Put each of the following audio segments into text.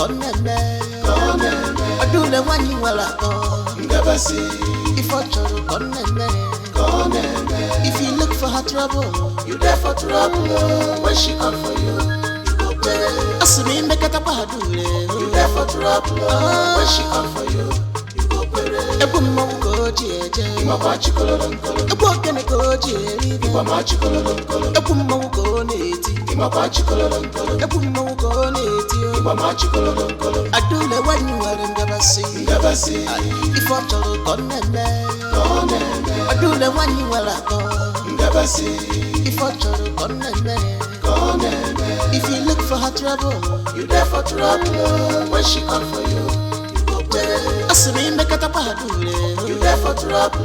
koneme. Adule wanyi wala ko. Ngabasi. If I choro koneme. If you look for her trouble, You there for trouble. When she come for you, you go pray. asumi mbekata padule. You there for trouble. When she come for you, you go pray. Ebu mmongo jeje. Imama chikololonkolo. Ebu okene ko jeri. Imama chikololonkolo. Ebu mmongo neti. Imama chikololonkolo. Ebu mmongo neti. Imama chikololonkolo. Adule wanyi wala ngabasi. Ngabasi. If I choro koneme. Adule wanyi wala ko. Ngabasi. If I choro koneme. If you look for her trouble, You there for trouble. When she come for you, you go pray. asumi mbekata padule. You there for trouble.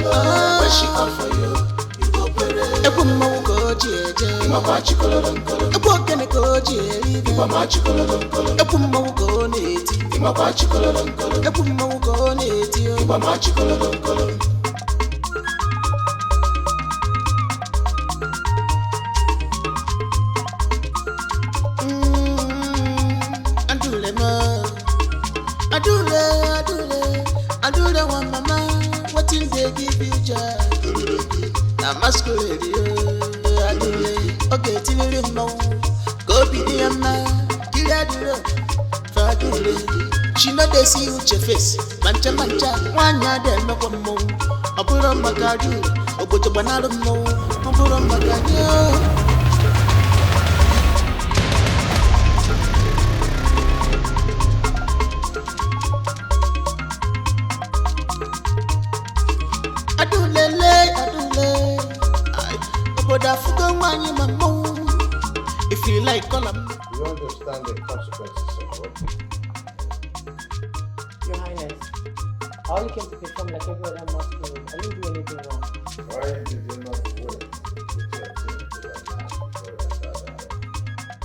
When she come for you, you go pray. Ebu mmongo jeje. Imama chikololonkolo. Ebu okene ko jeri. Imama chikololonkolo. Ebu mmongo neti. Imama chikololonkolo. Ebu mmongo neti. Imama chikololonkolo. Adule ma. Adule one mama. What in they give you joy? Na masquerade. Adule. Okay, till mo. Go be the man. Kill adule. Fadule. She know they see you your face. Mancha. Wanya de no come mo. Aburo magadu. Obojo banalo mo. Aburo magadu. Adule. Oboda fugo wanyi mamo. If you like, call him. You understand the consequences of what? Your Highness, I only came to perform like every other masquerade. I didn't do anything wrong. Why did you not wait to get into that match before you started?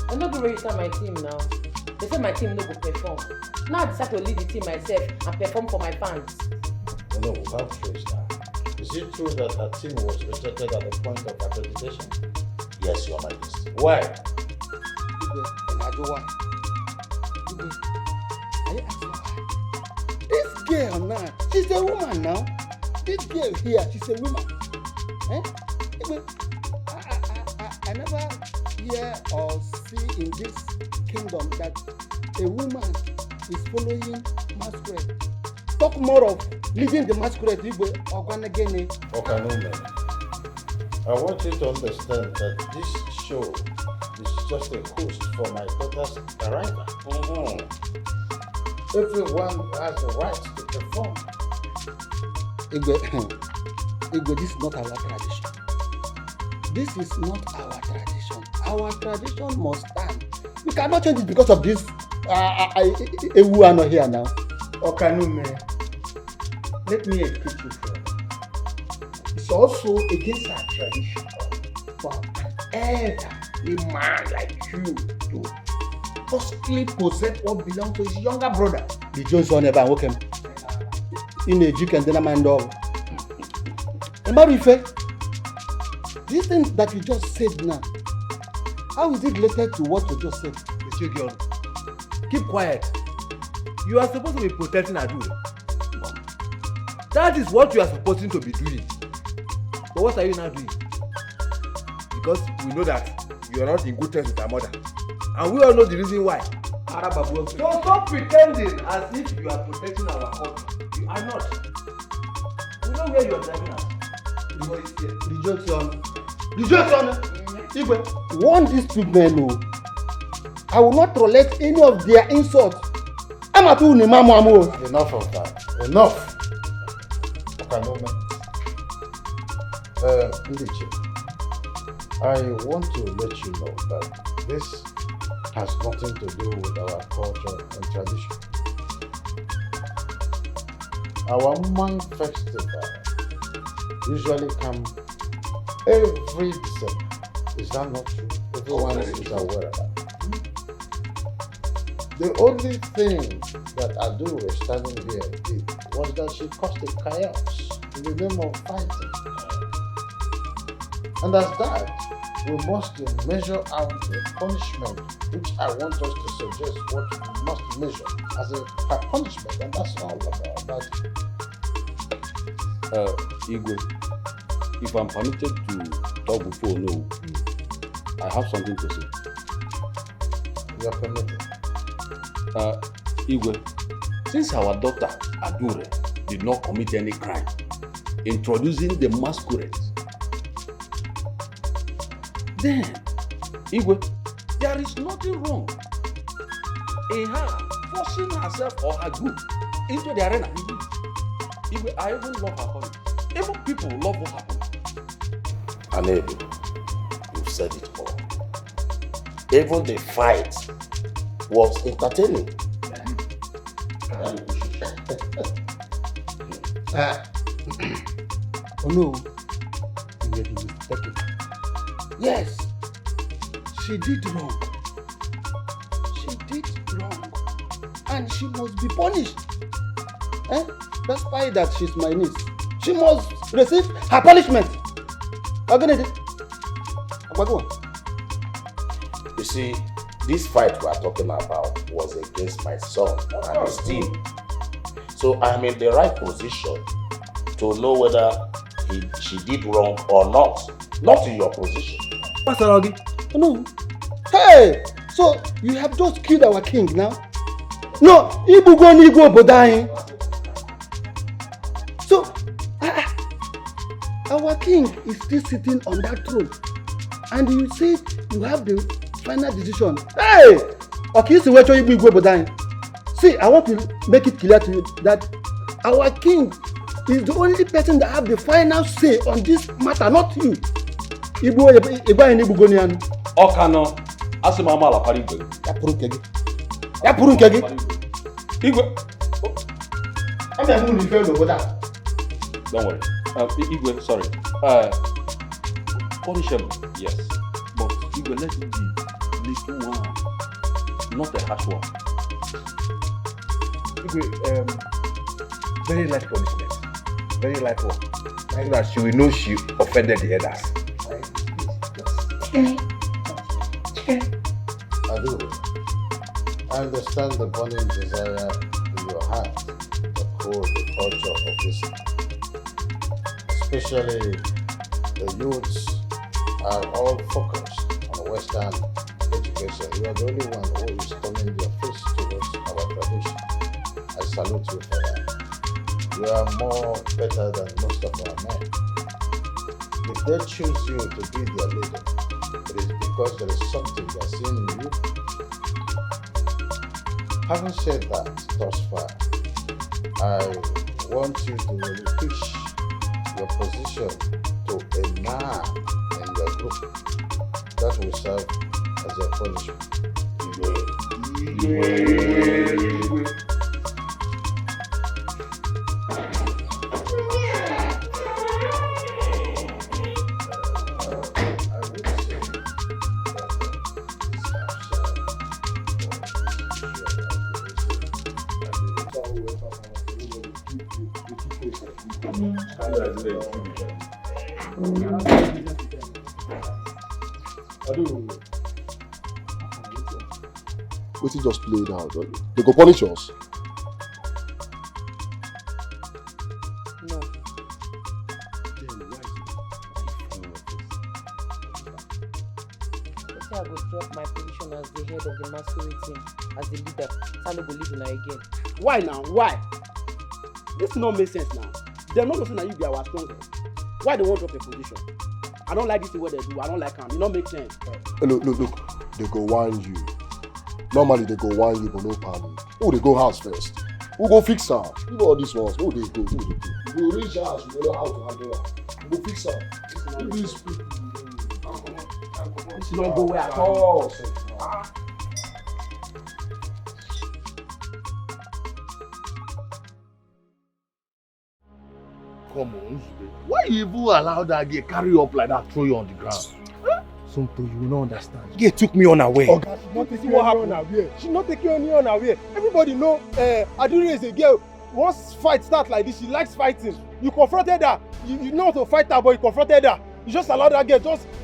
I'm not going to register my team now. They said my team no go perform. Now I decide to lead the team myself and perform for my fans. No, without choice now. Is it true that that team was rejected at the point of accreditation? Yes, Your Majesty. Why? This girl now, she's a woman now. This girl here, she's a woman. I never hear or see in this kingdom that a woman is following masquerade. Talk more of leading the masquerade. Okay, no man. I want you to understand that this show is just a host for my daughter's arrival. Everyone has the right to perform. Igwe, this is not our tradition. This is not our tradition. Our tradition must stand. We cannot change it because of this. We are not here now. Okanume, let me educate you further. It's also against our tradition for an elderly man like you to forcibly possess what belongs to his younger brother. The Jones one ever woke him. In a juke and then a man dog. Emarife, this thing that you just said now, how is it related to what you just said? Mr. Gion, keep quiet. You are supposed to be protecting Adule. That is what you are supposed to be doing. But what are you now doing? Because we know that you are not in good terms with our mother. And we all know the reason why. So stop pretending as if you are protecting our culture. You are not. We know where you are driving at. Igwe, warn these two men. No. I will not tolerate any of their insults. I'm a fool, Mamu. Enough of that. Enough. Okay, no man. Lizzy, I want to let you know that this has nothing to do with our culture and tradition. Our man festival usually comes every December. Is that not true? Everyone is aware of that. The only thing that Adu was standing here did was that she caused a chaos in the name of fighting. And as that, we must measure out a punishment, which I want us to suggest what we must measure as a punishment, and that's all about it. Igwe, if I'm permitted to talk before no, I have something to say. You are permitted. Igwe, since our daughter Adure did not commit any crime, introducing the masquerade, then, Igwe, there is nothing wrong in her forcing herself or her group into the arena. Igwe, I even love her calling. Even people love what happened. Annabelle, you've said it all. Even the fight was entertaining. Oh no, you may be mistaken. Yes, she did wrong. She did wrong. And she must be punished. Despite that she's my niece, she must receive her punishment. You see, this fight we are talking about was against my son and his team. So I'm in the right position to know whether she did wrong or not. Not in your position. Pastor Ogi. Oh no. Hey! So you have just killed our king now? No, Ibu go ni go bodai. So our king is still sitting on that throne. And you say you have the final decision. Hey! Okay, so where Ibu go bodai. See, I want to make it clear to you that our king is the only person that have the final say on this matter, not you. Ibu ebe Ibu gonian. Okano, asimama la parigwe. Ya purun kege. Igwe. I'm not going to defend over that. Don't worry. Igwe, sorry. Punishable, yes. But Igwe, let it be little one, not a harsh one. Igwe, very light punishment. Very light one. So that she will know she offended the others. I understand the burning desire in your heart to uphold the culture of this land. Especially the youths are all focused on Western education. You are the only one who is turning your face towards our tradition. I salute you for that. You are more better than most of our men. If they choose you to be their leader, it is because there is something they are seeing in you. Having said that thus far, I want you to relinquish your position to a man in your group. That will serve as a punishment. Wait, just play it out. They go punish us. No. I go drop my position as the head of the masquerade team, as the leader. I no go leave una again. Why now? Why? This no make sense now. They're not looking at you be our strongest. Why they won't drop their position? I don't like this thing what they do. I don't like them. It don't make sense. Look. They go whine you. Normally they go whine you, but no panic. Oh, they go house first. Who go fix her? You know all these ones. Who they go? We will reach house, we know how to handle her. We will fix her. These people. This don't go where at all. Come on, why you even allow that girl carry you up like that, throw you on the ground? Something you will not understand. Girl took me unaware. She not taking you unaware. She not taking you unaware. Everybody know Adure is a girl. Once fight start like this, she likes fighting. You confronted her. You know how to fight her, but you confronted her. You just allow that girl,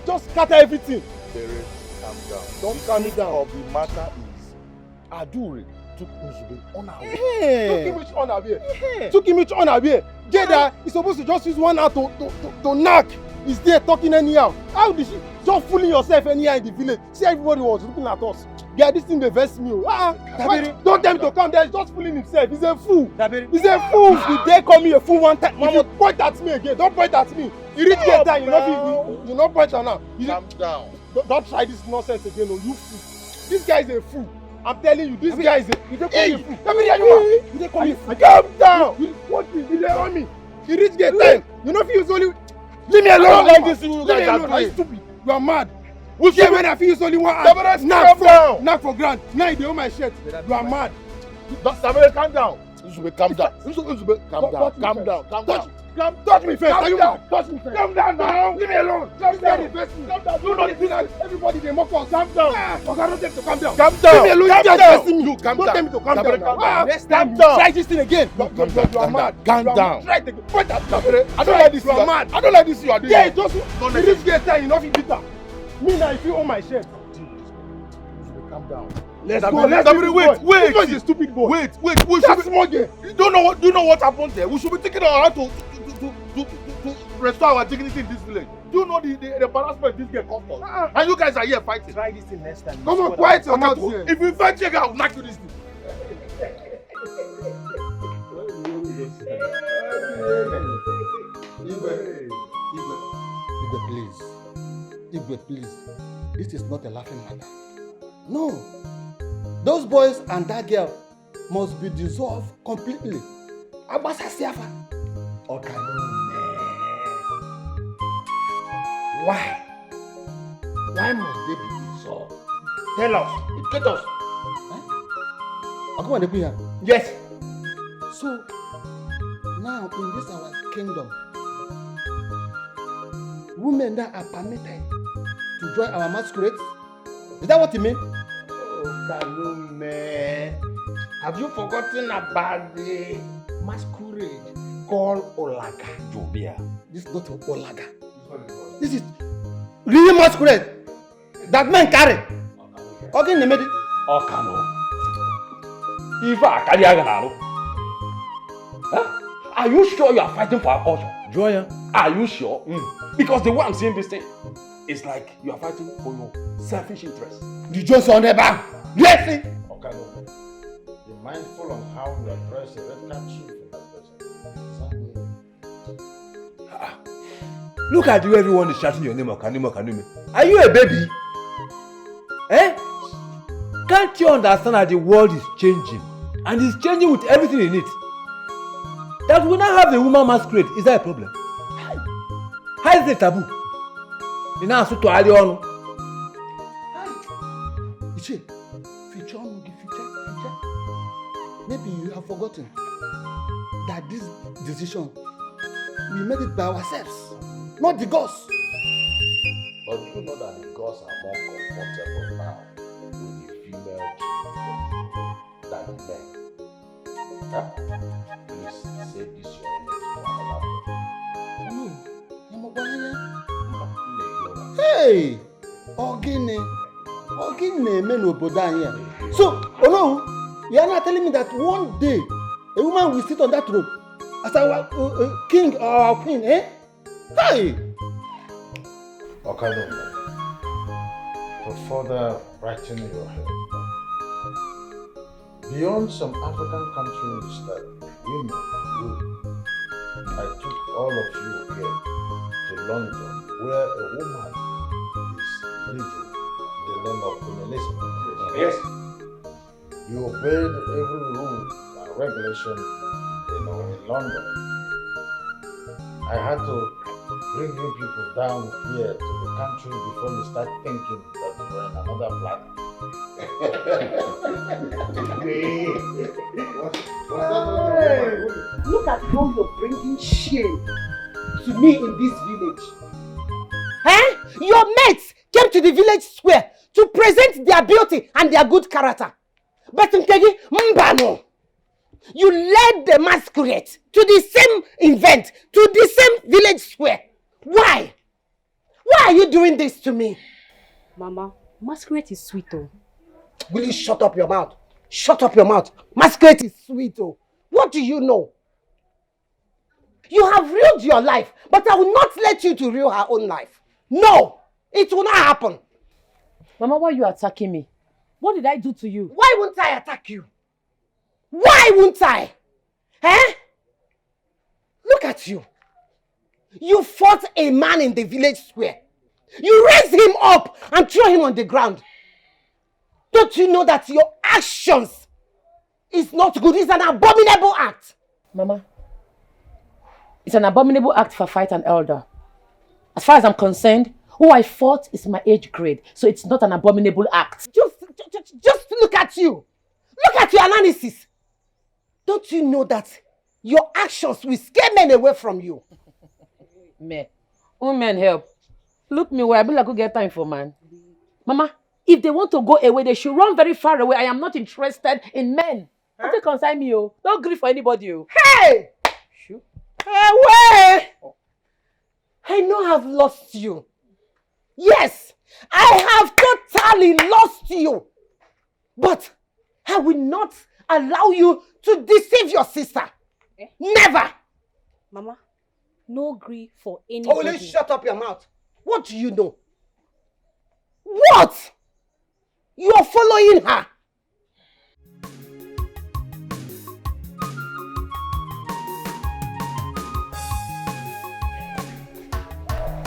just scatter everything. Barry, calm down. Don't calm me down. Of the matter is, Adure took Uzube unaware. Took him which unaware? Took him which unaware? Jada is supposed to just use one hand to knock. He's there talking anyhow. How did she just fooling yourself anyhow in the village? See, everybody was looking at us. Yeah, this thing they vex me. Don't tell me to come there. He's just fooling himself. He's a fool. He's a fool. You dare call me a fool one time? Mama, point at me again. Don't point at me. You reach get time. You not point at now. Calm down. Don't try this nonsense again. Oh, you fool. This guy is a fool. I'm telling you, this guy is a. You don't call me a fool. You don't call me a fool. Calm down. What is it on me? You reach get time. You know if you only. Leave me alone. I don't like this. You guys are doing. Stupid. You are mad. Who's the man that feels only one hand? Knock for ground. Now you own my shirt. You are mad. Sabere, calm down. Uzube, calm down. Calm down. Touch me first. Touch me first. Calm down now. Leave me alone. Calm down. You know this. Everybody they mock us. Calm down. Okay, don't tell me to calm down. Calm down. Leave me alone. Calm down. You calm down. Don't tell me to calm down. Calm down. Try this thing again. You are mad. Calm down. Try it again. Point at Sabere, I don't like this. You are mad. I don't like this you are doing. Yeah, just this get time. You know if bitter. Me now, if you own my shirt. Calm down. Let's go. Wait. This is a stupid boy. Wait. That's small game. You don't know what happened there. We should be thinking about how to restore our dignity in this village. Do you know the embarrassment this girl caused us? And you guys are here fighting. Try this thing next time. Come on, quiet your mouth here. If you fight here, I'll knock you this thing. Igwe, please. This is not a laughing matter. No. Those boys and that girl must be dissolved completely. Abasa Siafa. Okay, why? Why must they be dissolved? Tell us. Educate us. Come on, here. Yes. So, now in this our kingdom, women that are permitted to join our masquerade. Is that what you mean? Oh, Kalume. Have you forgotten about the masquerade called Olaga? Jobia. This is not Olaga. This is real masquerade that men carry. Okay, they made it. Okano. Iva Kaliaganaro. Are you sure you are fighting for our culture? Joya. Are you sure? Because the way I'm seeing this thing, it's like you are fighting for your selfish interest. You just on the back. Yes. Okay, no. Be mindful on how you address the red card chief in that person. Look at you, everyone is shouting your name, Okanume. Are you a baby? Can't you understand that the world is changing? And it's changing with everything in it. That we now have a woman masquerade, is that a problem? How is it taboo? You now to Ali on. Iche, future. Maybe you have forgotten that this decision, we made it by ourselves, not the gods. But you know that the gods are more comfortable now with the female chief than the men. Huh? Please save this your image for another day. Hey! Ogine men obodo here. So, you are not telling me that one day a woman will sit on that throne as our king or our queen, eh? Hey! Okay, no. To further brighten your head, beyond some African countries that women rule, I took all of you here to London, where a woman is leading the name of Queen Elizabeth. Yes. You obeyed every rule and regulation in London. I had to bring you people down here to the country before you start thinking that you are in another planet. Look at how you're bringing shame to me in this village. Your mates came to the village square to present their beauty and their good character. But Nkegi, Mbano, you led the masquerade to the same event, to the same village square. Why? Why are you doing this to me? Mama, masquerade is sweet though. Will you shut up your mouth? Shut up your mouth. Masquerade is sweet oh. What do you know? You have ruined your life, but I will not let you to ruin her own life. No, it will not happen. Mama, why are you attacking me? What did I do to you? Why won't I attack you? Why won't I? Eh? Look at you. You fought a man in the village square. You raised him up and threw him on the ground. Don't you know that your actions is not good? It's an abominable act. Mama, it's an abominable act if I fight an elder. As far as I'm concerned, who I fought is my age grade, so it's not an abominable act. Just look at you. Look at your analysis. Don't you know that your actions will scare men away from you? Men. Women help. Look me where I be like, go get time for man. Mama, if they want to go away, they should run very far away. I am not interested in men. Don't they consign me, oh. Don't grieve for anybody, oh. Hey! Shoot. Away! I know I've lost you. Yes, I have totally lost you. But I will not allow you to deceive your sister. Never. Mama, no grief for anybody. Only shut up your mouth. What do you know? What? You are following her.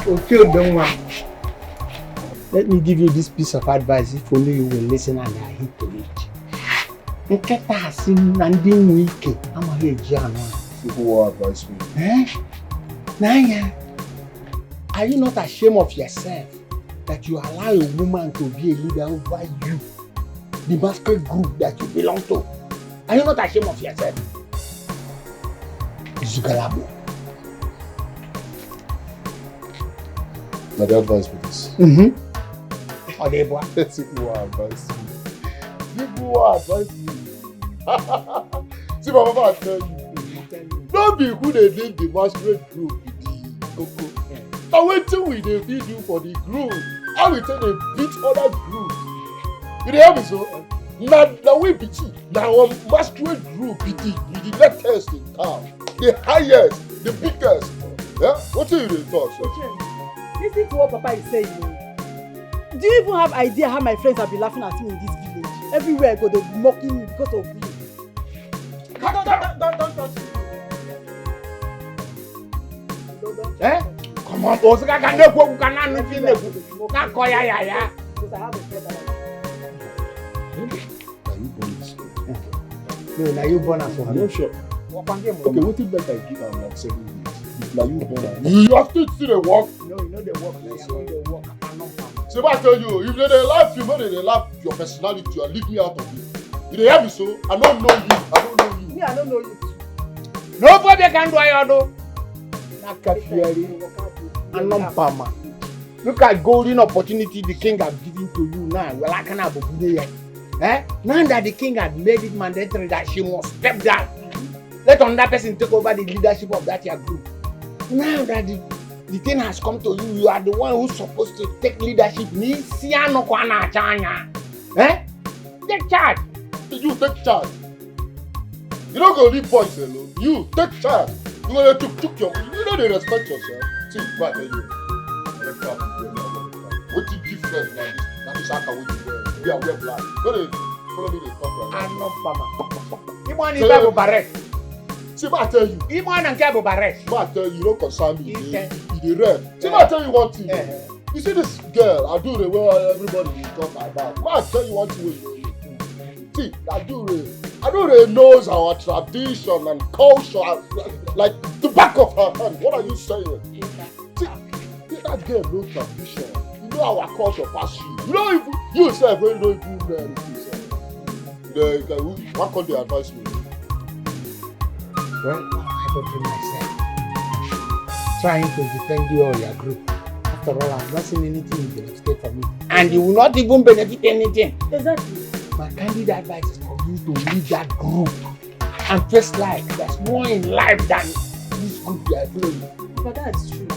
Okay, don't worry. Let me give you this piece of advice if only you will listen and adhere to it. Nketa hasi na ndi nwike amaghị eji anụ a. People will advise me. Nanya, are you not ashamed of yourself that you allow a woman to be a leader over you, the masquerade group that you belong to? Are you not ashamed of yourself? Zugalabo. Now they advise me this. Odebwa. People will advise me. People will advise me. See, my mama, I tell you. Don't be who they lead the masquerade group with the cocoa. Now wait till we dey feed you for the group. How we tell they beat other groups. You dey hear me so? Now we beat you. Now our masquerade group be the latest in town. The highest, the biggest. Yeah? What do you dey talk, sir? Listen to what Papa is saying. Do you even have idea how my friends have been laughing at me in this village? Everywhere I go, they'll be mocking me because of you. Don't touch me. Come on, boss. I can't go. Because I have a friend that Are you born this way? No, now you born for I'm me. not sure. Okay, what if like I give am like 7 years? Now you born am. You have to see the work. No, you know the work. You know the work. See what I tell you, if they laugh you, they laugh your personality, you leave me out of it. You dey hear me so? I don't know you. I don't know you. Me, I don't know you. Nobody can do it, though. Anompama. Look at golden opportunity the king has given to you now. Well, I cannot believe it. Now that the king has made it mandatory that she must step down, let another person take over the leadership of that your group. Now that the thing has come to you, you are the one who's supposed to take leadership. Take charge. You take charge. You don't go leave boys alone. You take charge. You gonna took your. You know they respect yourself. See, what I tell you. What you different like this? That is how we wear. We are wear black. Go to follow me. They talk like Anompama. See, what I tell you. What I tell you, don't concern me. You the red. See, what I tell you one thing. You see this girl, I do the way everybody will talk about. What I tell you one thing. See, I do knows our tradition and culture like the back of her hand. What are you saying? See, that girl no tradition. You know our culture pass you. You know if you yourself when you know if what can they advise me? Well, I don't do myself. Trying to defend you or your group. After all, I've not seen anything you can escape from me. And you will not even benefit anything. Exactly. My candid advice is for you to lead that group and face life. There's more in life than this group you are doing. But that's true.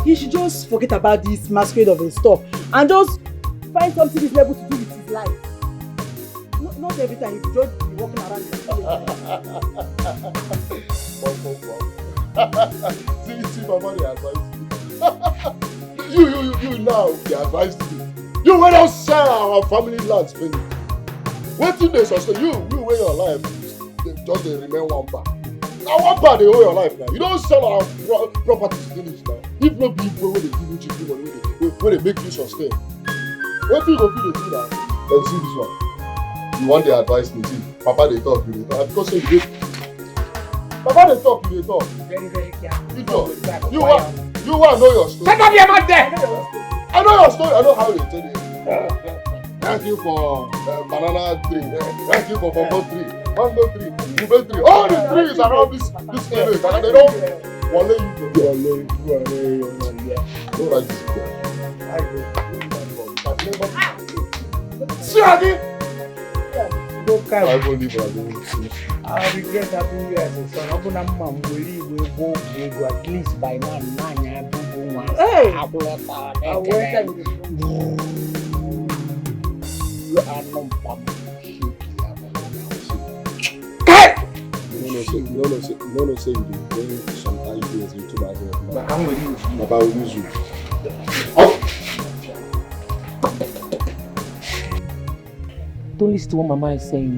he should just forget about this masquerade of his stuff and just find something reasonable to do with his life. Not every time he could just be walking around the See, Mama, they advise you. You now, they advise me. You went out sell our family land spending. What did they sustain? You wear your life, just they remain one bar. Now one bar they owe your life now. You don't sell our properties finish now. If not people when they give you cheap money, when they make you sustain. What do you go feel to do now? Then see this one. You want the advice me, see. Papa they talk, you they talk. Because you dey. Papa they talk, you they talk. Very, very careful. You talk. You want know your story. Shut up your mouth there! I know your story. I know how they tell you. Thank you for banana tree. Thank you for cocoa tree. Mango tree. Ube tree. All the trees around this village. And they don't wale you to do. Don't write this down. See again. Don't come. I won't leave her. I regret having you as a son. I'm gonna go at least by now. Hey! I will No, say you bring some ideas into my head. But I'm with you. About use you. Don't listen to what Mama is saying.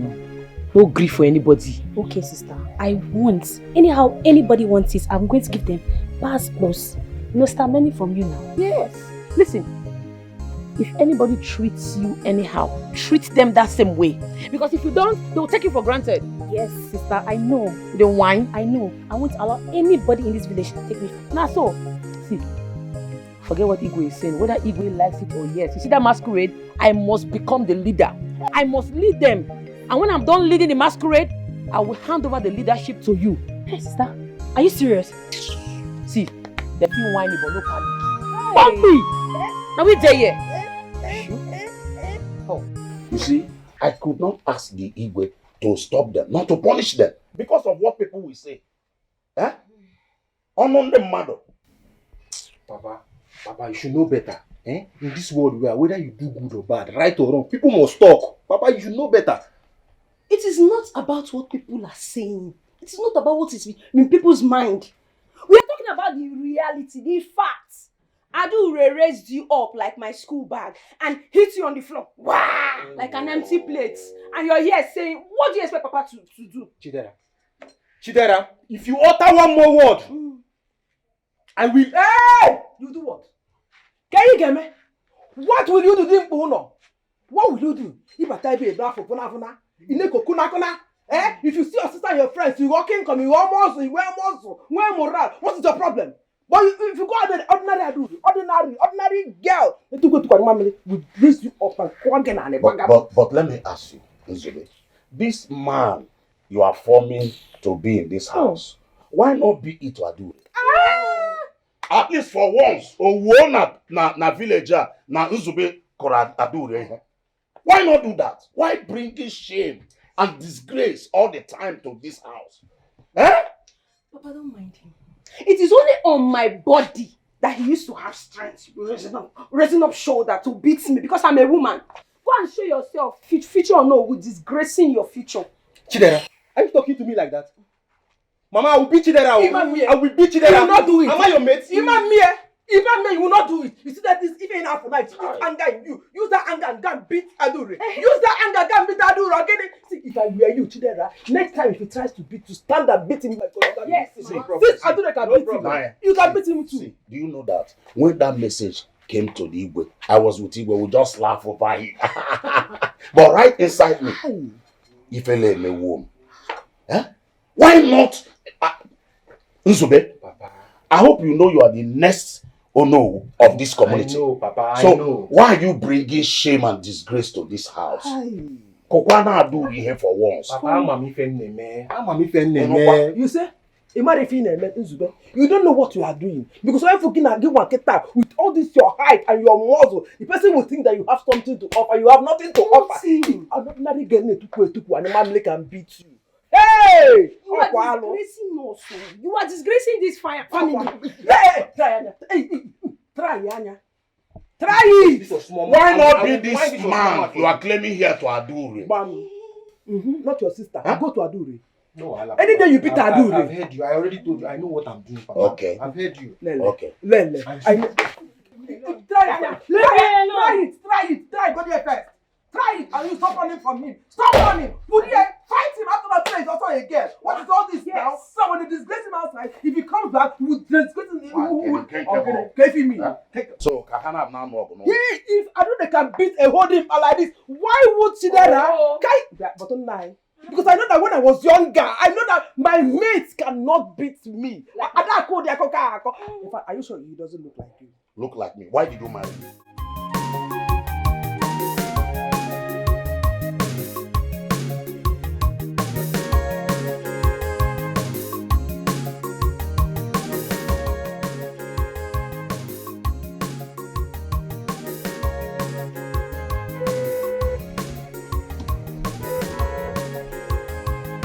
No grief for anybody. Okay, sister. I won't. Anyhow, anybody wants it, I'm going to give them pass plus. No start many from you now. Yes. Listen, if anybody treats you anyhow, treat them that same way. Because if you don't, they will take you for granted. Yes, sister, I know. They whine. I know. I won't allow anybody in this village to take me. Now so, see, forget what Igwe is saying. Whether Igwe likes it or yes. You see that masquerade? I must become the leader. I must lead them. And when I'm done leading the masquerade, I will hand over the leadership to you. Hey, sister, are you serious? See, they feel whiny but no panic. Puppy! Now we there here. Oh. You see, I could not ask the Igwe to stop them, not to punish them, because of what people will say. Eh? On the mother. Papa, you should know better. Eh? In this world where whether you do good or bad, right or wrong, people must talk. Papa, you should know better. It is not about what people are saying. It is not about what is in people's mind. We are talking about the reality, the facts. Adu raised you up like my school bag and hit you on the floor. Wow! Like an empty plate. And you're here saying, what do you expect Papa to do? Chidera, if you utter one more word, I will. Hey! You do what? Can you get me? What will you do, Dimpuno? What will you do? If I type a black for Punafuna, if you see your sister and your friends, you walking, come, you wear muscle, wear morale, what is your problem? But if you go out there, ordinary girl, they took to family, will raise you up and quaggan and a But let me ask you, Nzube, this man you are forming to be in this house, why not be it to Adu? At least for once, or one na villager, na Nzube kora Adu. Why not do that? Why bring this shame and disgrace all the time to this house? Eh? Papa, don't mind him. It is only on my body that he used to have strength, raising up shoulder to beat me because I'm a woman. Go and show yourself, future or no, with disgracing your future. Chidera, are you talking to me like that? Mama, I will beat Chidera. I will beat Chidera. You will not do it. Am I your mate? Even me, you will not do it. You see that this even enough for night. Use anger in you. Use that anger and go and beat Adure. Use that anger and go and beat Adure again. See, if I were you, Chidera, next time if he tries to beat you, stand and beat him. Yes. Since Adure can beat him, you can beat him too. See, do you know that when that message came to the Igwe, I was with Igwe, we just laugh over it. But right inside me, if I let me warm, why not? Nzube, Papa, I hope you know you are the next of this community. I know, Papa, so I know. Why are you bringing shame and disgrace to this house? Kokwana do here for once. Papa, I'm You say, you don't know what you are doing. Because when you give one keta with all this your height and your muscle, the person will think that you have something to offer. You have nothing to offer. I'm not getting it to and the man can beat you. Hey! You are disgracing us. You are disgracing this family. Hey! Try, Yanya. Try it! This was small. Why not be Why this this was man small? you are claiming here to Adure? Bam. Not your sister. Huh? Go to Adure. No, Any day you beat Adure. I've heard you. I already told you. I know what I'm doing, Papa. Okay. I've heard you. Okay. Lele. Try it. Go there first. Try it. And you stop running from him. Stop running. Put here. Fight him after that place. Also again. What is all this now? Somebody disgrace him outside. If he comes back, we will disgrace him. So, Kahana now know. If I know they can beat a holding like this, why would Chidera? But online. Because I know that when I was younger, I know that my mates cannot beat me. In fact, are you sure he doesn't look like you? Look like me. Why did you marry me?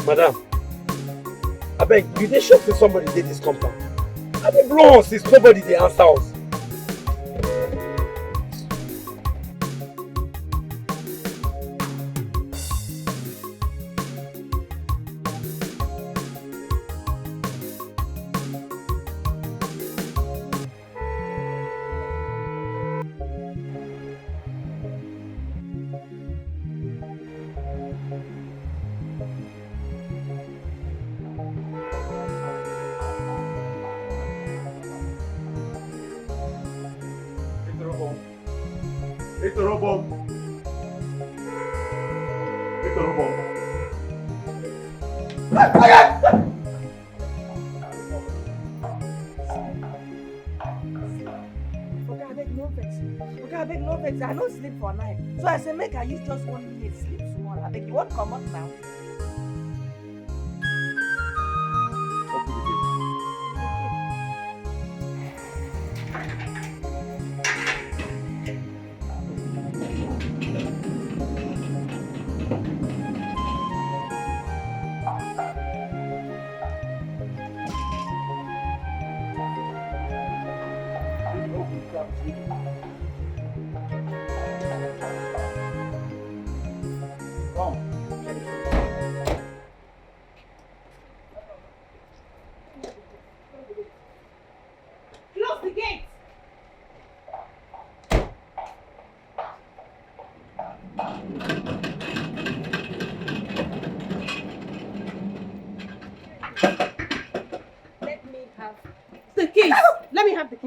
Madam, I beg, you dey sure say somebody did this compound? I dey blow us since nobody dey answer us. I don't sleep for night. So I say, make I use just 1 minute sleep small. I think you won't come up now.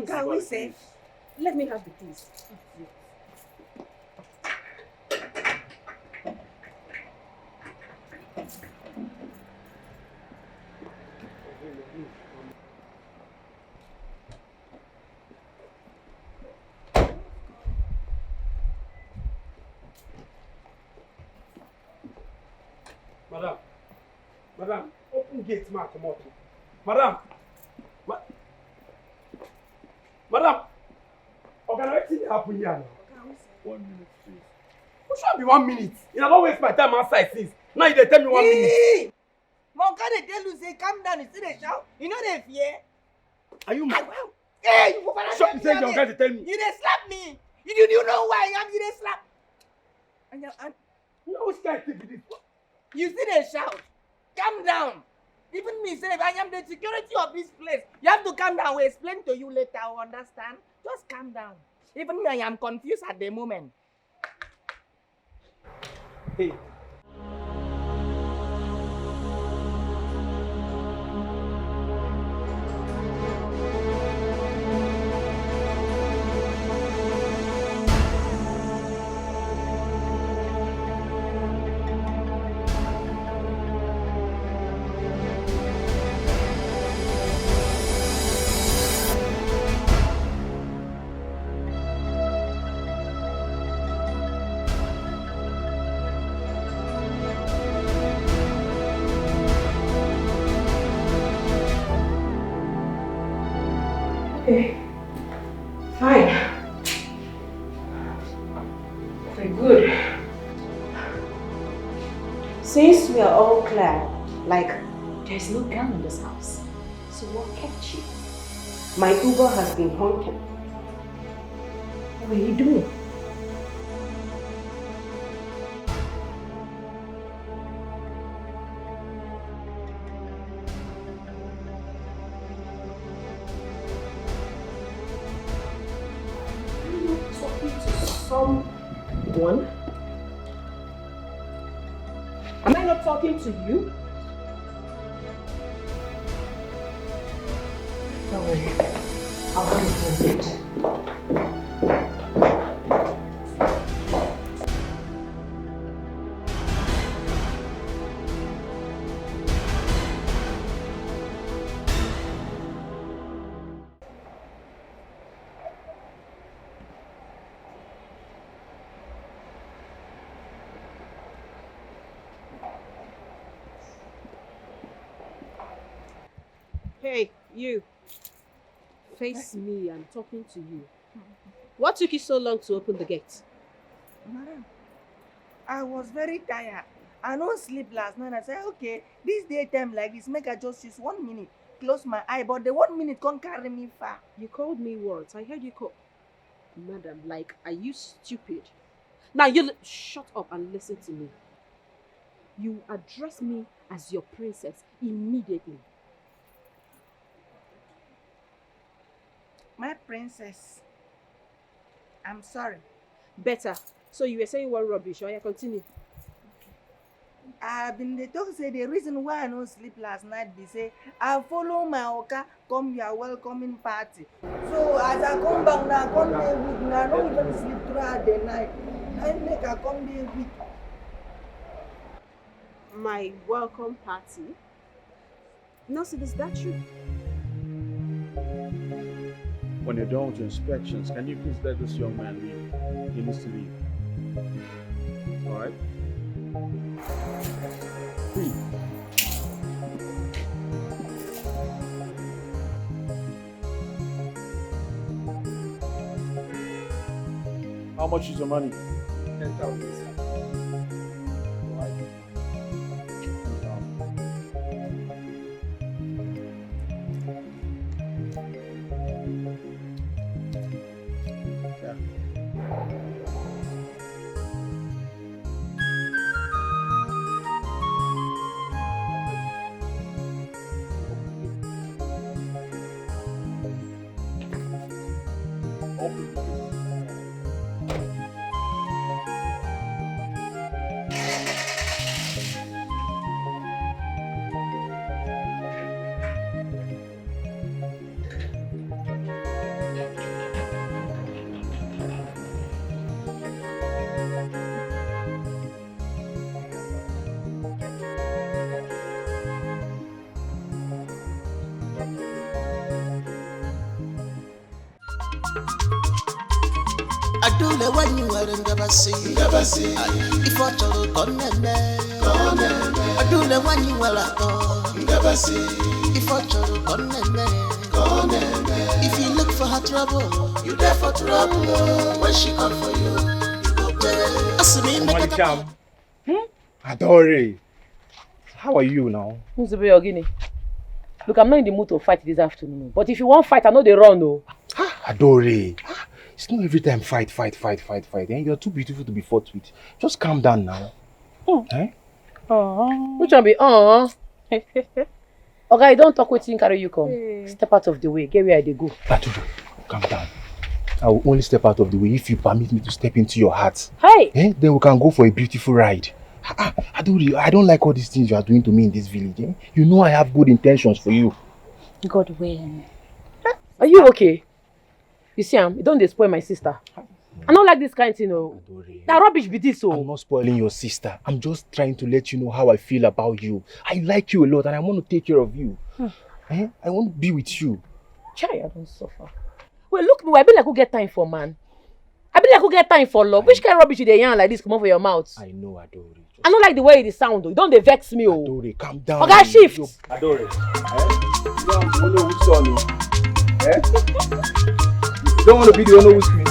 Can we say? Let me have the keys. Madam, open gate, ma, come out. Madam, Madam, what happen here now? 1 minute, please. Who should be 1 minute? You don't waste my time outside since. Now you tell me 1 minute. Mom, can they tell you, say, calm down, you see the shout? You know they fear. Are you mad? Hey, you Shut the same, you tell me. You they slap me. You know why I am, you they slap. No, which guy take this? You see the shout. Calm down. Even me say, I am the security of this place. You have to calm down. We'll explain to you later, understand? Just calm down. Even me, I am confused at the moment. Hey. Okay. Fine. Very good. Since we are all clear, like there's no gun in this house, so what kept you? My Uber has been haunted. What are you doing? Someone? Am I not talking to you? Don't worry. I'll have it complete. Hey, you. Face me, I'm talking to you. What took you so long to open the gate? Madam, I was very tired. I no sleep last night. I said, okay, this daytime like this, make I just use 1 minute, close my eye, but the 1 minute can't carry me far. You called me words. I heard you call. Madam, like, are you stupid? Now you shut up and listen to me. You address me as your princess immediately. My princess, I'm sorry. Better. So you were saying what rubbish, or you continue? I've been the talk say the reason why I no sleep last night be say I follow my oka come your welcoming party. So as I come back now, come there with me. I don't even sleep throughout the night. I make I come there with. My welcome party? No, so is that true? When you're done with your inspections, can you please let this young man leave? He needs to leave. Alright? Please. How much is your money? 10,000. Adule when you are in Gabasi. If I told Conene. Adule when you are at Gabasi. If I told Conene. If you look for her trouble, you there for trouble. When she come for you, you go tell. Malikam. Adore. How are you now? Who's the Ogini? Look, I'm not in the mood to fight this afternoon. But if you want fight, I know they run, though. Adore. It's not every time fight. Eh? You're too beautiful to be fought with. Just calm down now. Eh? Which one be? Okay, don't talk with you, carry you come. Step out of the way. Get where they go. Adore, calm down. I will only step out of the way if you permit me to step into your heart. Hey! Eh? Then we can go for a beautiful ride. Adore, I don't like all these things you are doing to me in this village. Eh? You know I have good intentions for you. God willing. Are you okay? You see, you don't spoil my sister. I don't like this kind of thing, no. That rubbish be this, so. I'm not spoiling your sister. I'm just trying to let you know how I feel about you. I like you a lot and I want to take care of you. Eh? I want to be with you. Chai, I don't suffer. Well, look me, I be like who get time for man. I be like who get time for love. Which kind of rubbish you dey yarn like this come over your mouth? I know, Adore. I don't like the way it sound though. You don't dey vex me, oh. Adore, calm down. Okay, shift. Adore. You don't know which son, eh? You don't want to be the one who's screaming.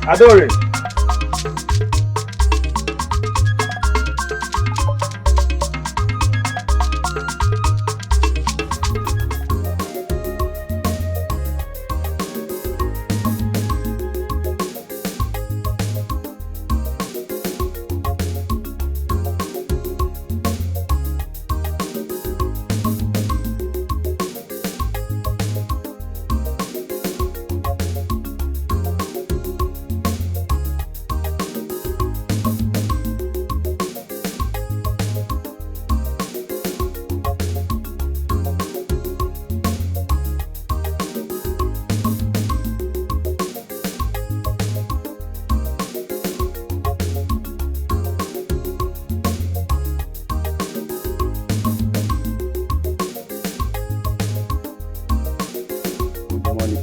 Adore.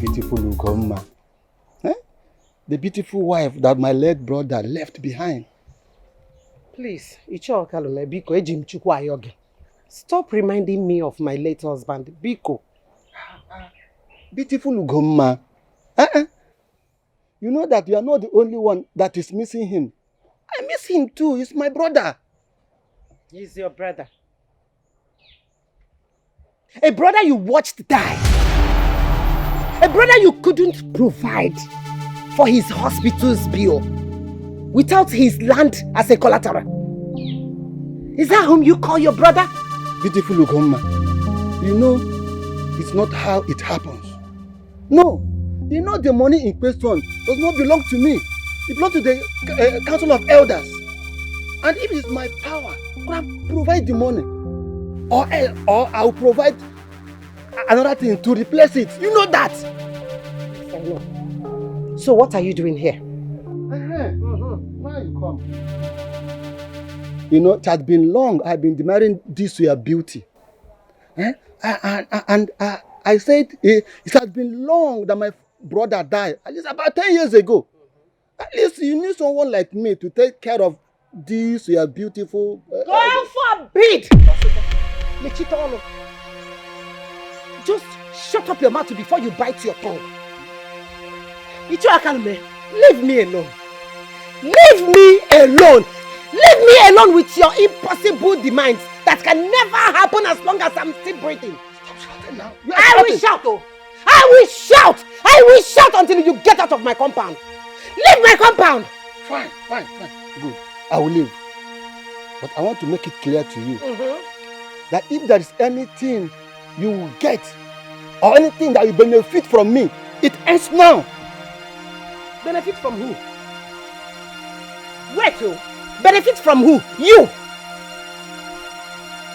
beautiful Ugomma. The beautiful wife that my late brother left behind. Please, Icho Kalume, Biko, Ejim Chukwu Ayoge. Stop reminding me of my late husband, Biko. Beautiful Ugomma. You know that you are not the only one that is missing him. I miss him too. He's my brother. He's your brother. A brother you watched die. A brother you couldn't provide for his hospital's bill without his land as a collateral. Is that whom you call your brother? Beautiful Ugomma, you know, it's not how it happens. No, you know the money in question does not belong to me. It belongs to the Council of Elders. And if it's my power, I can provide the money. Or I'll provide another thing to replace it. You know that. I know. So what are you doing here? Why you come? You know, it has been long I've been demanding this your beauty. And I said it has been long that my brother died. At least about 10 years ago. At least you need someone like me to take care of this your beautiful... God forbid! Just shut up your mouth before you bite your tongue. Icho Akalme, leave me alone. Leave me alone. Leave me alone with your impossible demands that can never happen as long as I'm still breathing. Stop shouting now. I will shout, oh. I will shout. I will shout until you get out of my compound. Leave my compound. Fine. Good. I will leave. But I want to make it clear to you that if there is anything you will get or anything that will benefit from me, it ends now. Benefit from who? Wait, oh. Benefit from who? You.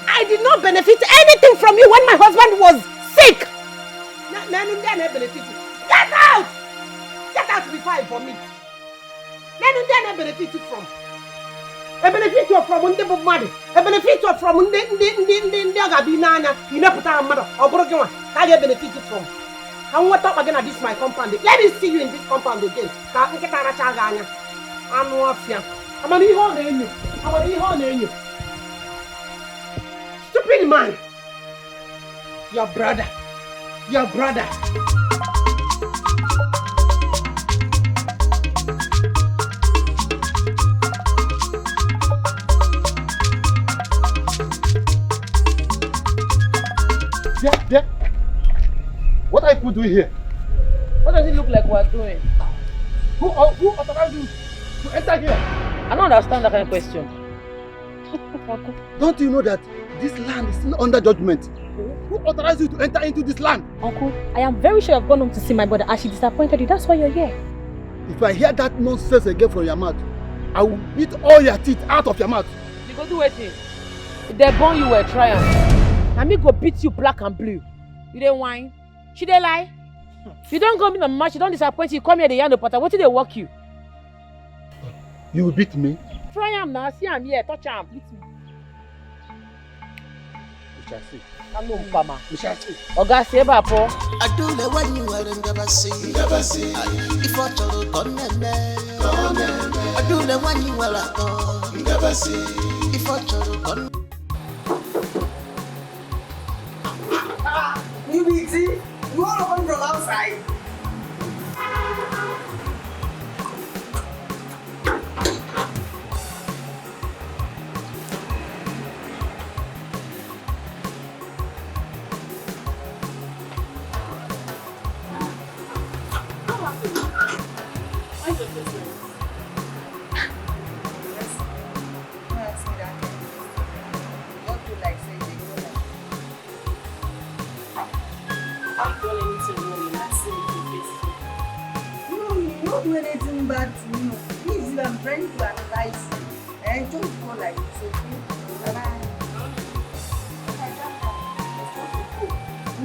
I did not benefit anything from you when my husband was sick. Get out! Get out before I vomit. I benefit from. I benefit from Unde money. I benefit from Unde Gabinana. You never put a mother or broken one. I get benefit from. I want to talk again at this my compound. Let me see you in this compound again. I'm Wafia. I'm an evil name. I'm an evil name. Stupid man. Your brother. Your brother. Yeah. What are you doing here? What does it look like we're doing? Who authorized you to enter here? I don't understand that kind of question. Don't you know that this land is still under judgment? Who authorized you to enter into this land? Uncle, I am very sure I've gone home to see my brother as she disappointed you. That's why you're here. If I hear that nonsense again from your mouth, I will beat all your teeth out of your mouth. You go do anything. If they born you were trying, and me go beat you black and blue. You dey whine? She dey lie? You don't go meet my mama, she don't disappoint you. Come here, the yarn the potter. What did they work you? You will beat me? Try am now. See am here. Touch am. Beat me. We shall see. I'm no mama. We shall see. Oga say ba po. I do the one you are never see. Never see. If I tell you come I do the one you are never see. If I tell you come. You BT, you all come from outside. Do anything bad to me. Please, I'm trying to advise you. And don't go like this, okay? Bye-bye.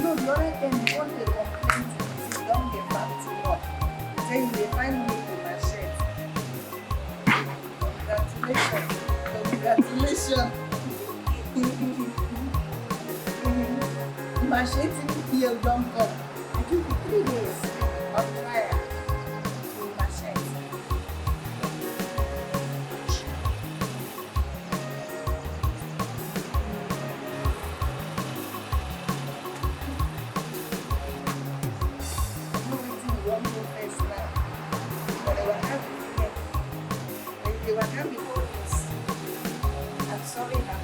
No, the other time, before they complain to you, don't get back to work. Then they find me in my shirt. Congratulations. My shirt here don't come. it will be 3 days of trial. We machete. No waiting, you want to go first now. But they were having here. They were having all this. I'm sorry now.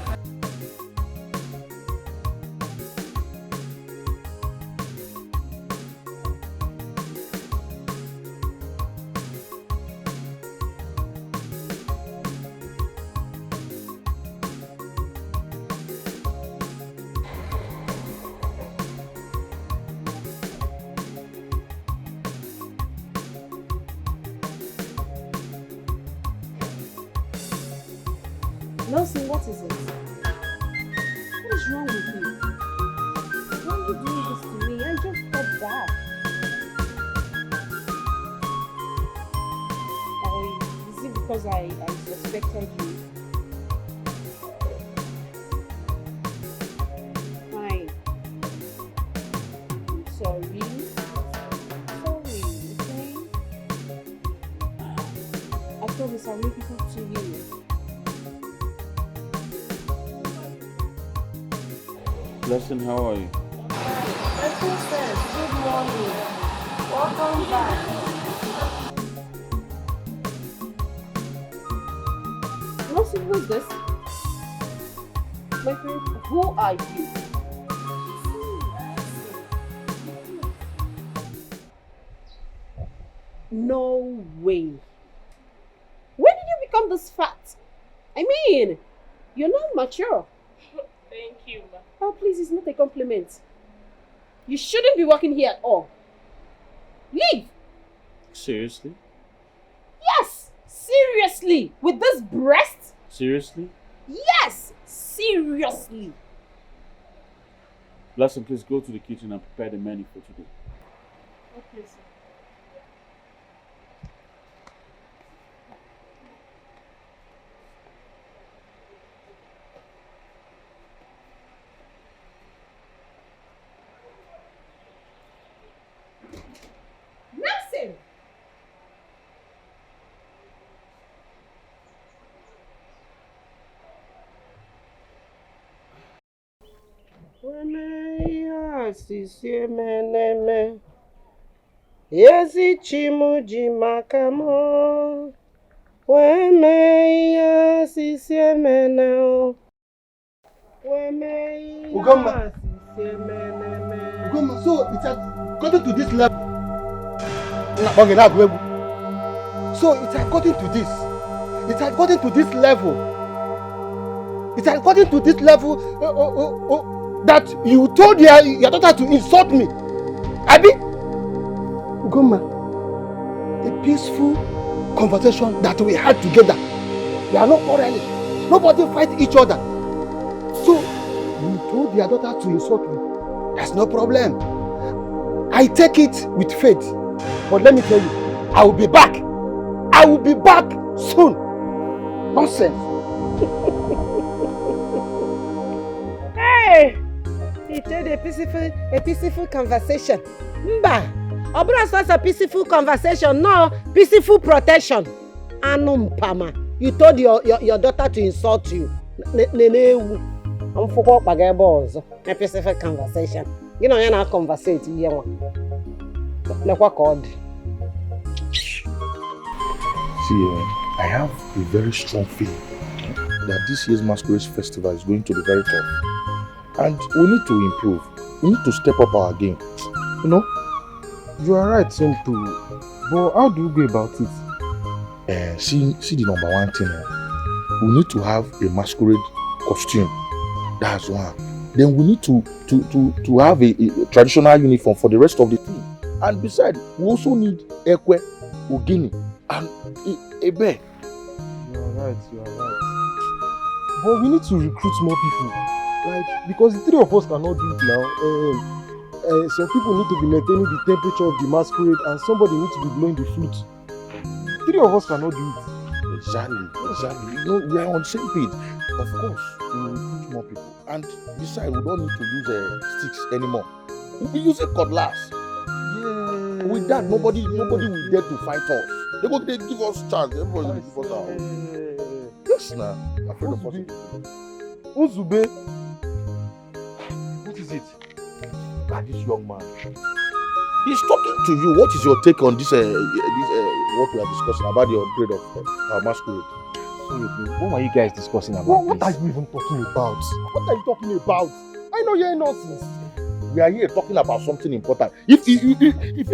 Nelson, what is it? What is wrong with you? Why are you doing this to me? I just got back. Is it because I suspected you? Fine. I'm sorry. Sorry, okay? I promise I'll make it up to you. Blessing, how are you? Princess, good morning. Welcome back. Nelson, who is this? My friend, who are you? No way. When did you become this fat? I mean, you're not mature. Thank you, ma. Oh, please, it's not a compliment. You shouldn't be working here at all. Leave! Seriously? Yes! Seriously! With this breast? Seriously? Yes! Seriously! Blessing, please go to the kitchen and prepare the menu for today. Okay, sir. Nelson! Yezi chimuji makamo. Weme ya sisiemene. Weme Ugomma. ya sisiemene. Ugomma, so it has gotten to this level. So it has gotten to this. It has gotten to this level. It has gotten to this level that you told your daughter to insult me. Abi? Ugomma, a peaceful conversation that we had together. We are not quarreling. Nobody fight each other. So you told your daughter to insult me. That's no problem. I take it with faith. But let me tell you, I will be back. I will be back soon. Nonsense. Hey! It had a peaceful conversation. Mba! Obra was a peaceful conversation, no peaceful protection. Anumpama. You told your daughter to insult you. I'm forgot about balls. A peaceful conversation. You know, you're not conversating here. Like what called? See, I have a very strong feeling that this year's Masquerade Festival is going to be very tough. And we need to improve. We need to step up our game. You know? You are right, Simple. But how do you go about it? See the number one thing. We need to have a masquerade costume. That's one. Then we need to have a traditional uniform for the rest of the team. And besides, we also need ekwe, ogini, and a bear. You are right. But we need to recruit more people. Because the three of us cannot do it now. Some people need to be maintaining the temperature of the masquerade and somebody needs to be blowing the flute. Three of us cannot do it. Exactly. You know, we are on the same page. Of course, we will recruit more people. And besides, we don't need to use sticks anymore. We'll be using cutlass. With that, nobody will dare to fight us. They give us chance. Everybody will give us our own. Yes, now. Afraid of us. Uzube. What is it? Look at this young man. He's talking to you. What is your take on this? What we are discussing about the upgrade of masquerade? What are you guys discussing about? What are you even talking about? What are you talking about? I know you're nonsense. We are here talking about something important. If you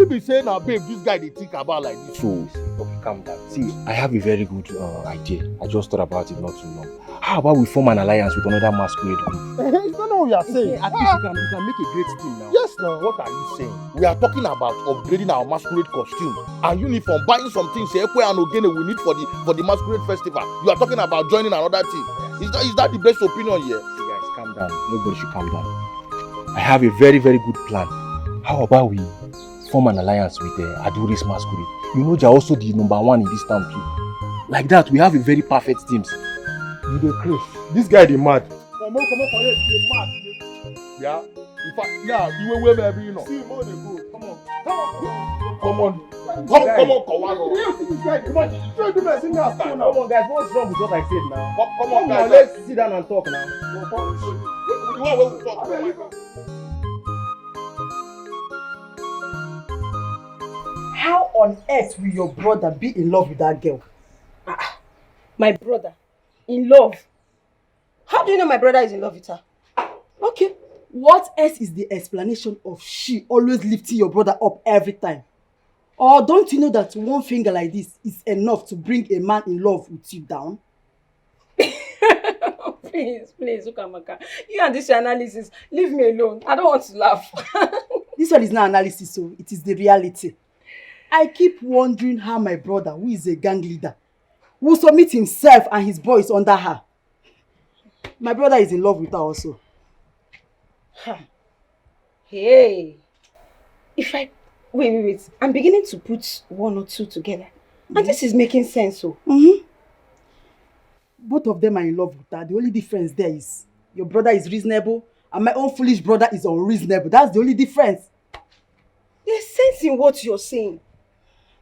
be saying, babe, this guy they think about like this. So, okay, calm down. See, I have a very good idea. I just thought about it not too long. How about we form an alliance with another masquerade group? It's not what we are saying. At least you can make a great team now. Yes, now. What are you saying? We are talking about upgrading our masquerade costume and uniform, buying some things and again we need for the masquerade festival. You are talking about joining another team. Is that the best opinion here? See guys, calm down. Nobody should calm down. I have a very, very good plan. How about we form an alliance with Aduri's masquerade? You know they're also the #1 in this town too. Like that, we have a very perfect team. You dey crazy. This guy dey mad. Come on for here, dey mad. Yeah. In fact, yeah, you will wear you know. See, more dey go. Come on. Come on, guys, what's wrong with what I said now? Come on, guys. Let's sit down and talk now. How on earth will your brother be in love with that girl? My brother, in love? How do you know my brother is in love with her? Okay. What else is the explanation of she always lifting your brother up every time? Or don't you know that one finger like this is enough to bring a man in love with you down? Please, Ukamaka. You and this analysis, leave me alone. I don't want to laugh. This one is not analysis, so it is the reality. I keep wondering how my brother, who is a gang leader, will submit himself and his boys under her. My brother is in love with her also. Hey, wait. I'm beginning to put one or two together. And this is making sense, so. Both of them are in love with her. The only difference there is your brother is reasonable and my own foolish brother is unreasonable. That's the only difference. There's sense in what you're saying.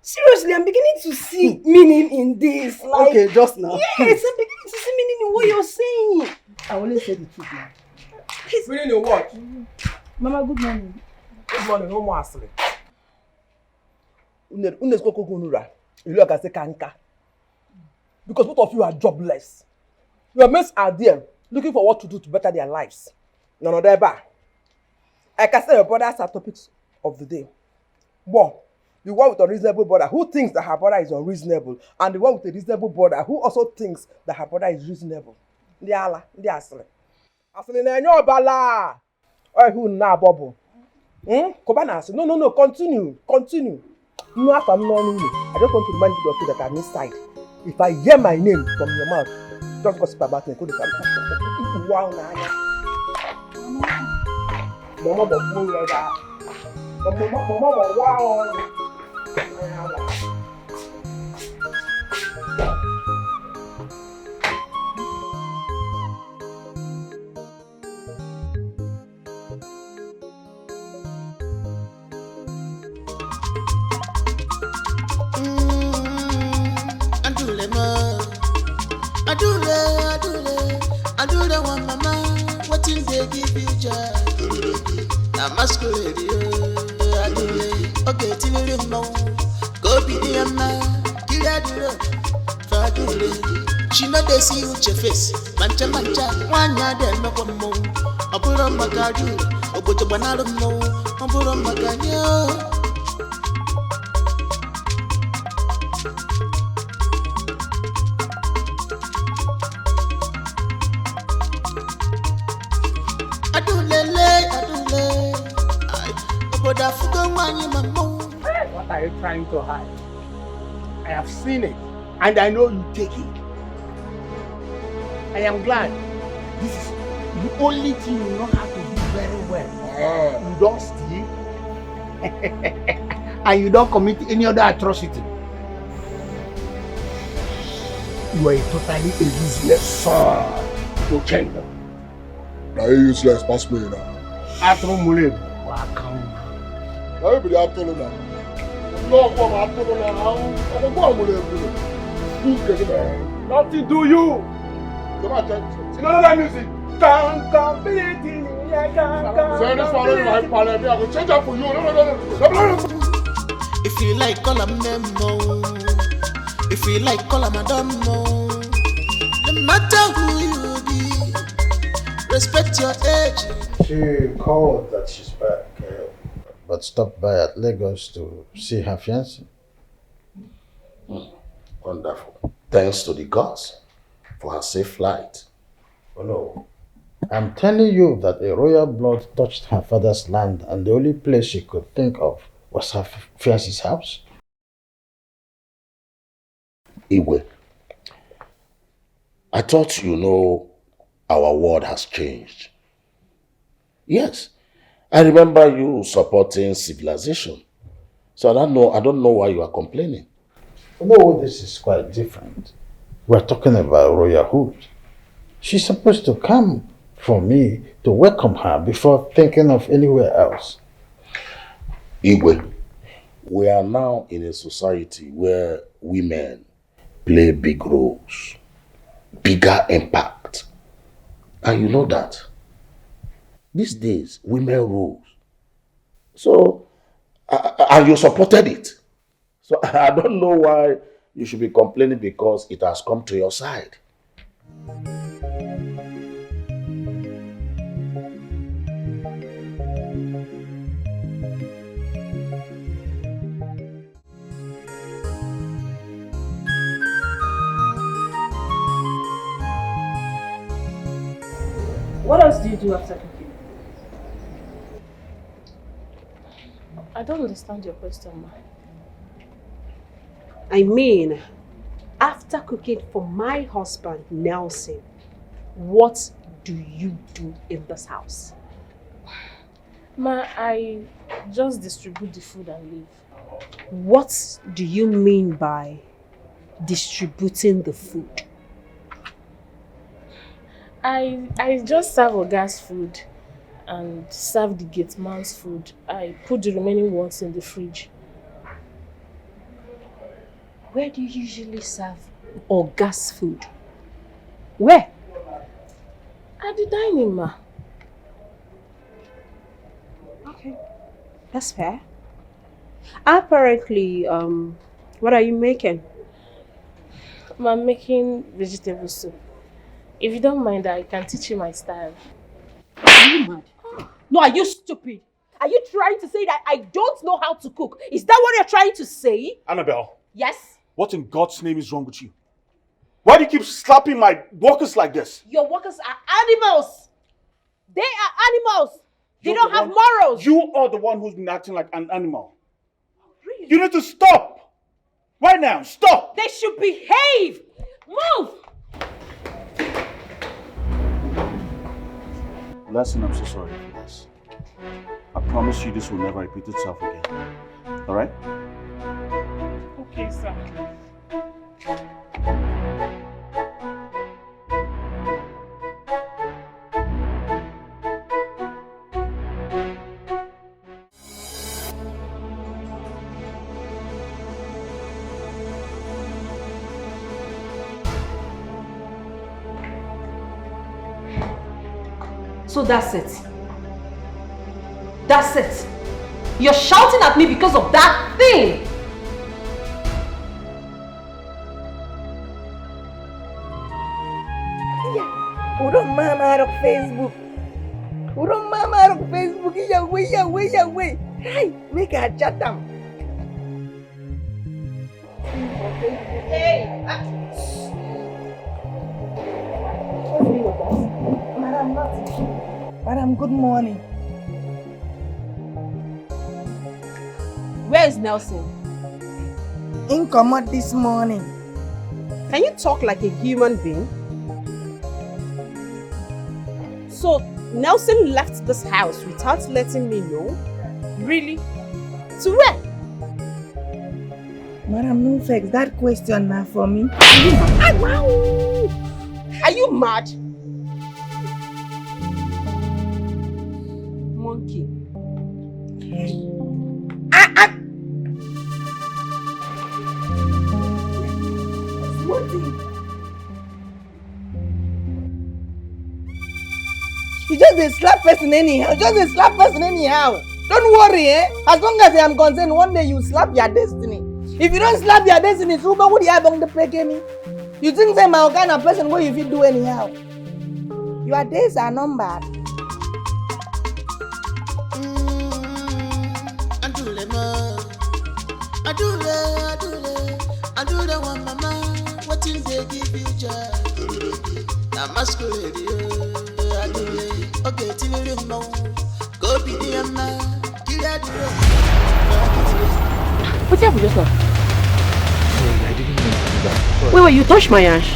Seriously, I'm beginning to see meaning in this. Like, okay, just now. Yes, I'm beginning to see meaning in what you're saying. I only said the truth now. Meaning in what? Mama, good morning. Good morning, no more asleep. You look as a kanka. Because both of you are jobless. Your mates are there looking for what to do to better their lives. None of them back. I can say your brothers are topics of the day. One, the one with a reasonable brother who thinks that her brother is unreasonable, and the one with a reasonable brother who also thinks that her brother is reasonable. They are asleep. Asleep na your bala. Oh, who na bubble? No. Continue. No, I just want to remind you that I'm inside. If I hear my name from your mouth, just gossip about me. Wow, Mama, wow. Adule one mama, what thing they give you joy? Na masquerade, adule. Okay, till you know, go be the man, kill adule, fadule. She know they see you your face, mancha, one yard no one more. Abura magaju, obuto banalo mo, abura magayo. What are you trying to hide? I have seen it, and I know you take it. I am glad. This is the only thing you know how to do very well. You don't steal, and you don't commit any other atrocity. You are a totally useless son. To change them. Now you useless, pass me now. After Muleb, welcome. Now you be the after now. Nothing do you. You know that music? Say this one in my parliament. I will change up for you. No. If you like, call a memo. If you like, call a madam. No matter who you be, respect your age. She called that she's back, but stopped by at Lagos to see her fiancé. Wonderful. Thanks to the gods for her safe flight. Oh no. I'm telling you that a royal blood touched her father's land and the only place she could think of was her fiancé's house. Igwe, I thought you know our world has changed. Yes, I remember you supporting civilization. So I don't know why you are complaining. No, this is quite different. We're talking about royalhood. She's supposed to come for me to welcome her before thinking of anywhere else. Igwe, we are now in a society where women play big roles, bigger impact. And you know that. These days, women rule. So, and you supported it. So I don't know why you should be complaining because it has come to your side. What else do you do after cooking? I don't understand your question, ma. I mean, after cooking for my husband, Nelson, what do you do in this house? Ma, I just distribute the food and leave. What do you mean by distributing the food? I just serve Oga's food and serve the gate man's food. I put the remaining ones in the fridge. Where do you usually serve Oga's food? Where? At the dining, ma. Okay, that's fair. Apparently, what are you making? I'm making vegetable soup. If you don't mind, I can teach you my style. Are you mad? No, are you stupid? Are you trying to say that I don't know how to cook? Is that what you're trying to say? Annabelle. Yes? What in God's name is wrong with you? Why do you keep slapping my workers like this? Your workers are animals. They are animals. They You're don't the have one- morals. You are the one who's been acting like an animal. Really? You need to stop. Right now, stop. They should behave. Move. Lesson, I'm so sorry for this. I promise you this will never repeat itself again. Alright? Okay, sir. So that's it. That's it. You're shouting at me because of that thing. Urong mama arok Facebook. Urong mama arok Facebook. Iya. Hey, make a chat them. Hey. Madam, nothing. Madam, good morning. Where is Nelson? In come out this morning. Can you talk like a human being? So, Nelson left this house without letting me know? Really? To where? Madam, no vex. That question now for me. Are you mad? Monkey. just a slap person anyhow. Just a slap person anyhow. Don't worry, eh? As long as I am concerned, one day you slap your destiny. If you don't slap your destiny, so what would you have on the play game? You think that my kind of person what if you do anyhow? Your days are numbered. Adule one mama, what things they give you joy? Na masquerade, adule. Okay, till you know, go be the man, kill that girl. What happened just now? Sorry, I didn't mean to do that. Sorry. Wait, you touched my ash.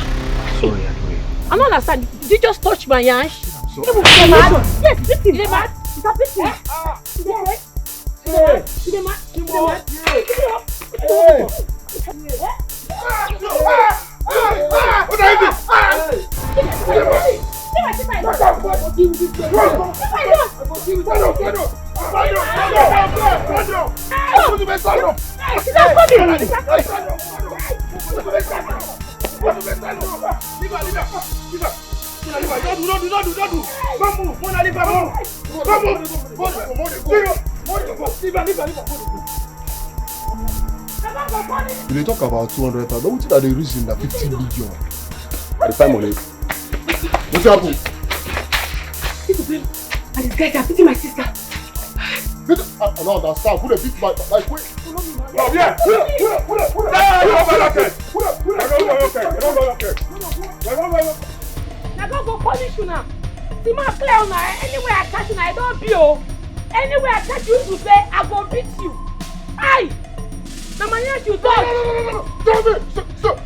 Sorry, Adore. I don't understand. Did you just touch my ash? I'm You mad? Yes, listen. You mad? Is that listen? You mad? You mad? They talk about 200,000. What are the reason that 50 million? The time on it. What's happened? And this guy are beating my sister. I don't understand. Who they beat my quick? Oh, yeah. Now go punish you now. See my play on now. Anywhere I catch you now, I don't beat you. Anywhere I catch you to say, I go beat you. Aye. Now my yes you talk. No. Stop it. Stop.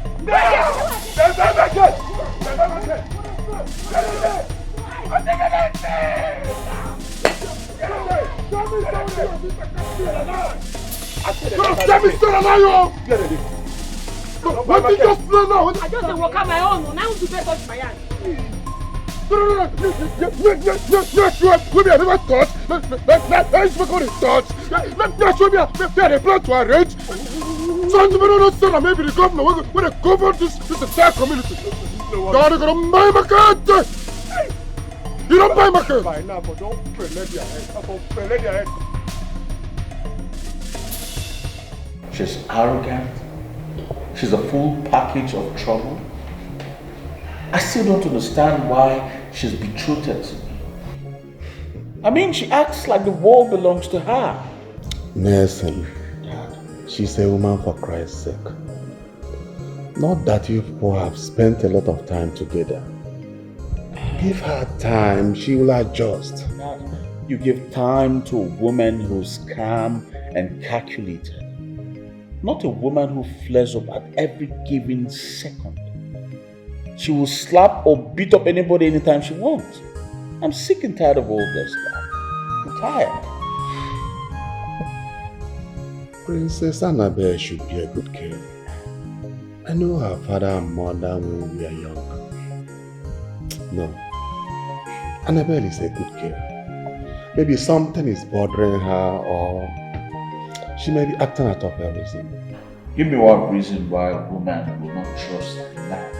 What did you just play now? I just walk out my own. Now to touch my hand. No. Yes, we never touch. Let's go to touch. Yes, we have a plan to arrange. So maybe the governor will govern this entire community. God, you're going to buy my cat. You don't buy my cat. By now, but don't let your head. She's arrogant. She's a full package of trouble. I still don't understand why she's betrothed to me. I mean, she acts like the world belongs to her. Nelson, she's a woman for Christ's sake. Not that you people have spent a lot of time together. Give her time, she will adjust. You give time to a woman who's calm and calculated. Not a woman who flares up at every given second. She will slap or beat up anybody anytime she wants. I'm sick and tired of all this stuff. I'm tired. Princess Annabelle should be a good girl. I know her father and mother when we were young. No. Annabelle is a good girl. Maybe something is bothering her or she may be acting out of her reason. Give me one reason why a woman will not trust a man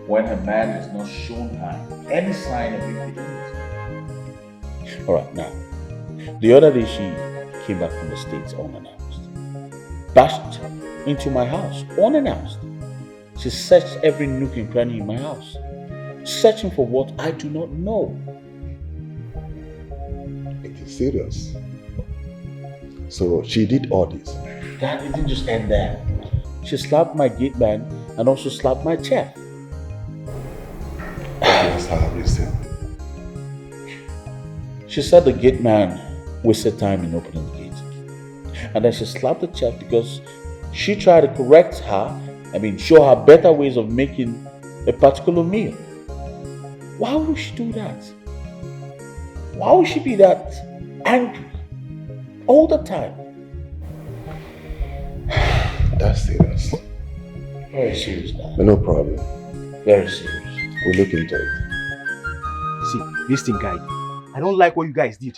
when a man has not shown her any sign of infidelity. Alright, now, the other day she came back from the States unannounced. Bashed into my house unannounced. She searched every nook and cranny in my house, searching for what I do not know. It is serious. So she did all this. That didn't just end there. She slapped my gate man and also slapped my chef. What was her reason? She said the gate man wasted time in opening the gate. And then she slapped the chef because she tried to correct her, show her better ways of making a particular meal. Why would she do that? Why would she be that angry all the time? That's serious. Very serious now. No problem. Very serious. We'll look into it. See, this thing, guy, I don't like what you guys did.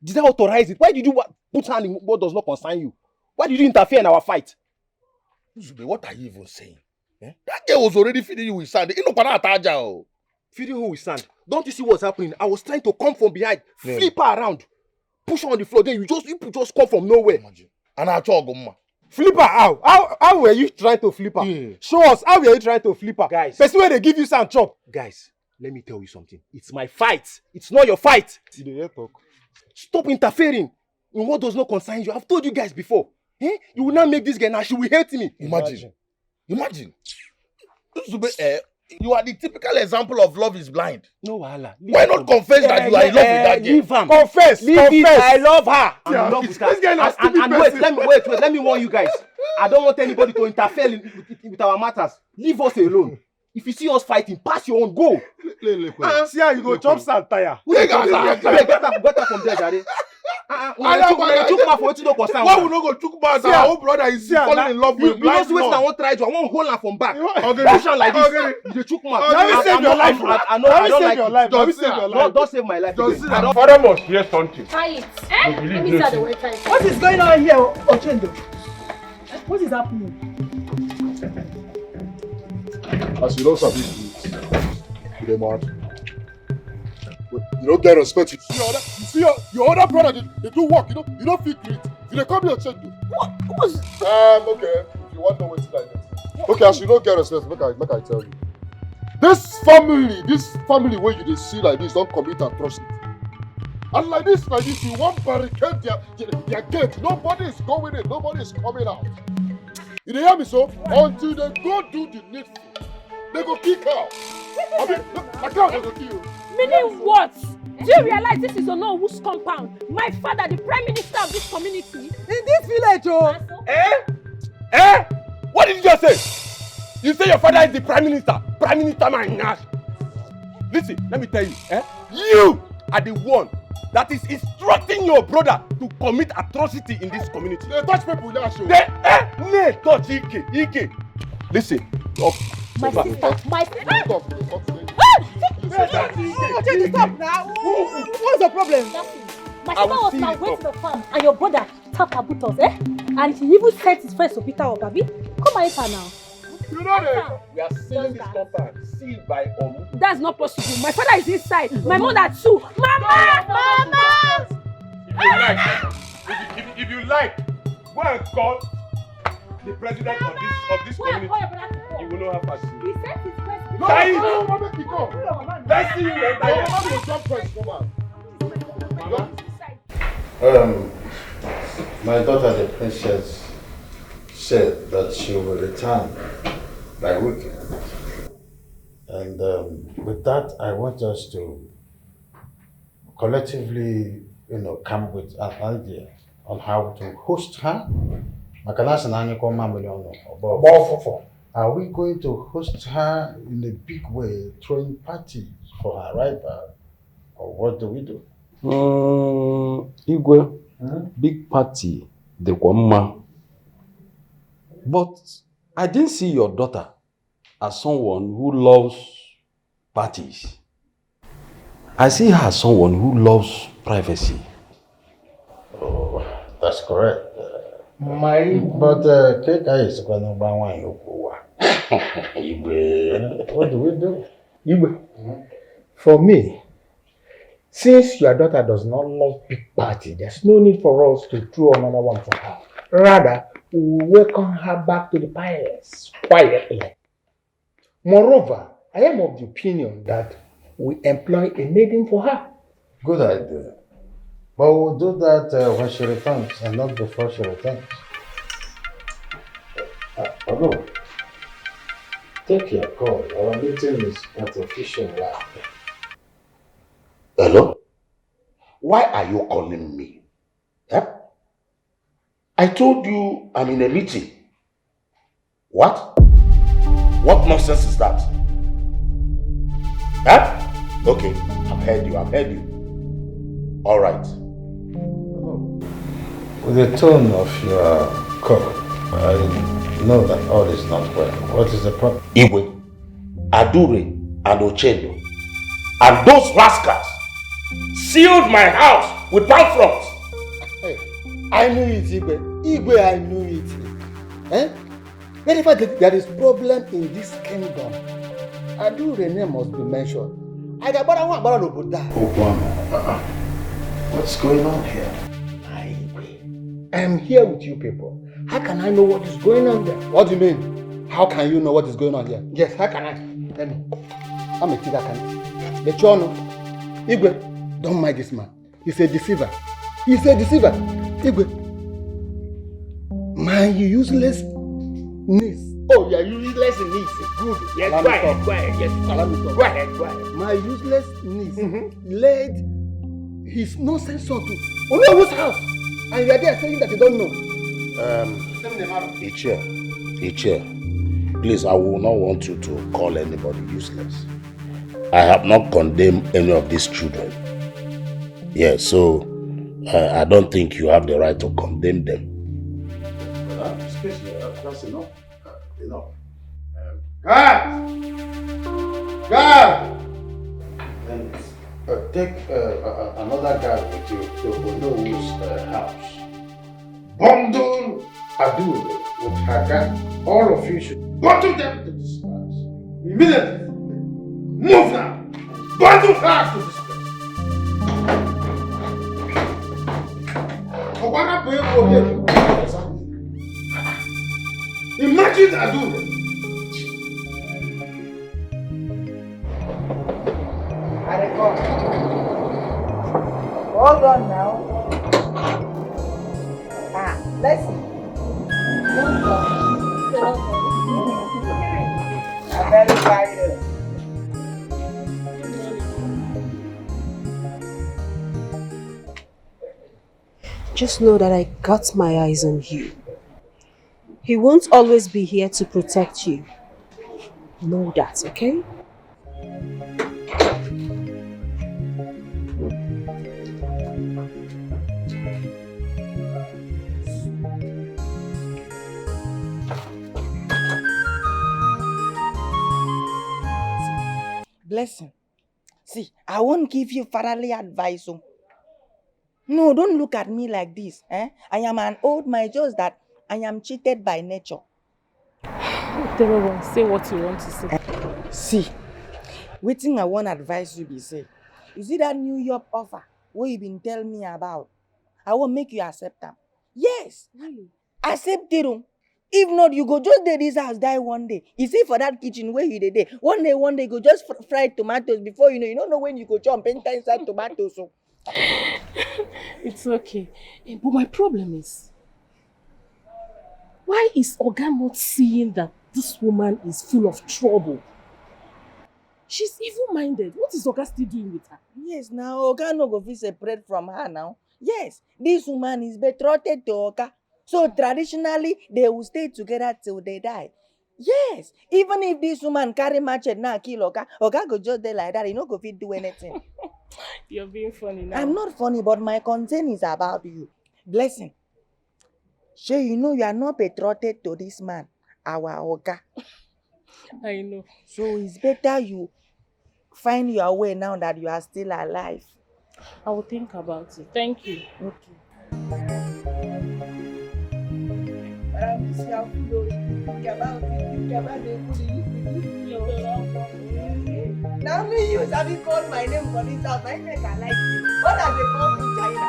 Did I authorize it? Why did you put hand in what does not concern you? Why did you interfere in our fight? Zube, what are you even saying? That girl was already feeding you with sand. You know, feeding her with sand. Don't you see what's happening? I was trying to come from behind, flip her around, push her on the floor. Then you just come from nowhere. Imagine. And I talk, Gumma. Flip her how? How were you trying to flip her? Yeah. Show us how were you trying to flip her? Guys. Person where they give you sand chop. Guys, let me tell you something. It's my fight. It's not your fight. See the head talk. Stop interfering in what does not concern you. I've told you guys before. Eh? You will not make this girl now. She will hate me. Imagine. You are the typical example of love is blind. No, wahala. Why not confess that you are in love with that girl? Leave am. Confess. Leave it. I love her. I'm in love with her. This girl is And wait, let me warn you guys. I don't want anybody to interfere with our matters. Leave us alone. If you see us fighting, pass your own, go. See how you go chop sand tire. Get her from there, Jare. Why we no go chook mouth? Our own brother is falling in love with blind man. I won't try to. I won't hold her from back. Push her like this. You chook mouth. Don't save your life. Don't save my life. Father must hear something. Try it. Let me see how the wait time. What is going on here, Ochendo? What is happening? As you don't sabi do it, mad. You don't get respect. You see your other brother, they do work, you don't feel great. You come here and check you. What was okay, if you want to know what's like that. Okay, as you don't get respect, make I tell you. This family where you see like this don't commit atrocity. And like this, you want barricade their gate. Nobody is going in, nobody is coming out. You hear me so? Until they go do the needful, they go kick out. I mean, I can't go kill you. Meaning what? Do you realize this is Onowu's compound? My father, the prime minister of this community. In this village, oh. What did you just say? You say your father is the prime minister. Prime minister, my gosh. Listen, let me tell you. You are the one that is instructing your brother to commit atrocity in this community. They touch people now, show. They touch Ike. Listen. My sister. Stop now. What's the problem? My sister was now going to the farm and your brother tapped her buttons, And he even sent his friends to Peter Ogabi. Come and enter now. You know that? We are sealing this compound, sealed by Omu. That's not possible. My father is inside. My mother too. Mama! If you like, go and call the president of this community. You will know how fast he sent his friends. Let's see you My daughter, the princess, said that she will return by weekend. And with that, I want us to collectively, come with an idea on how to host her. Are we going to host her in a big way, throwing parties for her arrival, or what do we do? Igwe, big party, the Wamma. But I didn't see your daughter as someone who loves parties. I see her as someone who loves privacy. Oh, that's correct. But Keka is going to buy one. What do we do? For me, since your daughter does not love big party, there's no need for us to throw another one for her. Rather, we will welcome her back to the palace quietly. Moreover, I am of the opinion that we employ a maiden for her. Good idea. But we'll do that when she returns and not before she returns. Hello. Take your call. Our meeting is at official now. Hello? Why are you calling me? I told you I'm in a meeting. What? What nonsense is that? Okay, I've heard you. All right. With the tone of your call, I know that all is not well. What is the problem? Igwe, Adure, and Ochendo, and those rascals sealed my house with palm fronds. Hey, I knew it, Igwe, I knew it. Whenever there is problem in this kingdom, Adure name must be mentioned. I got about What's going on here? I am here with you people. How can I know what is going on there? What do you mean? How can you know what is going on here? Yes, how can I? Tell me. I'm a tiger can. But you know, Igwe, don't mind this man. He's a deceiver. He's a deceiver. Igwe, my useless niece. Oh, you're useless niece. Good. Yes, go ahead. Yes, allow me talk. Go ahead. My useless niece led his nonsense son to Onowo's house. And you are there saying that you don't know. Ichie, please, I will not want you to call anybody useless. I have not condemned any of these children. Yes, so I don't think you have the right to condemn them. That's enough. Guard! Then take another guy with you to Onowo's house. Bundle Adure with her gun. All of you should bundle them to this house. Immediately. Move now. Bundle her to this place. Imagine Adure. I record. Hold on now. Let's see. I'm very tired. Just know that I got my eyes on you. He won't always be here to protect you. Know that, okay? Blessing. See, I won't give you fatherly advice. No, don't look at me like this. I am an old man, just that I am cheated by nature. Say what you want to say. See, waiting I want to advise you be say. You see that New York offer what you been telling me about? I will make you accept them. Yes. Really? Accept it. If not, you go just there this house die one day. You see for that kitchen where you dey. One day go just fry tomatoes before you don't know when you go jump enter inside tomatoes. So. It's okay. But my problem is, why is Oga not seeing that this woman is full of trouble? She's evil-minded. What is Oga still doing with her? Yes, now Oga no go fit separate from her now. Yes, this woman is betrothed to Oga. So traditionally, they will stay together till they die. Yes, even if this woman carry machete now kill Oga, Oga go just there like that. He no go fit do anything. You're being funny now. I'm not funny, but my concern is about you. Blessing. Sure, you know you are not betrothed to this man, our Oga. I know. So it's better you find your way now that you are still alive. I will think about it. Thank you. Okay. Think about it. Think about the Now me you have called my name for this house. I make I like you. What are they called in China?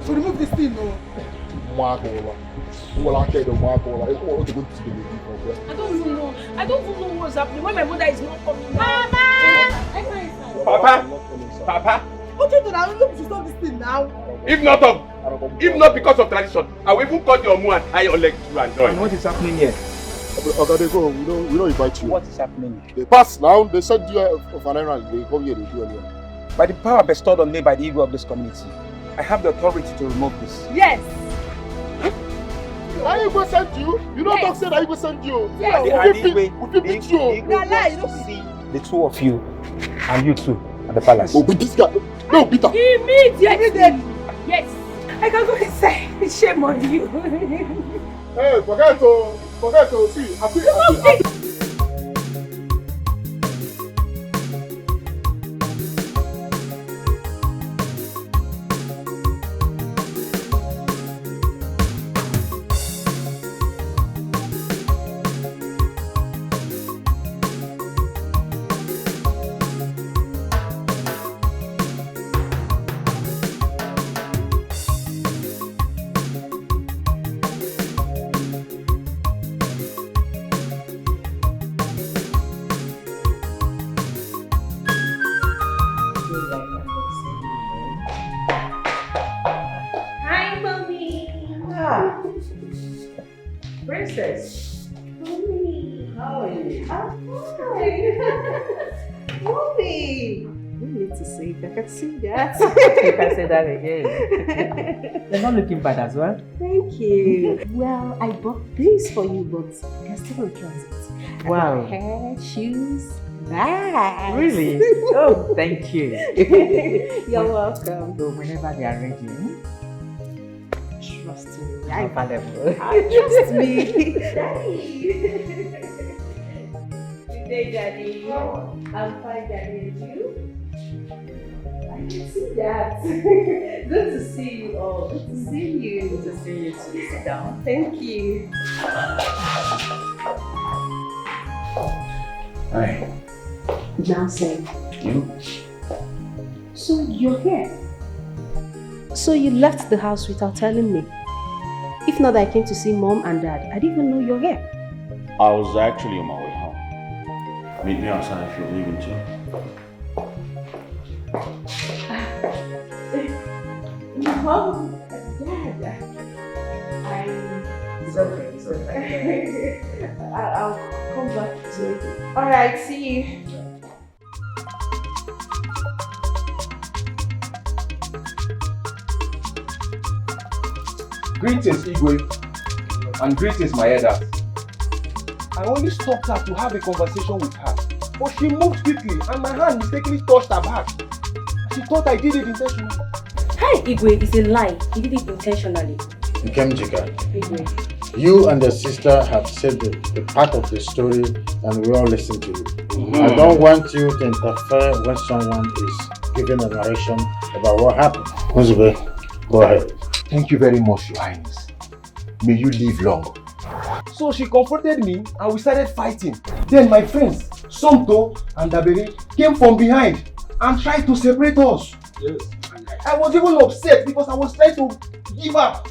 So remove this thing, no. I don't even know. I don't even know what's happening when my mother is not coming. Mama! Papa! What you do now? Look to stop this thing now. If not because of tradition, I will even cut your mouth and tie your leg to and join. What is happening here? Okay, they go. We don't invite you. What is happening? They pass now. They send you of an errand. They come here. They do anything. By the power bestowed on me by the ego of this community, I have the authority to remove this. Yes. I will send you. You don't talk. Say that I will send you. Yes. We beat you. The two of you and you two at the palace. Oh, but this guy. No, Peter. Immediately. Yes. I can go inside. Shame on you. Hey, forget to see. Happy. Princess. Mommy. How are you? I'm fine. Mommy. You need to say it. I can see that. You can say that again. They're not looking bad as well. Thank you. Well, I bought these for you, but they're still on transit. Wow. Hair, shoes, bags. Really? Oh, thank you. You're welcome. So whenever they are ready, Trust me. I'm available. Trust me. Daddy. Good day, Daddy. I'm fine, Daddy. And you? I can see that. Good to see you all. Good to see you. Good to see you too. Sit down. Thank you. Hi. Now say. You? So you're here? So you left the house without telling me? If not, I came to see Mom and Dad. I didn't even know you're here. I was actually on my way home. Meet me outside if you're leaving too. Mom and Dad. It's okay. It's okay. I'll come back to you. Alright, see you. Greetings, Igwe, and greetings, my elders. I only stopped her to have a conversation with her, but she moved quickly and my hand mistakenly touched her back. She thought I did it intentionally. Hi, Igwe, it's a lie. He did it intentionally. Nkemjika, Igwe. you and your sister have said the part of the story and we all listen to you. I don't want you to interfere when someone is giving a narration about what happened. Uzube, go ahead. Thank you very much, Your Highness. May you live long. So she confronted me and we started fighting. Then my friends, Somto and Dabere, came from behind and tried to separate us. Yes. I was even upset because I was trying to give up.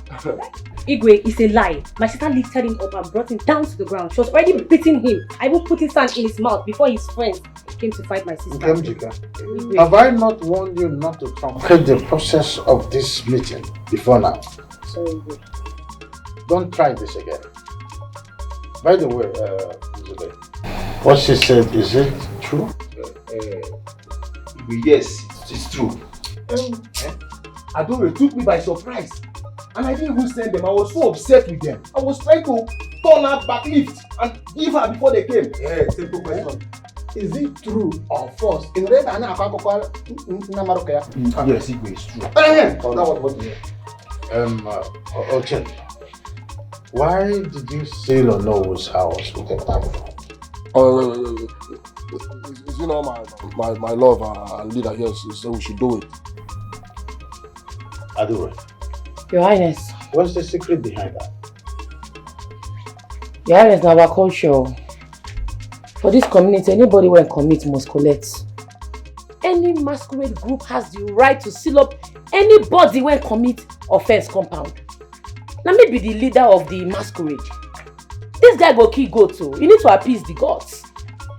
Igwe, it's a lie. My sister lifted him up and brought him down to the ground. She was already beating him. I even put his hand in his mouth before his friends came to fight my sister. Nkemjika, have I not warned you not to truncate the process of this meeting before now? Sorry, Igwe. Don't try this again. By the way, Uzube, what she said, is it true? Yes, it's true. Adore took me by surprise and I didn't even send them. I was so upset with them. I was trying to turn her back lift and give her before they came. Yeah, simple question. Is it true or false? In red and Yes, Igwe, it's true. that was what you Ochen, why did you sail on Noah's house with a taboo? You know, my love and leader here so we should do it. Adore, Your Highness. what's the secret behind that? Your Highness, na our culture. For this community, anybody when commit must collect. Any masquerade group has the right to seal up anybody when commit offense compound. Now maybe the leader of the masquerade. This guy go kill goat too. You need to appease the gods.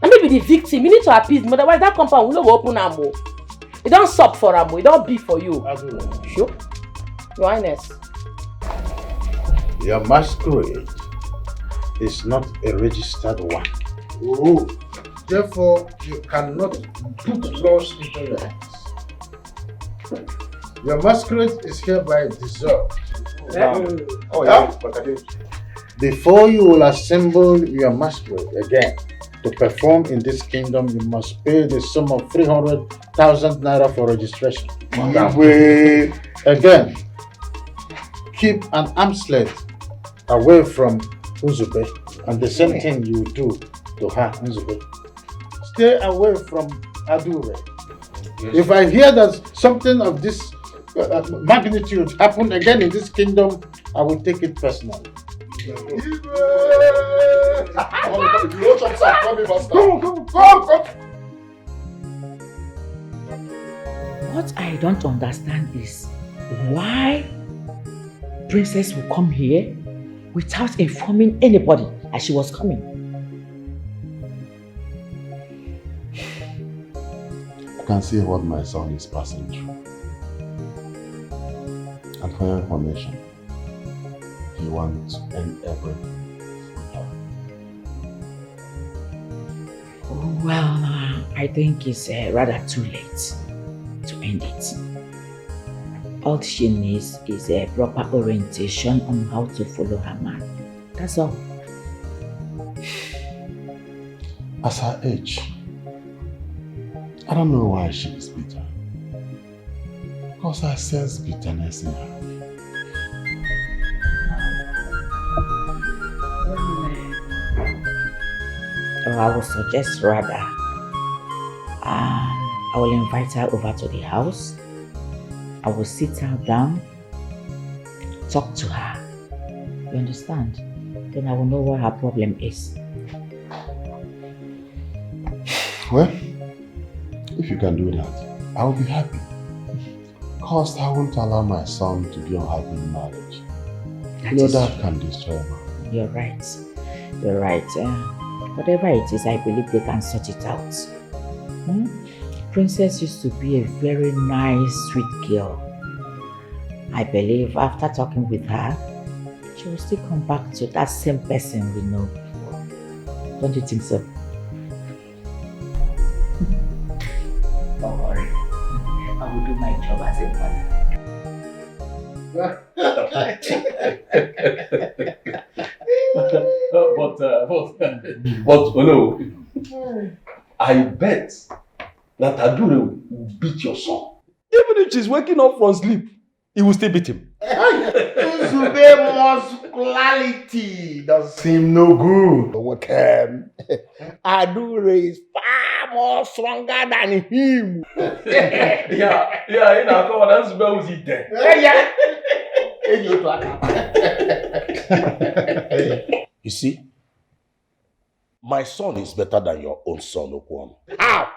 And maybe the victim, you need to appease them. Otherwise that compound will not go open ammo. It don't sup for ammo, it don't be for you. Adore, Sure? Your Highness. your masquerade is not a registered one. Oh, Therefore, you cannot put laws into your hands. Your masquerade is hereby dissolved. Before you will assemble your masquerade again to perform in this kingdom, you must pay the sum of 300,000 naira for registration. Again, keep an arm's length away from Uzube, and the same thing you do to her, Uzube. Stay away from Adure. Yes. If I hear that something of this magnitude happen again in this kingdom, I will take it personally. Go. What I don't understand is why Princess will come here without informing anybody as she was coming. I can see what my son is passing through. And for your information, he wants to end everything Well, I think it's rather too late to end it. All she needs is a proper orientation on how to follow her man. That's all. As her age, I don't know why she is bitter. Because I sense bitterness in her. I would suggest rather I will invite her over to the house. I will sit her down, talk to her. You understand? Then I will know what her problem is. Well, if you can do that, I will be happy. Because I won't allow my son to be unhappy in marriage. That can destroy him. You're right. You're right. Whatever it is, I believe they can sort it out. Princess used to be a very nice, sweet girl. I believe after talking with her, she will still come back to that same person we know before. Don't you think so? Don't worry. I will do my job as a mother. But no, I bet that Adure will beat your son. Even if she's waking up from sleep, he will still beat him. Zube muscularity does seem no good. What can Adure is far more stronger than him. yeah, you know, come on, that's Zube who's it there. You see, my son is better than your own son, Okwon. How?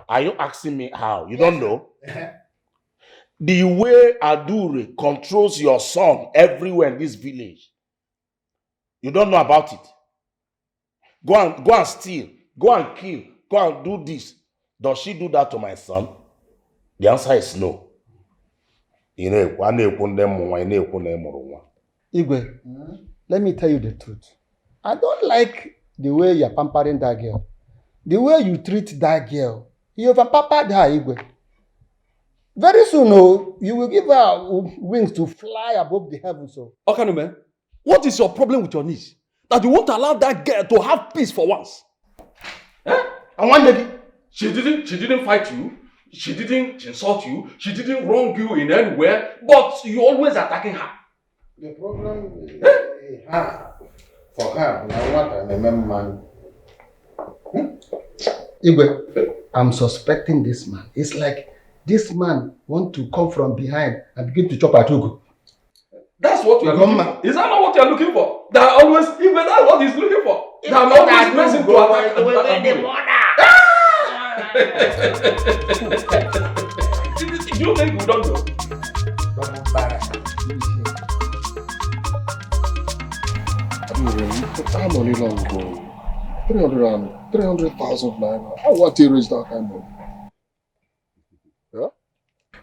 Are you asking me how? You don't know? The way Adure controls your son everywhere in this village, you don't know about it. Go and steal, go and kill, go and do this. Does she do that to my son? The answer is no. Igwe, let me tell you the truth. I don't like the way you're pampering that girl. The way you treat that girl. You have pampered her, Igwe. Very soon, you will give her wings to fly above the heavens. Okay, man. What is your problem with your niece? That you won't allow that girl to have peace for once? And one day, she didn't fight you. She didn't insult you. She didn't wrong you in anywhere. But you always attacking her. The problem is for her, I want to remember man. Igwe, I'm suspecting this man. It's like this man want to come from behind and begin to chop at Ugu. That's what you are looking for. Is that not what you are looking for? That always, even that's what he's looking for. That I'm always pressing to attack the mother. Do you think we don't know? How money long ago? 300,000 naira. I want to raise that kind of money. Yeah?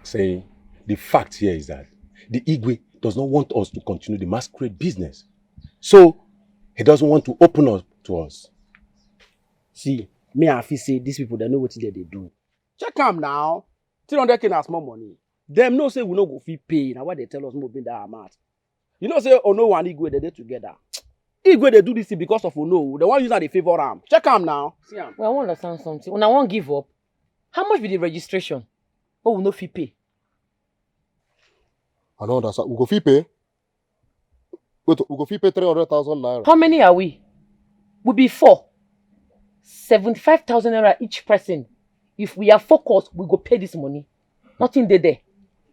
Say, the fact here is that the Igwe does not want us to continue the masquerade business. So, he doesn't want to open up to us. See, me and Afi say these people, they know what they do. Check them now. 300k na small money. Them no say we no go fit pay. Now what they tell us more than that amount. You know say Ono and Igwe they together. Igwe they do this thing because of Ono. The one user they favor am. Check them now. See am. Well, I want to understand something. When I won't give up, how much be the registration? Oh, we no fit pay. I don't understand. We go fit pay? Wait, we go fit pay 300,000 naira. How many are we? We be 4. 75,000 naira each person. If we are focused, we go pay this money. Nothing there.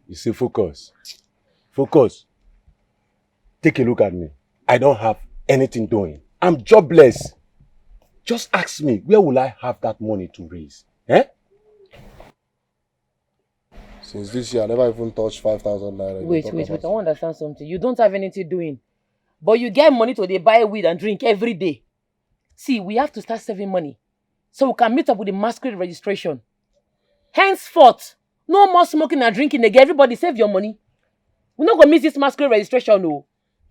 You say focus. Focus. Take a look at me. I don't have anything doing. I'm jobless. Just ask me, where will I have that money to raise? Eh? Since this year, I never even touched 5,000 naira. Wait. I want to understand something. You don't have anything doing. But you get money to buy weed and drink every day. See, we have to start saving money. So we can meet up with the masquerade registration. Henceforth, no more smoking and drinking again. Everybody save your money. We're not going to miss this masquerade registration, no.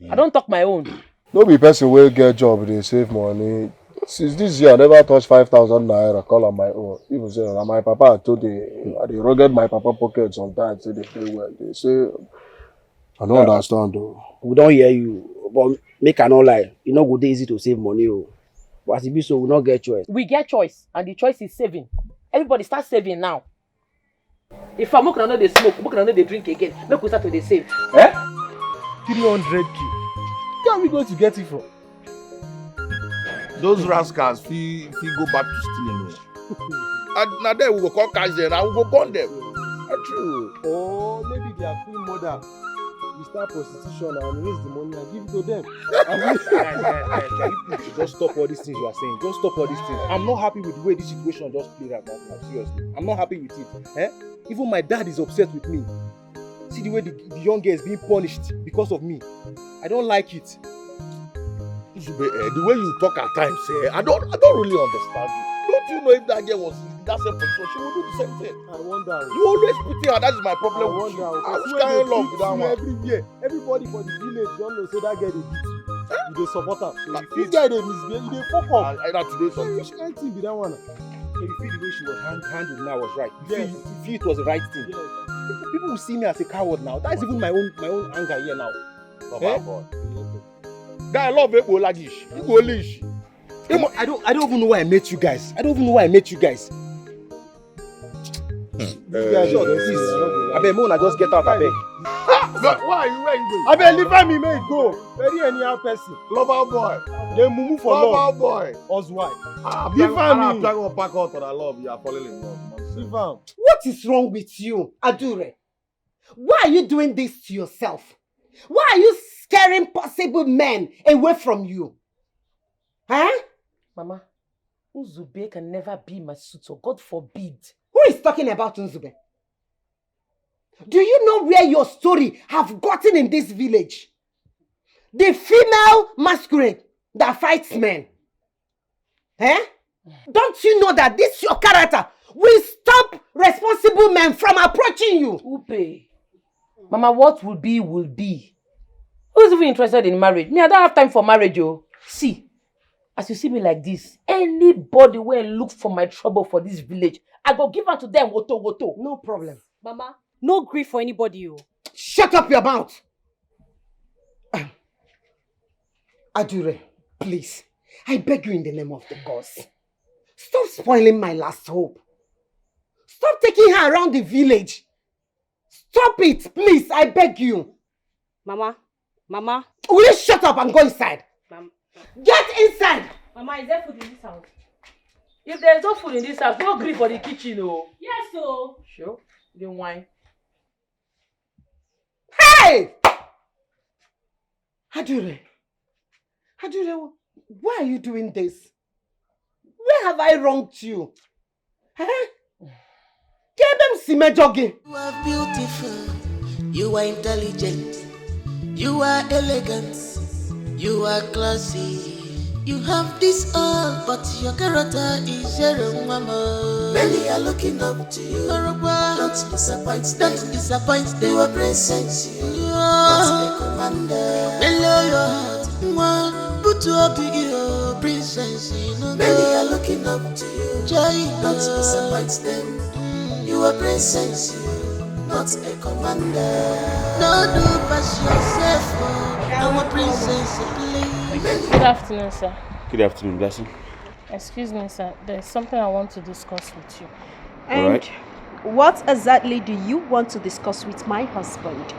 I don't talk my own. No be person will get job, they save money. Since this year, I never touched 5,000 naira, call on my own. Even say, my papa told they rugged my papa pocket sometimes, say they pay well. They say, I don't understand though. We don't hear you, but make I not lie. It's not good easy to save money. But as it be so, we not get choice. We get choice, and the choice is saving. Everybody start saving now. If I'm not going to smoke, I'm not going to drink again. Make we start to save. 300k. Where are we going to get it from? Those rascals feel go back to stealing. And now then we go come catch them and we go burn them. That's true. Or maybe their queen mother will start prostitution and raise the money and give it to them. Guys, just stop all these things you are saying. Just stop all these things. I'm not happy with the way this situation just played out now. Seriously. I'm not happy with it. Even my dad is upset with me. See the way the young girl is being punished because of me. I don't like it. The way you talk at times, I don't really understand you. Don't you know if that girl was in that same position, she would do the same thing? I wonder. You always pity her, that is my problem with you. I was carrying love with that one. Every year, everybody for the village don't know say that girl dey beat you. You dey support her. This guy dey misbehave, you dey fuck up. Either today something. Which kind thing be that one? So you feel the way she was handled now was right. You feel it was the right thing. Yes. People will see me as a coward now. That's even my own anger here now. Boy. Guy, I love it. I don't even know why I met you guys. I guys, I bet Mona just get out. I bet. Where are you going? I bet leave me, may go. Very anyhow person. Lover boy. They mumu for love. Lover boy. Huswife. Leave me. I'm trying to pack out for that love. You are falling in love. Leave him. What is wrong with you, Adure? Why are you doing this to yourself? Why are you scaring possible men away from you? Huh? Mama, Nzube can never be my suitor. God forbid. Who is talking about Nzube? Do you know where your story have gotten in this village? The female masquerade that fights men. Eh? Don't you know that this your character will stop responsible men from approaching you? Upe. Mama, what will be, will be. Who's even interested in marriage? Me, I don't have time for marriage, yo. See, as you see me like this, anybody will look for my trouble for this village, I go give her to them, woto. No problem. Mama, no grief for anybody, yo. Shut up your mouth. Adure, please, I beg you in the name of the gods. Stop spoiling my last hope. Stop taking her around the village. Stop it, please, I beg you. Mama. Will you shut up and go inside? Get inside! Mama, is there food in this house? If there's no food in this house, no grief for the kitchen, oh. Yes, so. Sure. Then wine. Hey! Adure, why are you doing this? Where have I wronged you? Huh? Get them simejogi. You are beautiful, you are intelligent, you are elegant, you are classy. You have this all, but your character is zero, mama. Many are looking up to you. Don't disappoint them. You are present. You are the commander. Mellow your heart. Put your big princess. Many are looking up to you. Don't disappoint them. You are present. Not a commander. No, do pass yourself. I'm a princess, please. Good afternoon, sir. Good afternoon, Blessing. Excuse me, sir. There's something I want to discuss with you. And what exactly do you want to discuss with my husband?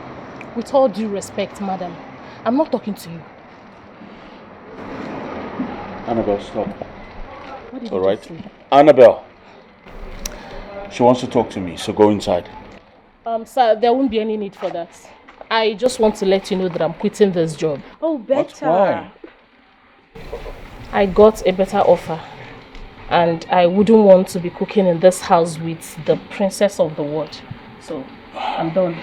With all due respect, madam, I'm not talking to you. Annabelle, stop. What did All you right. just say? Annabelle. She wants to talk to me, so go inside. Sir, there won't be any need for that. I just want to let you know that I'm quitting this job. Oh, better. Why? I got a better offer. And I wouldn't want to be cooking in this house with the princess of the world. So, I'm done.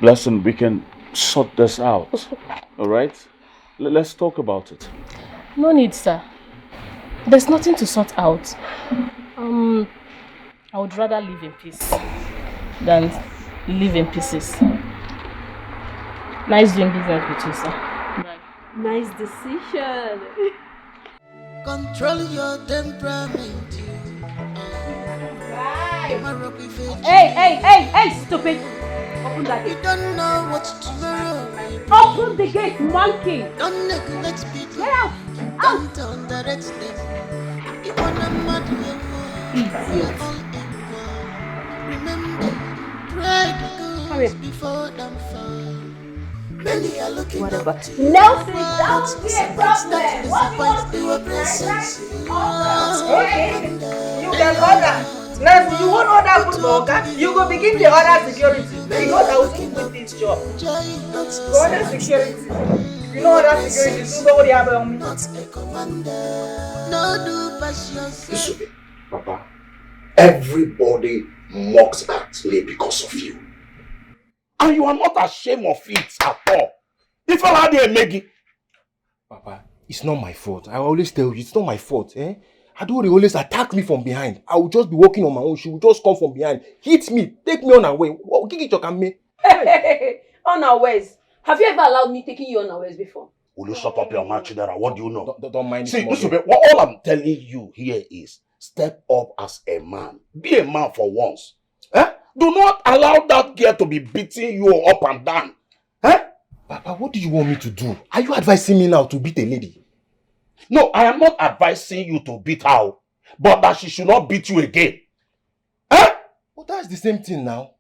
Blessing, we can sort this out. All right? Let's talk about it. No need, sir. There's nothing to sort out. I would rather live in peace than live in pieces. Nice doing business with you, sir. Bye. Nice decision. Control your temperament. Hey, stupid! Open that gate. You don't know what tomorrow will be. Open the gate, monkey! Don't neglect people. Get out! Don't underrate them. You wanna mad Idiot. Remember, pride goes before them fall. Many are looking Whatever. up to you. Nelson, don't be a problem. Disappoint your presence. Okay. You can order. Now, you won't order food for Oga. You go begin the order security. Because I will soon quit this job. Go order security. If you know order security, do go the other on me. Listen, Papa, everybody mocks Ashley because of you. And you are not ashamed of it at all. If I had a Maggie. Papa, it's not my fault. I always tell you, it's not my fault. Adore always attack me from behind. I will just be walking on my own. She will just come from behind, hit me, take me on her way. Hey, unawares. Have you ever allowed me taking you unawares before? Will you shut up your mouth, Chidera? What do you know? Don't mind. See, listen, all I'm telling you here is step up as a man. Be a man for once. Do not allow that girl to be beating you up and down. Papa, what do you want me to do? Are you advising me now to beat a lady? No, I am not advising you to beat her, but that she should not beat you again. Well, that's the same thing now.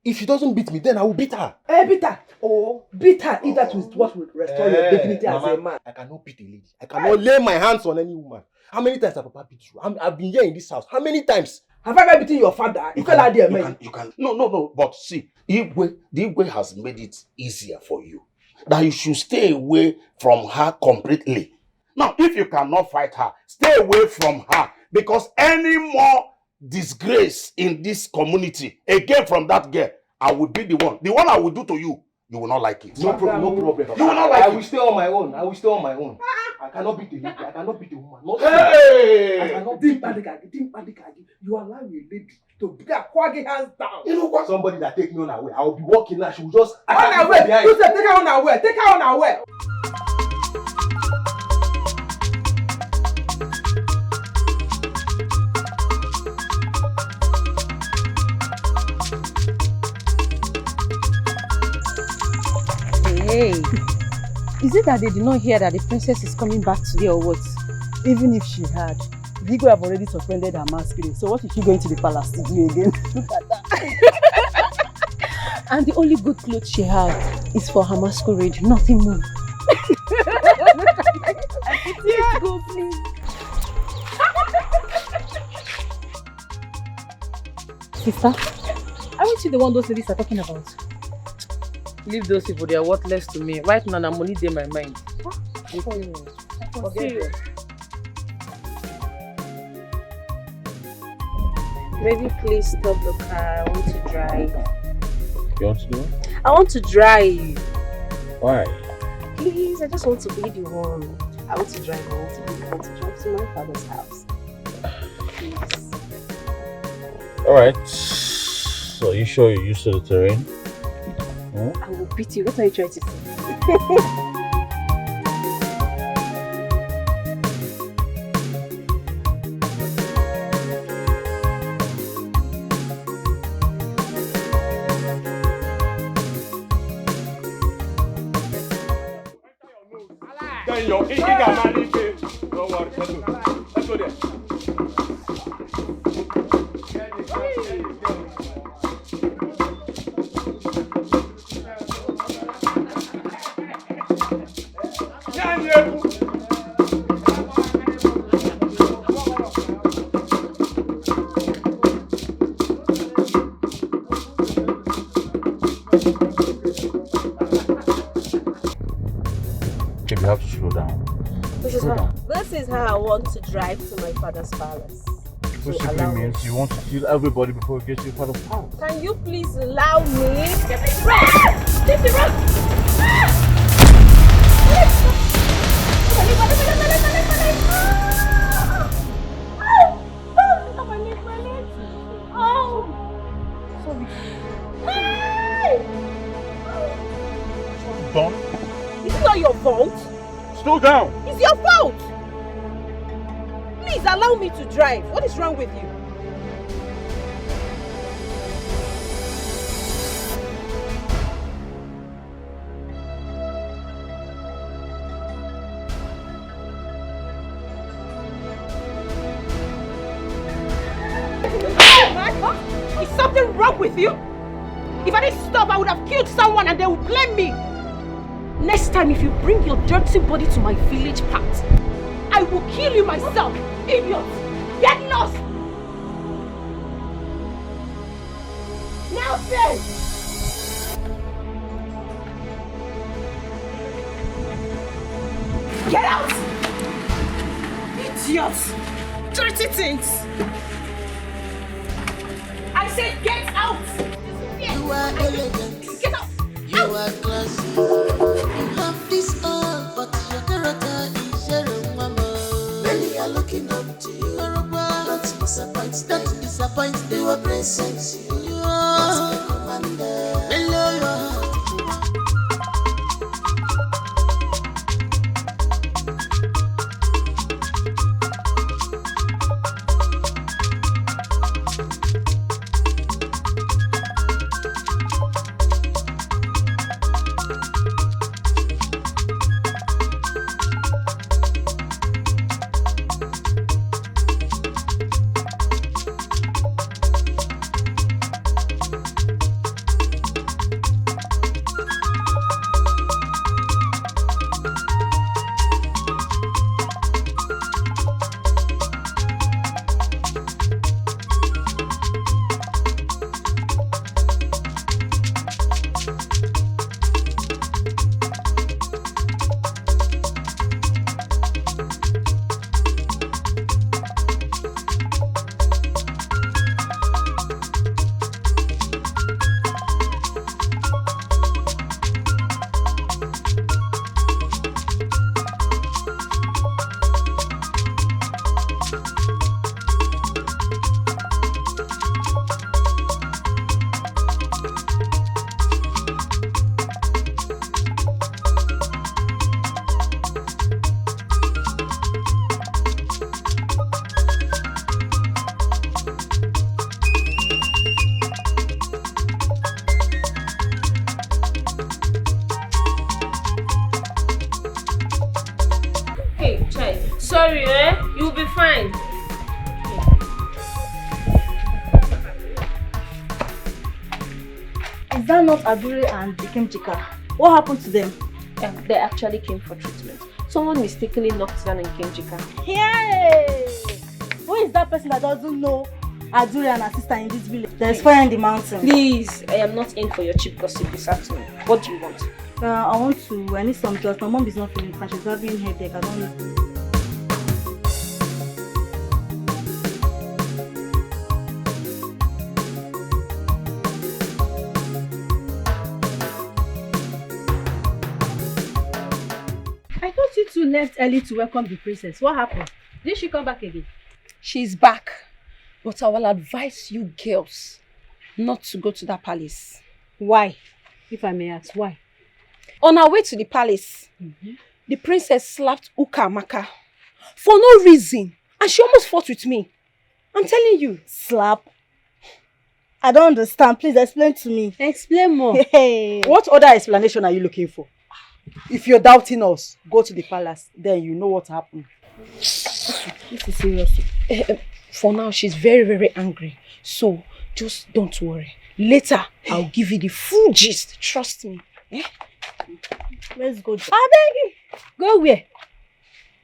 If she doesn't beat me, then I will beat her. Beat her. Oh, beat her. If that is what will restore your dignity as a man. I cannot beat a lady. I cannot lay my hands on any woman. How many times have Papa beat you? I've been here in this house. How many times? Have I ever beaten your father? You can, you can. No. But see, the Igwe has made it easier for you. That you should stay away from her completely. Now, if you cannot fight her, stay away from her. Because any more disgrace in this community, again from that girl, I will be the one. The one I will do to you, you will not like it. No problem. You will not like it. I will stay on my own. I cannot beat the lady. I cannot beat the woman. Hey! I cannot beat you allow a lady to be a quaggy hands down. You know what? Somebody that take me on her way. I will be walking now. She will just on her way. You said take her on her way. Take her on her way. Hey, is it that they did not hear that the princess is coming back today or what? Even if she had, Vigo have already suspended her masquerade. So what is she going to the palace to do again? Look at that. And the only good clothes she has is for her masquerade, nothing more. Let's go, please. Sister, aren't you the one those ladies are talking about? Leave those people, they are worthless to me. Right now, I'm only in my mind. Maybe please stop the car. I want to drive. You want to do it? I want to drive. Why? Please, I just want to be the one. I want to drive. I want to be the one to drive to my father's house. Please. Alright. So, you sure you're used to the terrain? I will beat you. What are you trying to say? Don't worry, let's go there. You have to slow down. This is how I want to drive to my father's palace. Which simply means you want to kill everybody before you get to your father's house. Can you please allow me? Leave the road! Done. It's not your fault. Slow down. It's your fault. Please allow me to drive. What is wrong with you? Is something wrong with you? If I didn't stop, I would have killed someone and they would blame me. Next time, if you bring your dirty body to my village path, I will kill you myself. Idiot! Get lost! Now say! Get out! Idiots! Dirty things! I said get out! You are elegant. Get out! You are classy. You have this all, but your character is your mama. Many are looking up to you. Don't disappoint. Don't disappoint. They will present you. You are the commander. Hello, your heart. Sorry, you'll be fine. Is that not Adure and Ikemchika? What happened to them? They actually came for treatment. Someone mistakenly knocked down Ikemchika. Yay! Who is that person that doesn't know Adure and her sister in this village? There's fire in the mountain. Please, I am not in for your cheap gossip this afternoon. What do you want? I need some drugs. My mom is not feeling fine. She's having headache. I don't know. You two left early to welcome the princess. What happened? Did she come back again? She's back. But I will advise you girls not to go to that palace. Why? If I may ask, why? On our way to the palace, the princess slapped Ukamaka for no reason. And she almost fought with me. I'm telling you. Slap? I don't understand. Please explain to me. Explain more. Hey. What other explanation are you looking for? If you're doubting us, go to the palace. Then you know what happened. This is serious. For now, she's very, very angry. So, just don't worry. Later, I'll give you the full gist. Trust me. Let's go. I beg you. Go where?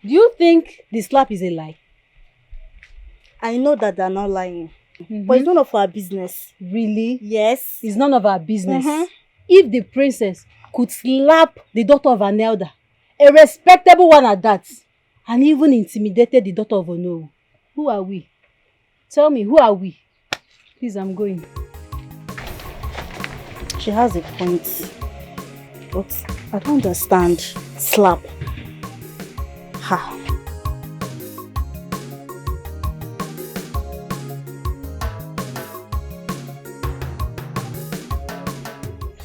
Do you think the slap is a lie? I know that they're not lying. But it's none of our business. Really? Yes. It's none of our business. If the princess could slap the daughter of an elder, a respectable one at that, and even intimidated the daughter of Ono, who are we? Tell me, who are we? Please, I'm going. She has a point. But I don't understand. Slap. Ha.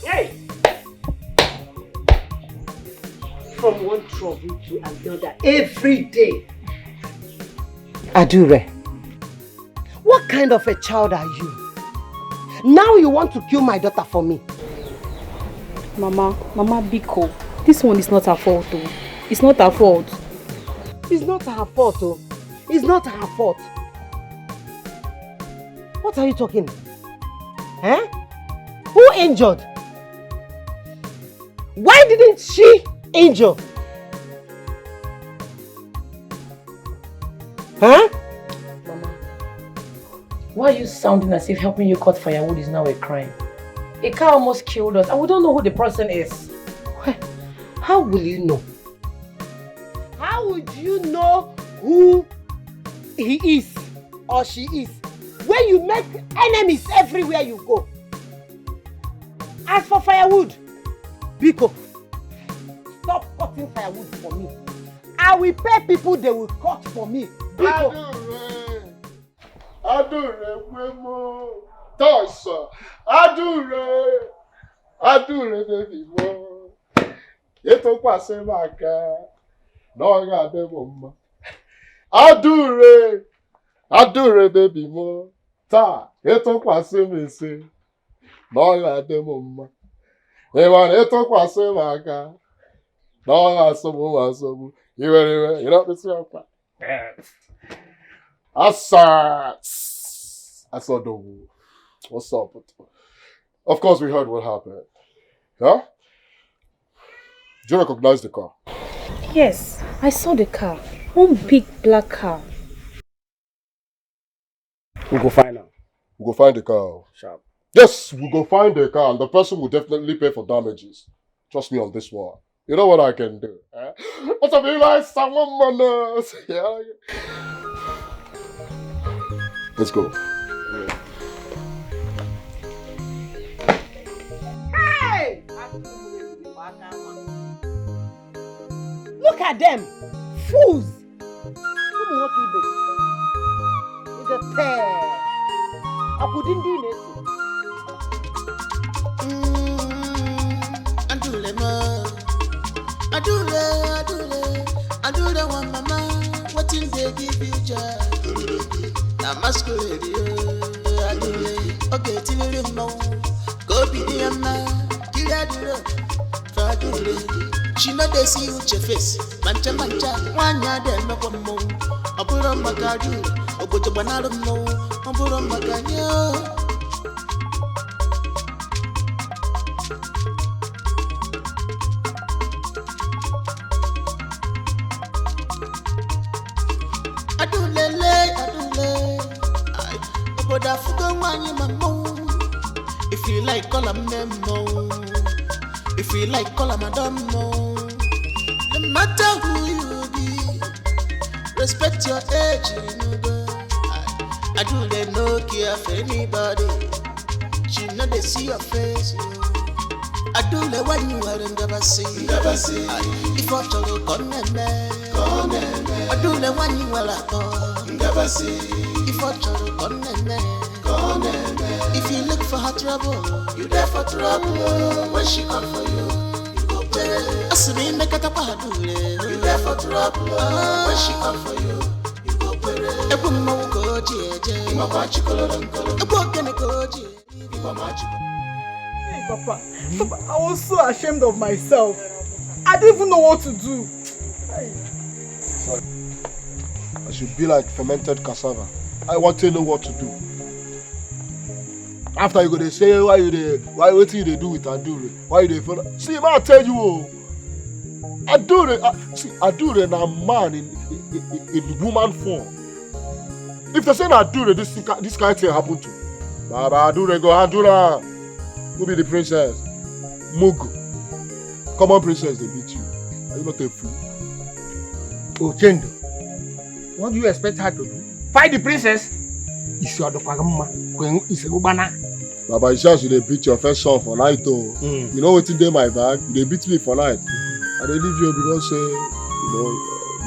Hey! From one trouble to another every day. Adure, what kind of a child are you? Now you want to kill my daughter for me? Mama Biko, this one is not her fault though. It's not her fault. It's not her fault, oh. It's not her fault. What are you talking? Eh? Who injured? Why didn't she injure? Huh? Mama, why are you sounding as if helping you cut firewood is now a crime? A car almost killed us and we don't know who the person is. How will you know? How would you know who he is or she is when you make enemies everywhere you go? As for firewood, Biko, stop cutting firewood for me. I will pay people they will cut for me. Biko. Adure, Wemo, Tosa, Adure, baby, mo. Yeto kwase maka, no ga de mama. Adure, baby, mo. Ta, yeto kwase me se, no ga de mama. Ewan, yeto kwase maka, no ga sobu. You know this one. Asa Dogu. What's up? Of course, we heard what happened. Huh? Do you recognize the car? Yes, I saw the car. One big black car. We'll go find her. We'll go find the car. Sharp. Yes, we'll go find the car and the person will definitely pay for damages. Trust me on this one. You know what I can do. Eh? What's up, you like someone manners? Yeah. Let's go. Hey! Look at them! Fools! Adule one mama, what thing they give you joy? Na masquerade, adule. Okay, till you know, go be the man, kill adule, fadule. She know they see you face, mancha, one ya dem no come more. Aburo magaju, obojo banalo mo, aburo maganyo. Adule, oboda fugo wanyi mamo. If you like, call a memo. If you like, call a madam. No matter who you be, respect your age. Adule no care for anybody. She know they see your face. Adule when you are never see. If I tell you come Adule when you are never see. If I tell you come if you look for her trouble, you there for trouble. When she come for you, you go pay. Asumi make a Adule, you there for trouble. When she come for you, you go pay. Ebu mo go jeje, mama chikolo donkolo. Ebu kene go jeje, mama chikolo. Hey, Papa, I was so ashamed of myself. I didn't even know what to do. Sorry. I should be like fermented cassava. I want to know what to do. After you go, they say, what you do with Adure? Why you follow? See, I tell you, Adure na man in woman form. If they say Adure, this kind of thing happen to. Baba Adure go Adura. Who be the princess? Mugu. Common princess, they beat you. Are you not a fool? Oh, Chendo, what do you expect her to do? Fight the princess? Is your when is a Ubana? Baba, it's just you beat your first son for night. You know what's in my bag? They beat me for night. And they leave you because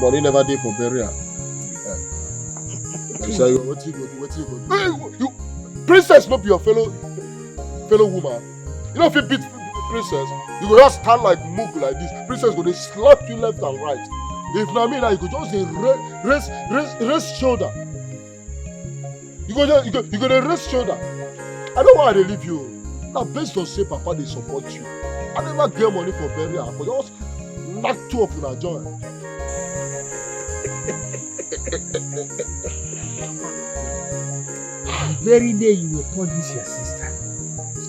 money never did for burial. I say, what you go do? Hey, you princess not be your fellow woman. You know if you beat princess, you go just stand like Mugu like this. Princess go they slap you left and right. If not me, now you could just raise shoulder. You go raise shoulder. I don't want to leave you. Now based on say Papa they support you. I never get money for burial. But just knock 2 up in a joint. The very day you will punish your sister,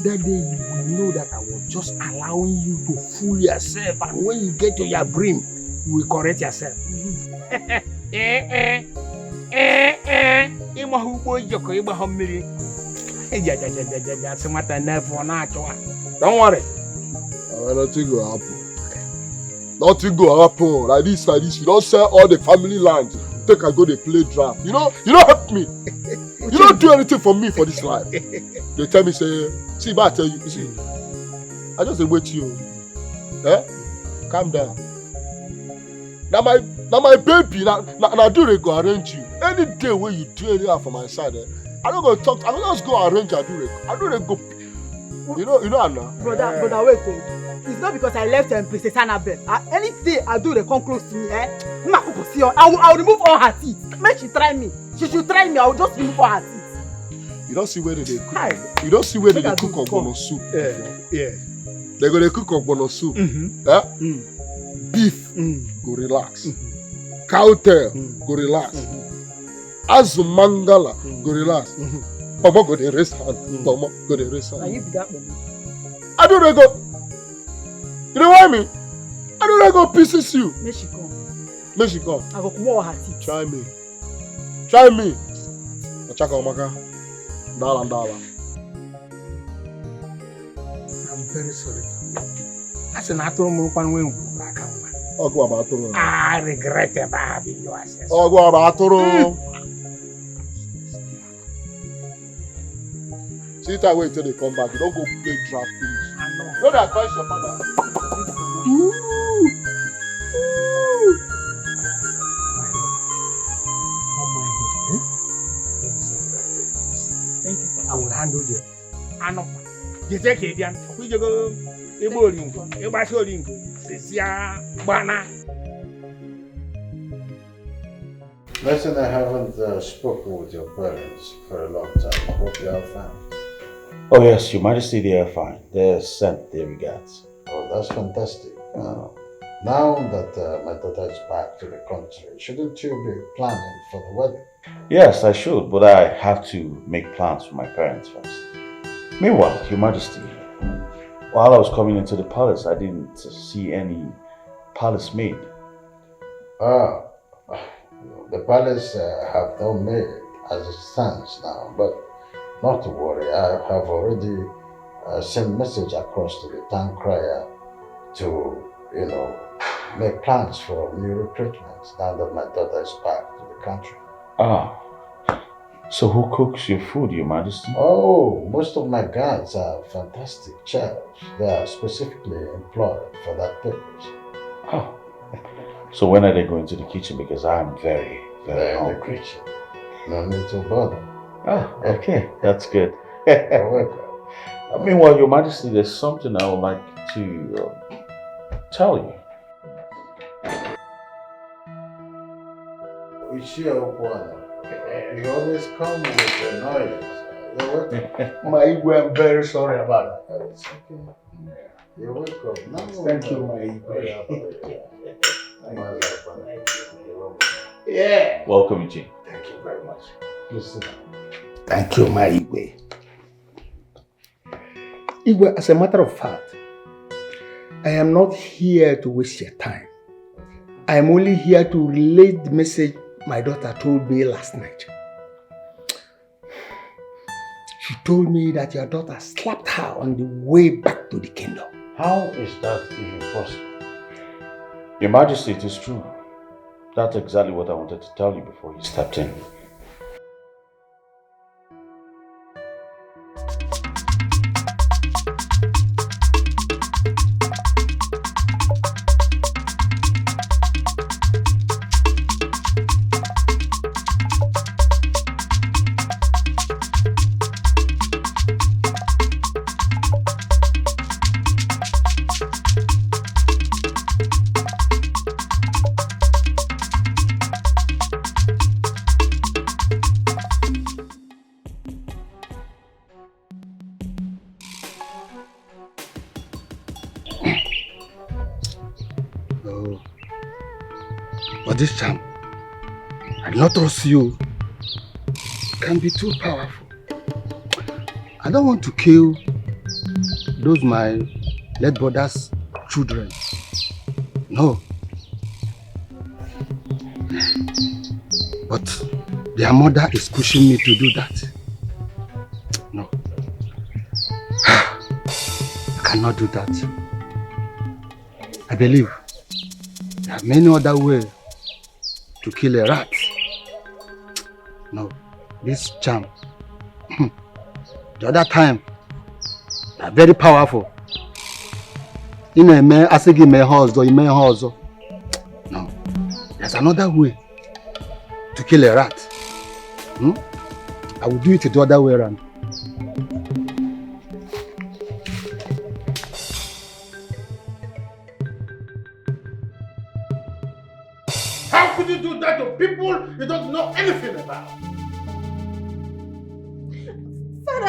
that day you will know that I was just allowing you to fool yourself, and when you get to your brim, you will correct yourself. Don't worry. Nothing will happen. Nothing will happen. Like this. You don't sell all the family lands. Take I go to play draft. You don't help me. You don't do anything for me for this life. They tell me, say, see, but I tell you, see, I just wait you. Eh? Calm down. Now my baby, now do they go arrange you. Any day when you do anything for my side, I don't go talk. I don't just go arrange. I do they go. You know, Anna. Brother, wait. It's not because I left Princess Annabelle. Any day I do they come close to me, I will remove all her teeth. Make she try me. She should try me. I will just remove all her teeth. You don't see where they cook. You don't see where they cook ogbono soup. Yeah. They go they cook ogbono soup. Beef go relax. Cow tail go relax. Azumangala go relax. Mama go dey raise hand. Mama go dey raise hand. And you be that moment. I don't go. You know what I mean? I don't go pieces you. Make she come. I go come all her teeth. Try me. Ochaka omaka. Dala. I'm very sorry. As an atom one way back. Go about to. I regret about having you as a go about to. See that way till they come back. You don't go play draft finish. I know. Don't advise your mother. Thank you. I will handle it. I know. You take it, Jan. We go. Listen, I haven't spoken with your parents for a long time. I hope you are fine. Oh yes, Your Majesty, they are fine. They sent their regards. Oh, that's fantastic. Now that my daughter is back to the country, shouldn't you be planning for the wedding? Yes, I should, but I have to make plans for my parents first. Meanwhile, Your Majesty, while I was coming into the palace, I didn't see any palace maid. The palace have no maid as it stands now, but not to worry. I have already sent message across to the town crier to, make plans for new recruitment now that my daughter is back to the country. So who cooks your food, Your Majesty? Oh, most of my guards are fantastic chefs. They are specifically employed for that purpose. Oh. So when are they going to the kitchen? Because I'm very, very hungry. In the kitchen. No need to bother. Okay. That's good. You're welcome. Meanwhile, Your Majesty, there's something I would like to tell you. You always come with the noise. You're welcome. My Igwe, I'm very sorry about that. It's okay. You're welcome. No, thank you, my Igwe. Yeah. Welcome, Eugene. Thank you very much. Please sit down. Thank you, my Igwe. Igwe, as a matter of fact, I am not here to waste your time. I am only here to relay the message my daughter told me last night. She told me that your daughter slapped her on the way back to the kingdom. How is that even possible? Your Majesty, it is true. That's exactly what I wanted to tell you before you stepped in. Oh. But this charm, I do not trust you, can be too powerful. I don't want to kill those my late brother's children. No. But their mother is pushing me to do that. No. I cannot do that. I believe there are many other ways to kill a rat. No, this charm. The other time, they are very powerful. In a man, I say give me a horse or in my horse. No, there's another way to kill a rat. I will do it the other way around. How could you do that to people you don't know anything about? Father,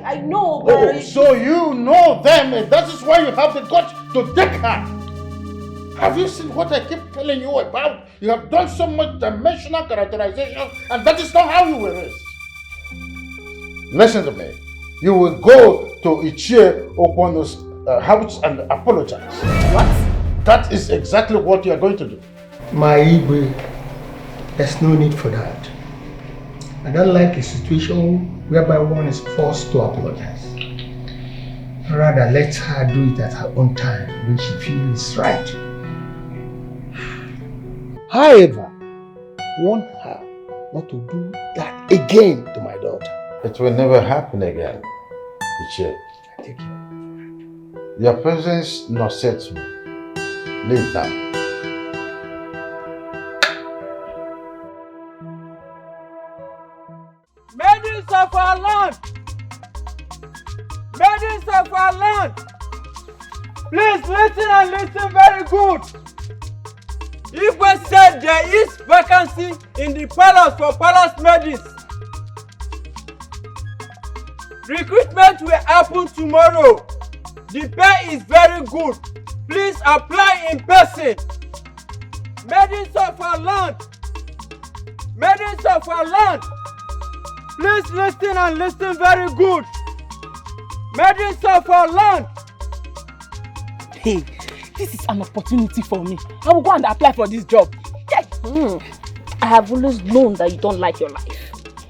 I know, but... Oh, so you know them, and that is why you have the guts to take her. Have you seen what I keep telling you about? You have done so much dimensional characterization, and that is not how you were raised. Listen to me. You will go to Ichie Okwono's house and apologize. What? That is exactly what you are going to do. My Igwe, there's no need for that. I don't like a situation whereby one is forced to apologize. Rather, let her do it at her own time when she feels right. However, warn her not to do that again to my daughter. It will never happen again, Ichie. Take care. Your presence upsets me. Leave now. Maidens of our land! Maidens of our land! Please listen and listen very good. Igwe said there is vacancy in the palace for palace maidens. Recruitment will happen tomorrow. The pay is very good. Please apply in person. Maidens of our land! Maidens of our land! Please listen and listen very good. Maidens of our land! Hey, this is an opportunity for me. I will go and apply for this job. Yes. I have always known that you don't like your life.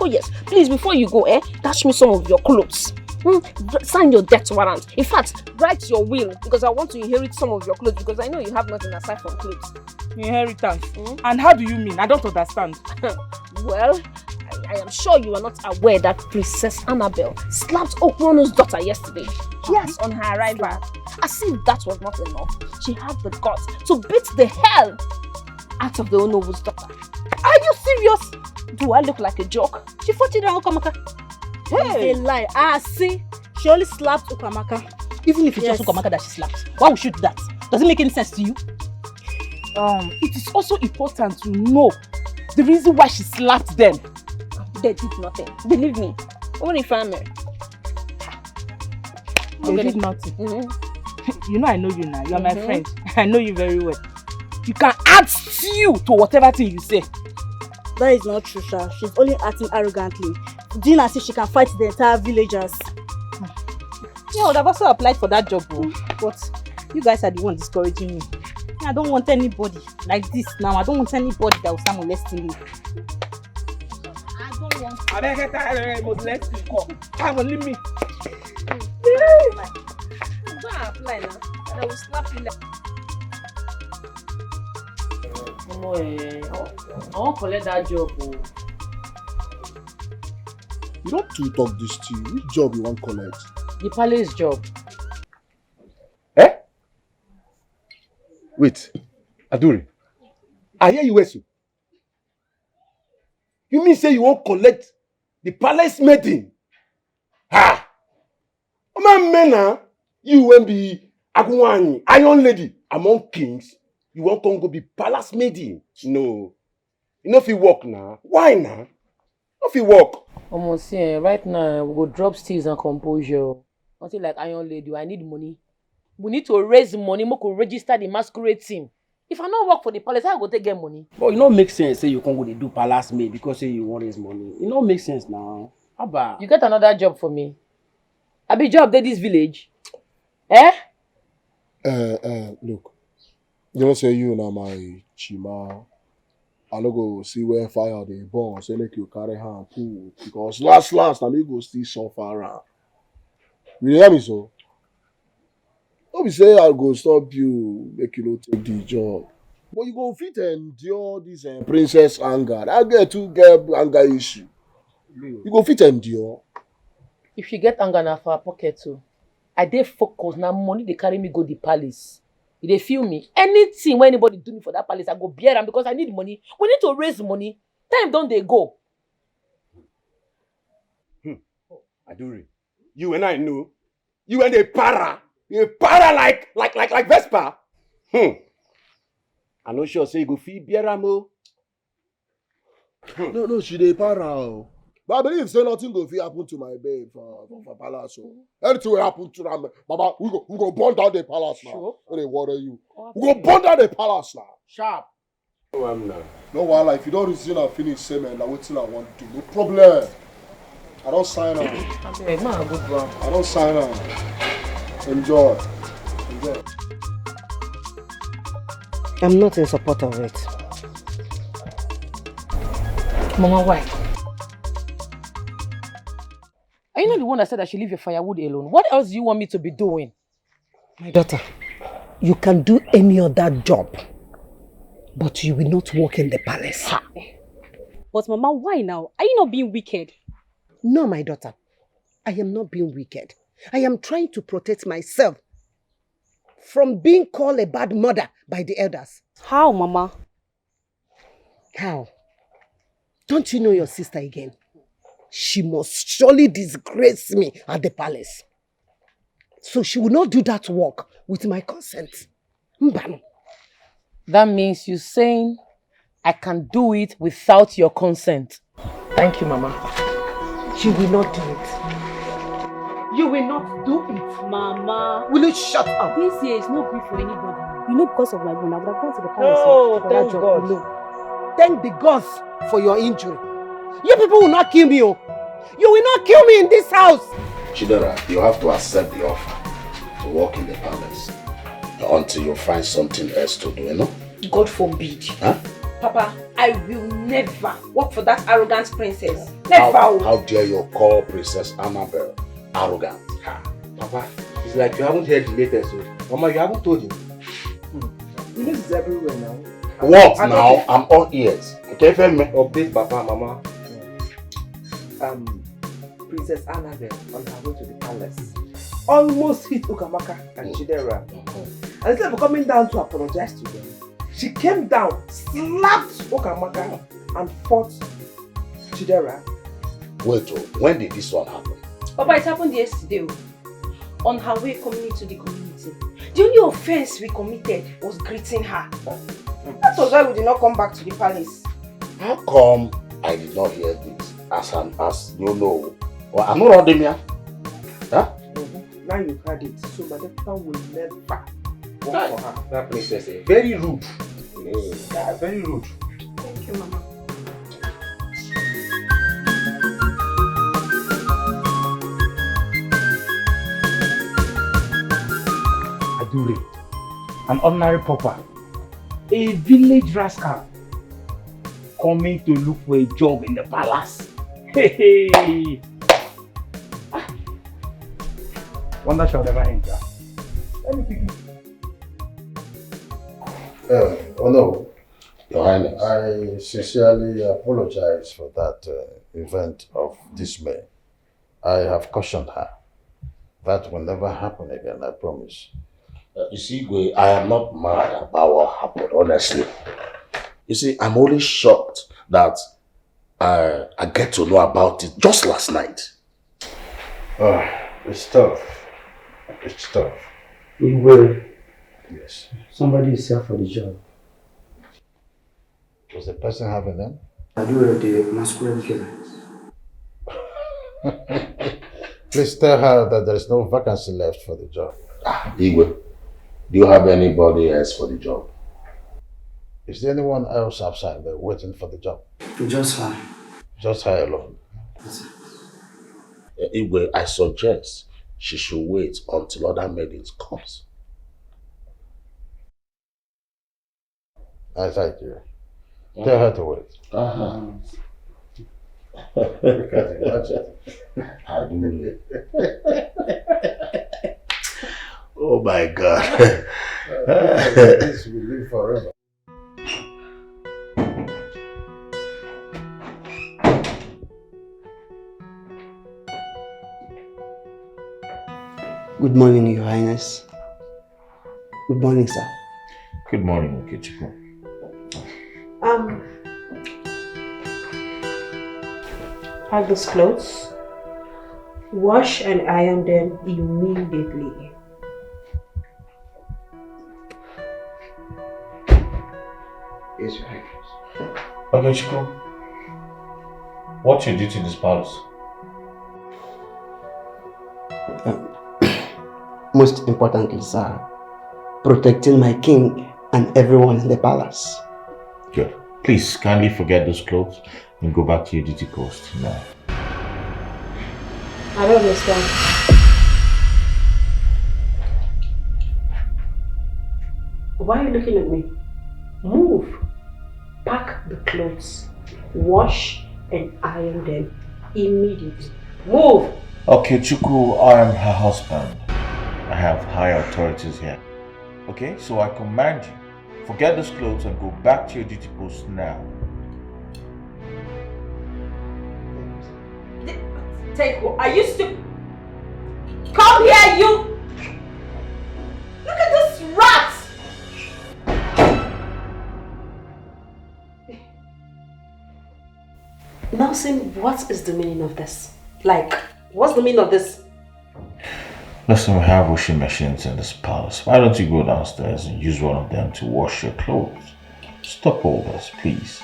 Oh yes, please, before you go, dash me some of your clothes. Sign your death warrant. In fact, write your will because I want to inherit some of your clothes because I know you have nothing aside from clothes. Inheritance? And how do you mean? I don't understand. Well, I am sure you are not aware that Princess Annabelle slapped Okwono's daughter yesterday. Yes, on her arrival. As if that was not enough, she had the guts to beat the hell out of the Unauthorized daughter. Are you serious? Do I look like a joke? She fought it on Ukamaka. Hey! It's a lie. See, she only slapped Ukamaka. Even if it's just Ukamaka that she slapped, why would she do that? Does it make any sense to you? It is also important to know the reason why she slapped them. They did nothing. Believe me. Only family. They did nothing. You know I know you now. You are my friend. I know you very well. You can add stew to whatever thing you say. That is not true, Sha. She's only acting arrogantly. Doing as if she can fight the entire villagers. Yeah, I would have also applied for that job, but you guys are the one discouraging me. I don't want anybody like this now. I don't want anybody that will start molesting me. I don't want to. I beg her molest me. Come on, leave me. Go and apply now. And I will slap you like... I won't collect that job. You don't too talk this to you. Which job you want collect? The palace job. Eh? Wait, Aduri. I hear you, Wesu. You mean say you won't collect the palace maiden? Ha! Mena, you won't be Agunwani, Iron Lady among kings. You won't come go be palace maiden. No. You know if you work now. Why now? If you work. Almost right now we go drop steals and composure. Until like Iron Lady, I need money. We need to raise money. We could register the masquerade team. If I not work for the palace, I go take get money. But it no make sense say you can't go dey do palace maid because say you want raise money. It no make sense now. Abba. You get another job for me. I be job dey this village. Eh? Look. You know say you na my chima. I no go see where fire dey burn, say make you carry hand pull. Because last na me go still suffer around. You hear me so? No be say I go stop you, make you no take the job. But you go fit endure this princess anger. That girl too get anger issue. You go fit endure. If you get anger na for her pocket too. I dey focus na money they carry me go the palace. You dey feel me? Anything when anybody do me for that palace, I go bear am because I need money. We need to raise money. Time don't they go? Aduri, you and I know. You and a para. You para like Vespa. I no sure say you go feed Bieramo. No, she dey para. But I believe say nothing go fit happen to my babe for palace. So anything will happen to them. Baba, we go burn down the palace now. Sure. Don't they worry you. We go burn down the palace now. Sharp. No, wahala. If you don't reason and finish, say man, like wetin I want to do. No problem. I don't sign up. Hey, man, good one. I don't sign up. Enjoy. I'm not in support of it. Mama, why? Are you not the one that said I should leave your firewood alone? What else do you want me to be doing? My daughter, you can do any other job, but you will not work in the palace. But Mama, why now? Are you not being wicked? No, my daughter. I am not being wicked. I am trying to protect myself from being called a bad mother by the elders. How, Mama? How? Don't you know your sister again? She must surely disgrace me at the palace. So she will not do that work with my consent. Mbam. That means you're saying I can do it without your consent. Thank you, Mama. You will not do it. You will not do it. Mama. Will you shut up? This year is not good for anybody. You know, because of my bone, I would have gone to the palace. No, thank God. No. Thank the gods for your injury. You people will not kill me. Oh. You will not kill me in this house. Chidera, you have to accept the offer to work in the palace until you find something else to do, you know? God forbid. Huh? Papa, I will never work for that arrogant princess. Never. How dare you call Princess Annabelle arrogant? Papa, it's like you haven't heard the latest. Mama, you haven't told him. This is everywhere now. What now? I'm all ears. Okay, tell me. Update Papa, Mama. Princess Annabelle on her way to the palace almost hit Ukamaka and Chidera. And instead of coming down to apologize to them, she came down, slapped Ukamaka and fought Chidera. Wait, when did this one happen? Papa, it happened yesterday. On her way coming into the community. The only offense we committed was greeting her. That was why we did not come back to the palace. How come I did not hear this? As you know, well, I'm not running here. Huh? Now you heard it, so my daughter will never work for her. That princess is very rude. Yeah, very rude. Thank you, Mama. Aduri, an ordinary pauper, a village rascal, coming to look for a job in the palace. Hey! Wonder shall never enter. Let me pick it. Oh no, Your Highness. I sincerely apologize for that event of dismay. I have cautioned her. That will never happen again, I promise. You see, I am not mad about what happened, honestly. You see, I'm only shocked that I get to know about it just last night. It's tough. It's tough. It will. Yes. Somebody is here for the job. Does the person have a name? I do the masquerade killer. Please tell her that there is no vacancy left for the job. Igwe, do you have anybody else for the job? Is there anyone else outside there waiting for the job? Just her. Just her alone. Igwe, I suggest she should wait until other maidens comes. I thank you. Tell her to wait. Look at it, watch it. Oh my God. This will live forever. Good morning, Your Highness. Good morning, sir. Good morning, Okechukwu. Have those clothes, wash and iron them immediately. Yes, Your Highness. Okechukwu, what's your duty in this palace? Most importantly, sir, protecting my king and everyone in the palace. Good. Please kindly forget those clothes and go back to your duty post now. I don't understand. Why are you looking at me? Move. Pack the clothes, wash and iron them immediately. Move! Okechukwu, I am her husband. I have higher authorities here. Okay, so I command you, forget those clothes and go back to your duty post now. Take what? Are you stupid? Come here, you! Look at this rat! Nelson, what is the meaning of this? Like, what's the meaning of this? Listen, we have washing machines in this palace. Why don't you go downstairs and use one of them to wash your clothes? Stop all this, please.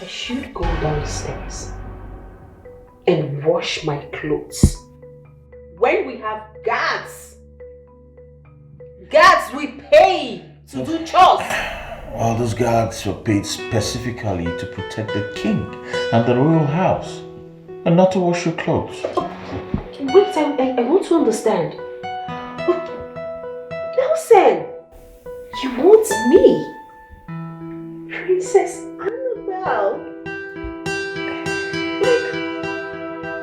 I should go downstairs and wash my clothes when we have guards. Guards we pay to do chores. Well, those guards were paid specifically to protect the king and the royal house, and not to wash your clothes. Wait, I want to understand. Nelson, you want me? Princess Annabelle? Like,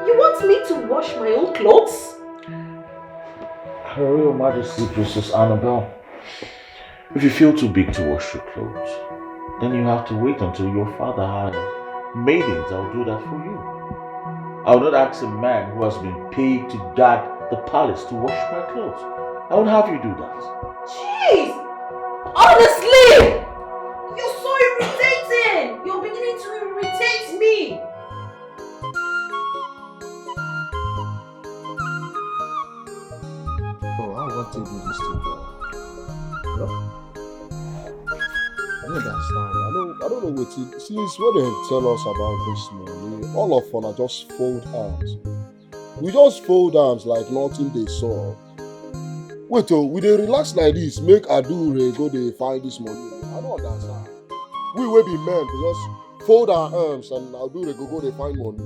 you want me to wash my own clothes? Her Royal Majesty, Princess Annabelle, if you feel too big to wash your clothes, then you have to wait until your father hires maidens that will do that for you. I would not ask a man who has been paid to guard the palace to wash my clothes. I would have you do that. Jeez! Honestly! You're so irritating! You're beginning to irritate me! Oh, I want to do this to you. I don't understand. I don't know what to. Since what they tell us about this money, all of us are just fold arms. We just fold arms like nothing they saw. Wait, we dey relax like this, make Adure go dey find this money. I don't understand. We will be men, we just fold our arms and Adure go dey find money.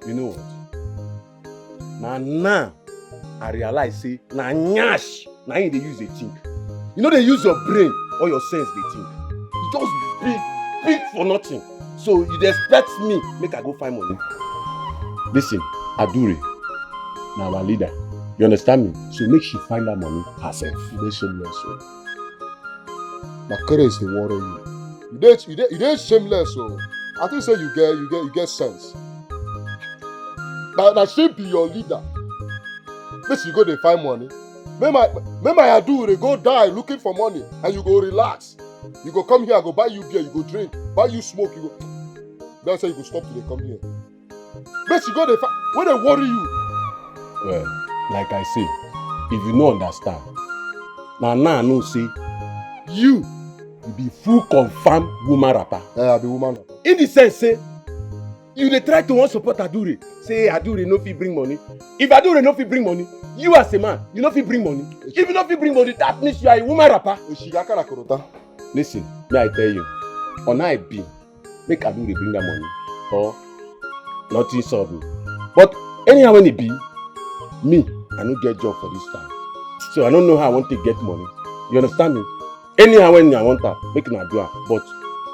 You know what? Now I realize say na nyash na him dey use dey think. You know they use your brain or your sense dey think. You just big for nothing. So you dey expect me make I go find money. Listen, Adure, na our leader. You understand me? So make she find that money herself. You dey shameless, so. Na craze dey worry you. You dey shameless, so. I think say you get sense. Na she be your leader. Make she go dey find money. Make my Adure go die looking for money and you go relax. You go come here, I go buy you beer, you go drink, buy you smoke, you go. Then say you go stop to dey come here. Make she go dey find. When they worry you. Well, like I say, if you no understand, now I know say you be full confirm woman rapper. Yeah, I be woman rapper. In the sense say you dey try to wan support Adure. Say Adure no fit bring money. If Adure no fit bring money, you as a man, you no fit bring money. If you no fit bring money, that means you are a woman rapper. Listen, may I tell you, on I be, make Adu dey bring that money, or nothing solve me. But anyhow when it be, me, I no get job for this time. So I don't know how I want to get money. You understand me? Anyhow when I want that, make una do it. But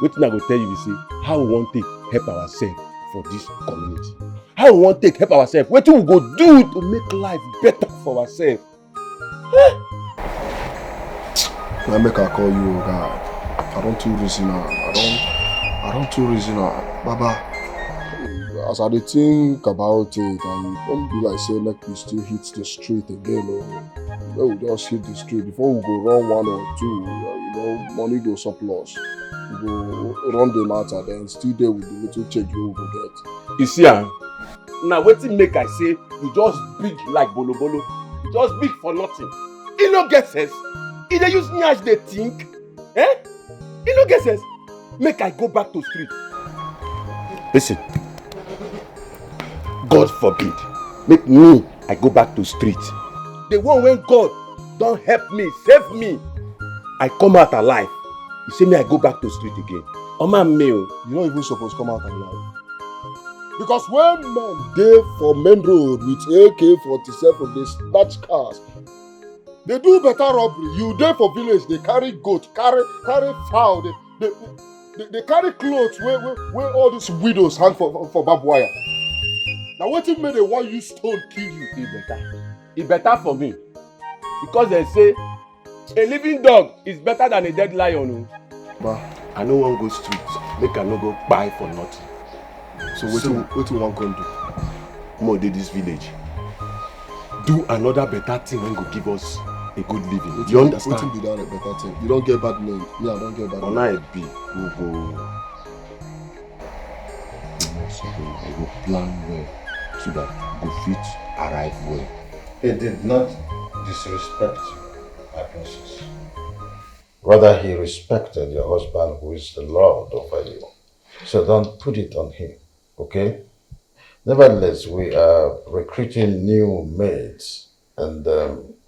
wetin I go tell you, say how we want to help ourselves for this community. How we want to help ourselves. Wetin we go do to make life better for ourselves. I make I call you, God. I don't too reason now. I don't too reason now. Baba, as I dey think about it, and don't be like say make we still hit the street again. Or we just hit the street before we go run one or two. Money go surplus. We go run the matter, then still there with the little change we go get. You see, now wetin make I say you just big like bolo bolo, just big for nothing. You no get sense. You dey use nyash dey think, You no get sense. Make I go back to street. Listen, God forbid, make me I go back to street. The one when God don help me, save me, I come out alive. You say me I go back to street again. Oma male, you don't even supposed to come out alive. Because when men dey for main road with AK-47, they snatch cars. They do better robbery. You dey for village, they carry goat, carry fowl, they carry clothes where all these widows hang for barbed wire. Now wetin make they want use stone kill you? It better for me. Because they say a living dog is better than a dead lion. But I no wan go street, make I no go buy for nothing. So what you want to do? More dey this village. Do another better thing and go give us a good living. You understand? Wetin be that a better thing? You don't get bad name. Yeah, I don't get bad name. On I be, we go plan well so that we fit arrive well. He did not disrespect you, my princess. Rather, he respected your husband, who is the Lord over you. So don't put it on him, okay? Nevertheless, we are recruiting new maids, and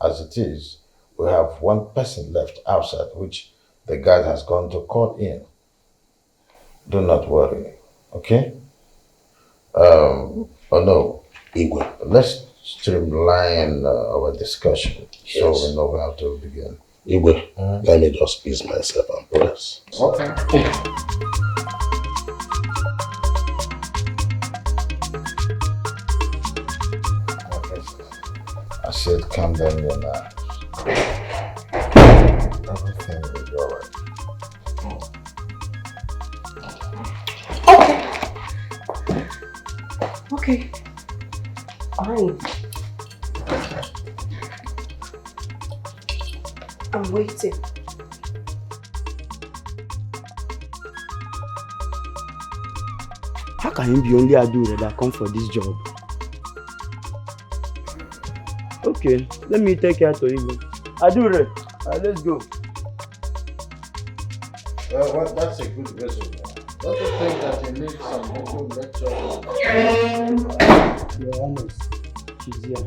as it is, we have one person left outside, which the guard has gone to call in. Do not worry, okay? Oh no, Igwe, let's streamline our discussion so we know how to begin. Igwe, let me just ease myself and press. Okay. I said, calm down your nerves. Everything will be alright. Okay. Fine. I'm waiting. How can you be only Adu that come for this job? Okay, let me take care to you. Adu, let's go. Well, that's a good resume. Don't you think that you need some little lecture? You're honest. She's here.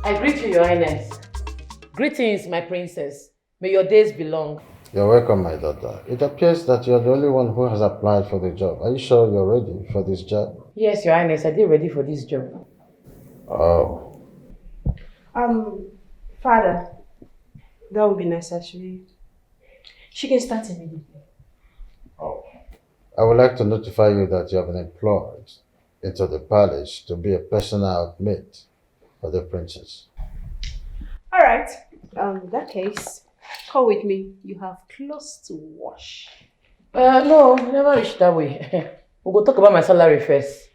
I greet you, Your Highness. Greetings, my princess. May your days be long. You're welcome, my daughter. It appears that you're the only one who has applied for the job. Are you sure you're ready for this job? Yes, Your Highness, I did ready for this job. Oh. Father, that would be nice actually. She can start immediately. Oh. I would like to notify you that you have been employed into the palace to be a personal maid for the princess. Alright, in that case, come with me. You have clothes to wash. No, never reach that way. We'll go talk about my salary first.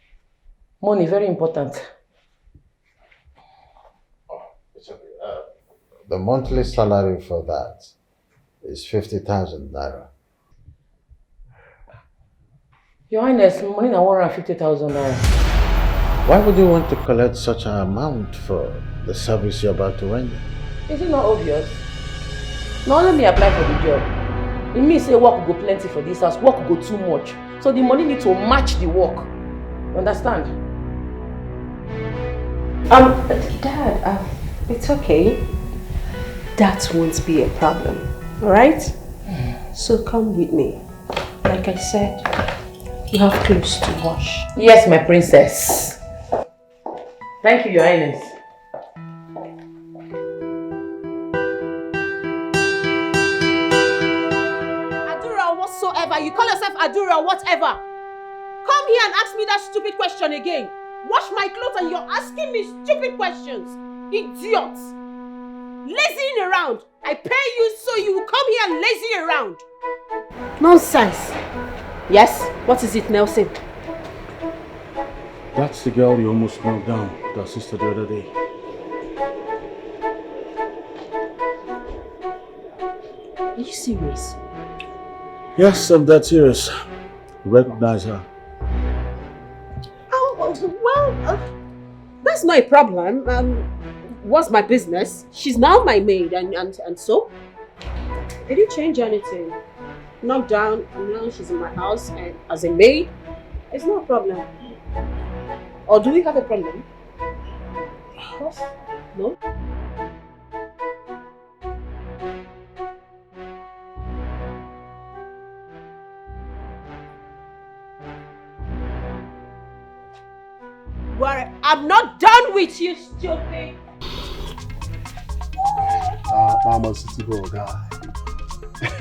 Money, very important. The monthly salary for that is 50,000 naira. Your Highness, money na 150,000 naira. Why would you want to collect such an amount for the service you're about to render? Is it not obvious? Not only me apply for the job. It means say work will go plenty for this house, work will go too much. So the money need to match the work. You understand? Dad, it's okay. that won't be a problem. Alright? So come with me. Like I said, you have clothes to wash. Yes, my princess. Thank you, Your Highness. Adura whatsoever. You call yourself Adura whatever. Come here and ask me that stupid question again. Wash my clothes and you're asking me stupid questions. Idiots. Lazying around. I pay you so you will come here and lazy around. Nonsense. Yes? What is it, Nelson? That's the girl you almost knocked down, that sister the other day. Are you serious? Yes, I'm that serious. Recognize her. That's not a problem. What's my business? She's now my maid and so? Did you change anything? Knocked down, she's in my house and as a maid? It's not a problem. Or do we have a problem? Of course. No? Well, I'm not done with you, stupid. I'm a city boy guy.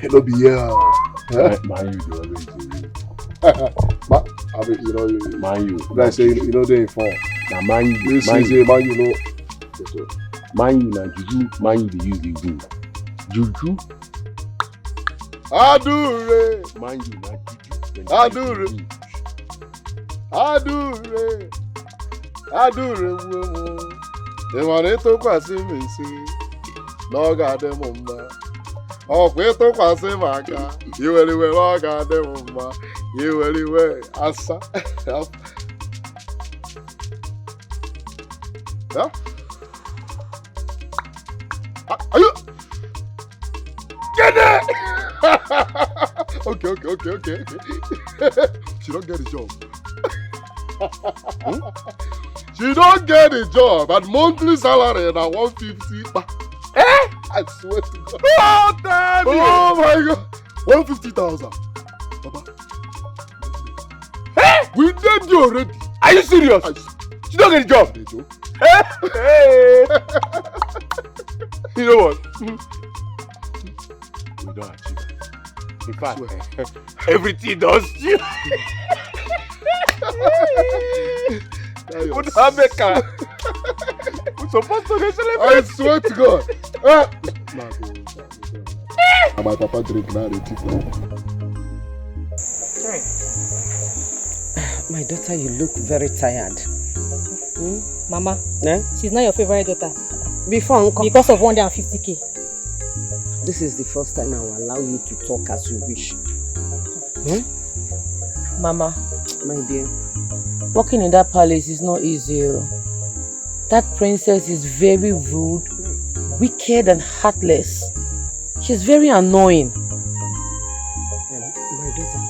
It'll be here. Man, you do always do. I mean, you know, Man, you. Like say, you know, they inform. Now, man, you. This is a man, you know. Man, you, now, juju, man, you, the use the do. Juju. Adure. Man, you, now, juju. Adure. Adure. Adure. Ìwọ̀n tó kà sí mi sí lọ́gà dẹ́mọ̀ mbà. Ọ̀pẹ́ tó kà sí màkà ìwẹ̀lìwẹ̀ lọ́gà dẹ́mọ̀ mbà. Ìwẹ̀lìwẹ̀ àṣà. Yeah? Are you? Get it! Okay. She don't get the job. She don't get a job and monthly salary na 150. I swear to God. Oh, damn it! Oh my God. 150,000. Papa. Hey! We did you already. Are you serious? She don't get a job. They joke. Hey! You know what? We don't achieve it. In fact, everything does you. Would have a car. We're supposed to celebrate. I swear to God. And my papa drink now, they tip now. My daughter, you look very tired. Mama, Eh? she's not your favorite daughter. Before Uncle. Because of 150k. This is the first time I will allow you to talk as you wish. Mama, My dear. working in that palace is not easy. That princess is very rude, wicked and heartless. She's very annoying. My daughter,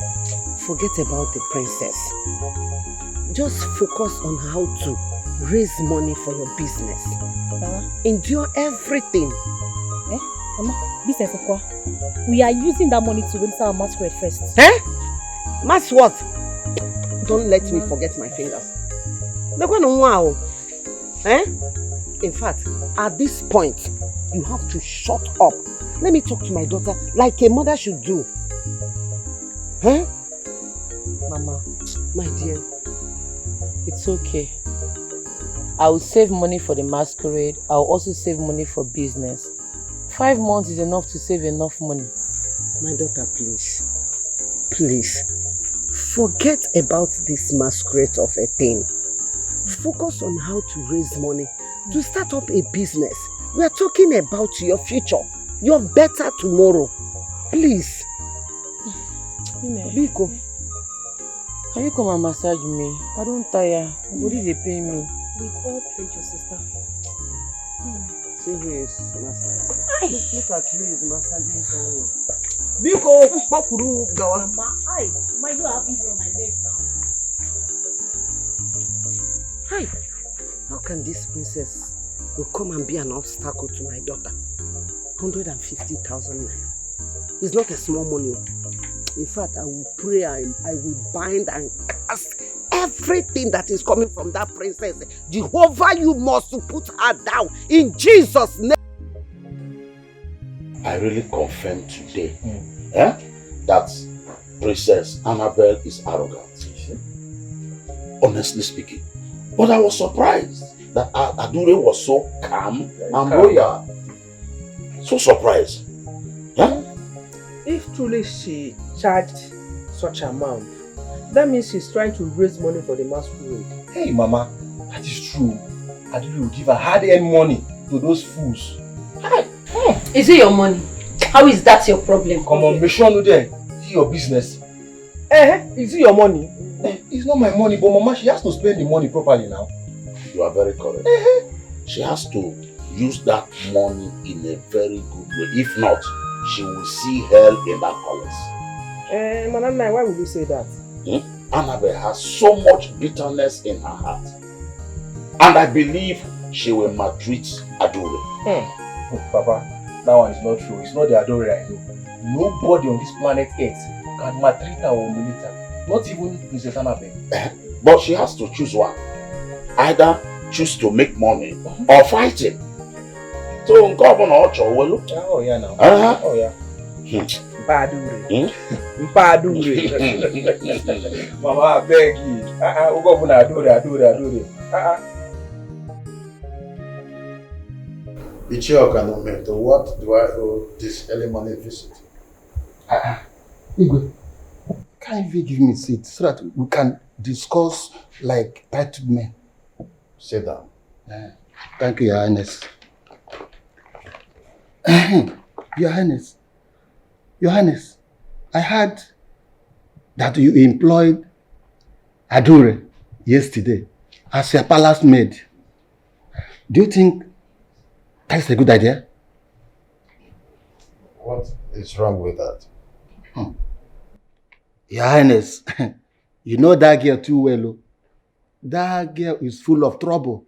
forget about the princess. Just focus on how to raise money for your business. Endure everything. Mama, business of what? We are using that money to register our masquerade first. Mas what? Don't let me forget my fingers. Wow. In fact, at this point, you have to shut up. Let me talk to my daughter like a mother should do. Mama, my dear, it's okay. I will save money for the masquerade. I will also save money for business. 5 months is enough to save enough money. My daughter, please. Please. Forget about this masquerade of a thing. Focus on how to raise money to start up a business. We are talking about your future, your better tomorrow. Please. Biko, can you come and massage me? I don't tire. Body they pay me. We all played your sister. See who is massaging. Look at who is massaging someone. Biko, Makuru, Gawa. Mama, you are beating on my leg now. Hi, how can this princess will come and be an obstacle to my daughter? 150,000 naira. It's not a small money. In fact, I will pray, I will bind and cast everything that is coming from that princess. Jehovah, you must put her down in Jesus' name. I really confirm today that Princess Annabelle is arrogant. Honestly speaking. But I was surprised that Adure was so calm and loyal. So surprised. If truly she charged such amount, that means she's trying to raise money for the masquerade. Hey mama, that is true. Adure will give her hard-earned money to those fools. Is it your money? How is that your problem? Come on, make sure no there. It's your business. Is it your money? It's not my money, but mama, she has to spend the money properly now. You are very correct. She has to use that money in a very good way. If not, she will see hell in that palace. Manana, why would you say that? Annabelle has so much bitterness in her heart. And I believe she will maltreat Adore. Papa, that one is not true. It's not the Adore I know. Nobody on this planet Earth can maltreat her or humiliate her. Not even Princess Annabelle. But she has to choose one. Either choose to make money or fight it. So, oh yeah now. Oh yeah. Mpadure. Mama, I beg you. Adore. What do I owe this early morning visit? Igwe, can you give me a seat so that we can discuss like titled men? Sit down. Thank you, Your Highness. Your Highness, I heard that you employed Adore yesterday as your palace maid. Do you think that's a good idea? What is wrong with that? Your Highness, you know that girl too well. That girl is full of trouble.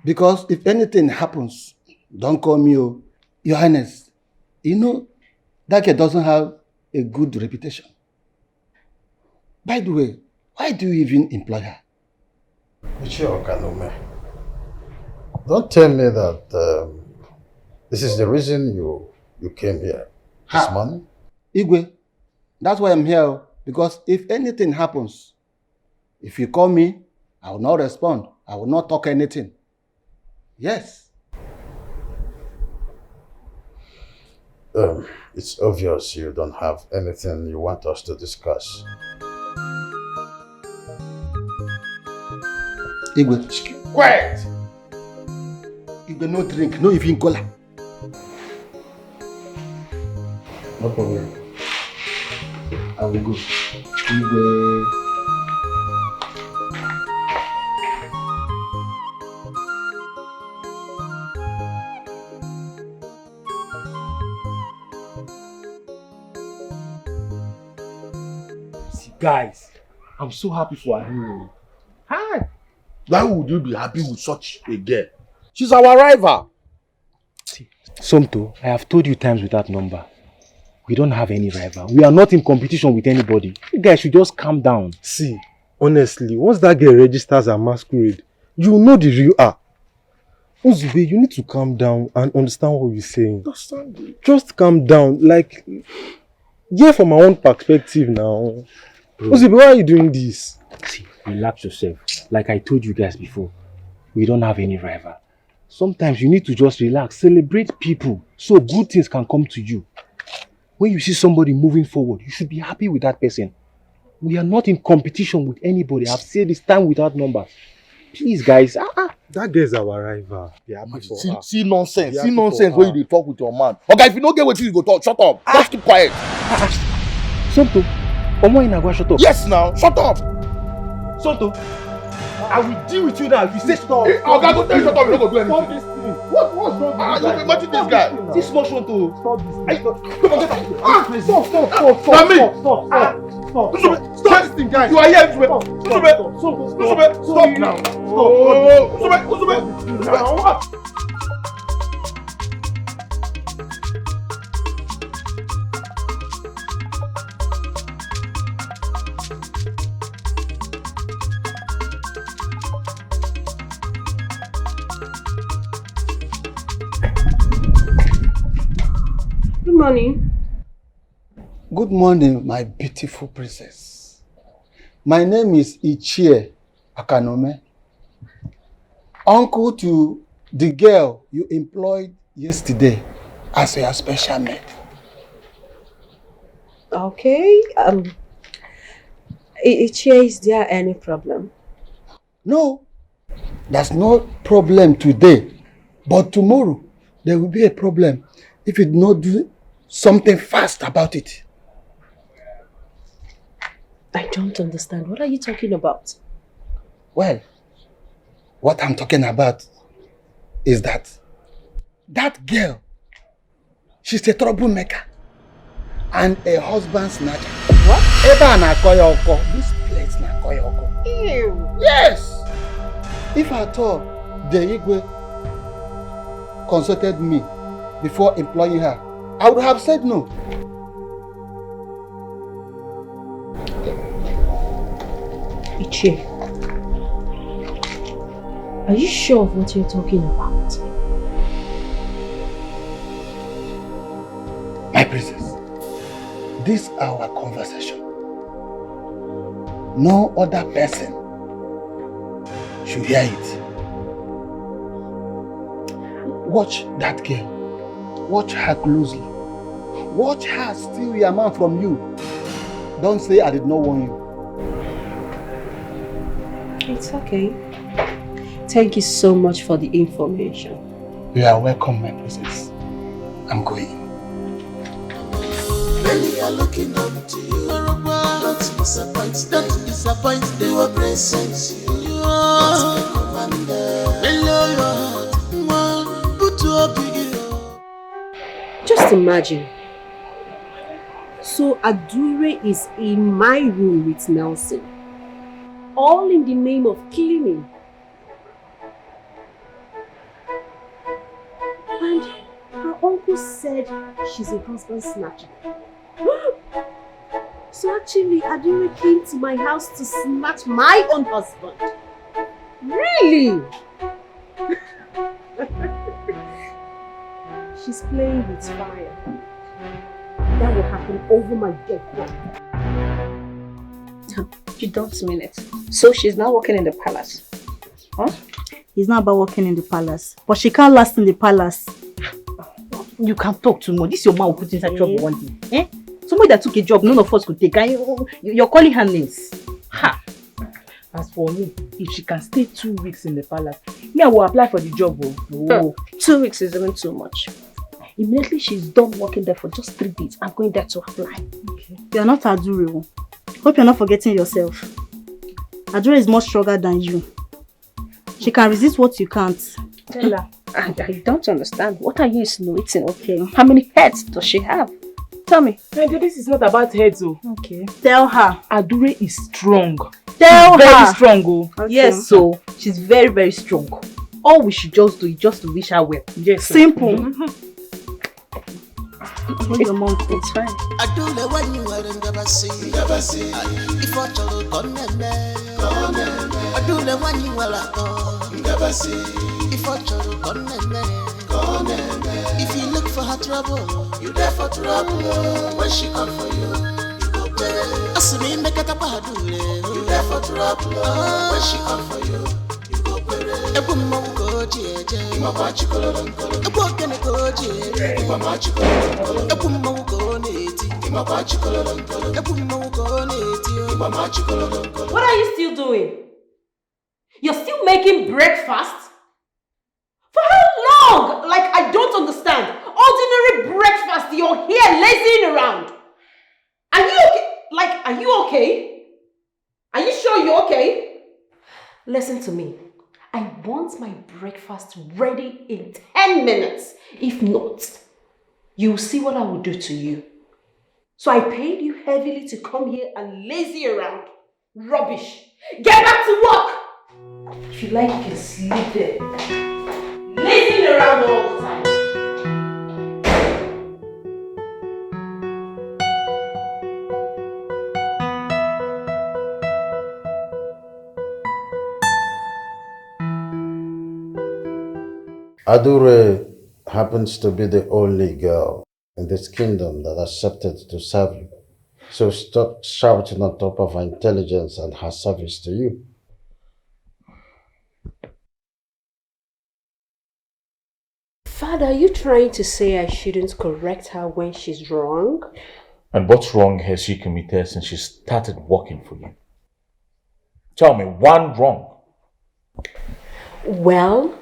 Because if anything happens, don't call me, Your Highness. You know, that girl doesn't have a good reputation. By the way, why do you even employ her? Don't tell me that this is the reason you came here this morning. Igwe, that's why I'm here. Because if anything happens, if you call me, I will not respond. I will not talk anything. Yes. It's obvious you don't have anything you want us to discuss. Igwe, quiet! Igwe, no drink, no even cola. No problem. I will go. Igwe. Guys, I'm so happy for her. Hi. Why would you be happy with such a girl? She's our rival. Somto, I have told you times with that number. We don't have any rival. We are not in competition with anybody. You guys should just calm down. See, honestly, once that girl registers a masquerade, you know the real her. Uzube, you need to calm down and understand what we're saying. Just calm down. Like, yeah, from my own perspective now. Uzube, why are you doing this? See, relax yourself. Like I told you guys before, we don't have any rival. Sometimes you need to just relax, celebrate people so good things can come to you. When you see somebody moving forward, you should be happy with that person. We are not in competition with anybody. I've said this time without numbers. Please, guys. That girl is our rival. Be happy for her. See nonsense. See nonsense when you talk with your man. Okay, if you don't get what you go talk, shut up. Just keep quiet. Somto, Omo Inagwa, shut up. Yes, now. Shut up. Somto, I will deal with you now if you say stop. Okay, go tell you shut up. You don't go do anything. Stop this thing. What's wrong with this You imagine this guy. This small Somto. Stop this thing. Come on, get out. Stop this thing, guys. You are here, Stop now. Stop. morning. Good morning, my beautiful princess. My name is Ichie Akanome, uncle to the girl you employed yesterday as your special maid. Okay. Is there any problem? No, there's no problem today, but tomorrow there will be a problem if you do not do something fast about it. I don't understand. What are you talking about? Well, what I'm talking about is that girl, she's a troublemaker and a husband snatcher. What? Eba na koyoko. This place na koyoko. Ew. Yes. If at all the Igwe consulted me before employing her, I would have said no. Ichie, are you sure of what you're talking about? My princess, this is our conversation. No other person should hear it. Watch that girl. Watch her closely. Watch her steal your man from you. Don't say I did not warn you. It's okay. Thank you so much for the information. You are welcome, my princess. I'm going. Many are looking up to you. Not disappoint them. Don't disappoint them. They will present you. You are the commander. Just imagine. So Adure is in my room with Nelson. All in the name of cleaning. And her uncle said she's a husband snatcher. So actually, Adure came to my house to snatch my own husband. Really? She's playing with fire. That will happen over my dead body. You don't mean it. So she's now working in the palace? Huh? It's not about working in the palace. But she can't last in the palace. You can't talk too much. This is your man who put inside trouble one day. Eh? Somebody that took a job none of us could take. And you're calling her names. Ha! As for me, if she can stay 2 weeks in the palace, me I will apply for the job. Oh. 2 weeks is even too much. Immediately she's done working there for just 3 days, I'm going there to apply. Okay. You're not Adure. Hope you're not forgetting yourself. Adure is more stronger than you. She can resist what you can't. Tell her. I don't understand. What are you insinuating? Okay. How many heads does she have? Tell me. This is not about heads, oh. Okay. Tell her. Adure is strong. Tell her. Very strong, oh. Okay. Yes, so she's very, very strong. All we should just do is just to wish her well. Yes. Simple. Your mom, it's fine. I do the one you are never see. If I told you, I do the one you are never see. If I told you, if you look for her trouble, you there for trouble. When she come for you, you go pay. As me make it up, you there for trouble. When she come for you, you go pay. Ebu mongo jeje, mama chikolo lonkolo. Ebu kene ko jeje, mama chikolo lonkolo. Ebu mongo neti, mama chikolo lonkolo. Ebu mongo neti, mama chikolo lonkolo. What are you still doing? You're still making breakfast? For how long? Like, I don't understand. Ordinary breakfast, you're here lazying around. Are you okay? Like, are you okay? Are you sure you're okay? Listen to me. I want my breakfast ready in 10 minutes. If not, you'll see what I will do to you. So I paid you heavily to come here and lazy around. Rubbish. Get back to work! If you like, you can sleep there. Lazing around all the time. Adure happens to be the only girl in this kingdom that accepted to serve you. So stop shouting on top of her intelligence and her service to you. Father, are you trying to say I shouldn't correct her when she's wrong? And what's wrong has she committed since she started working for you? Tell me, one wrong. Well,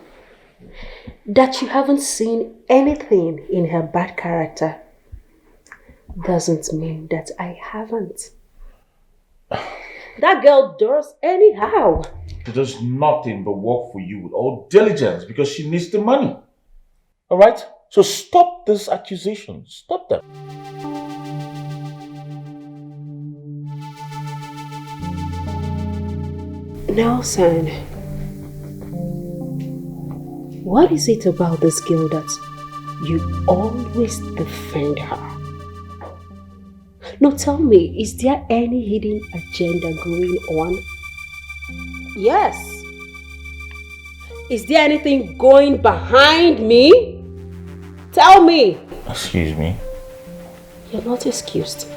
that you haven't seen anything in her bad character doesn't mean that I haven't. That girl does anyhow. She does nothing but work for you with all diligence because she needs the money. Alright? So stop this accusation. Stop that. Nelson, what is it about this girl that you always defend her? No, tell me, is there any hidden agenda going on? Yes. Is there anything going behind me? Tell me. Excuse me. You're not excused.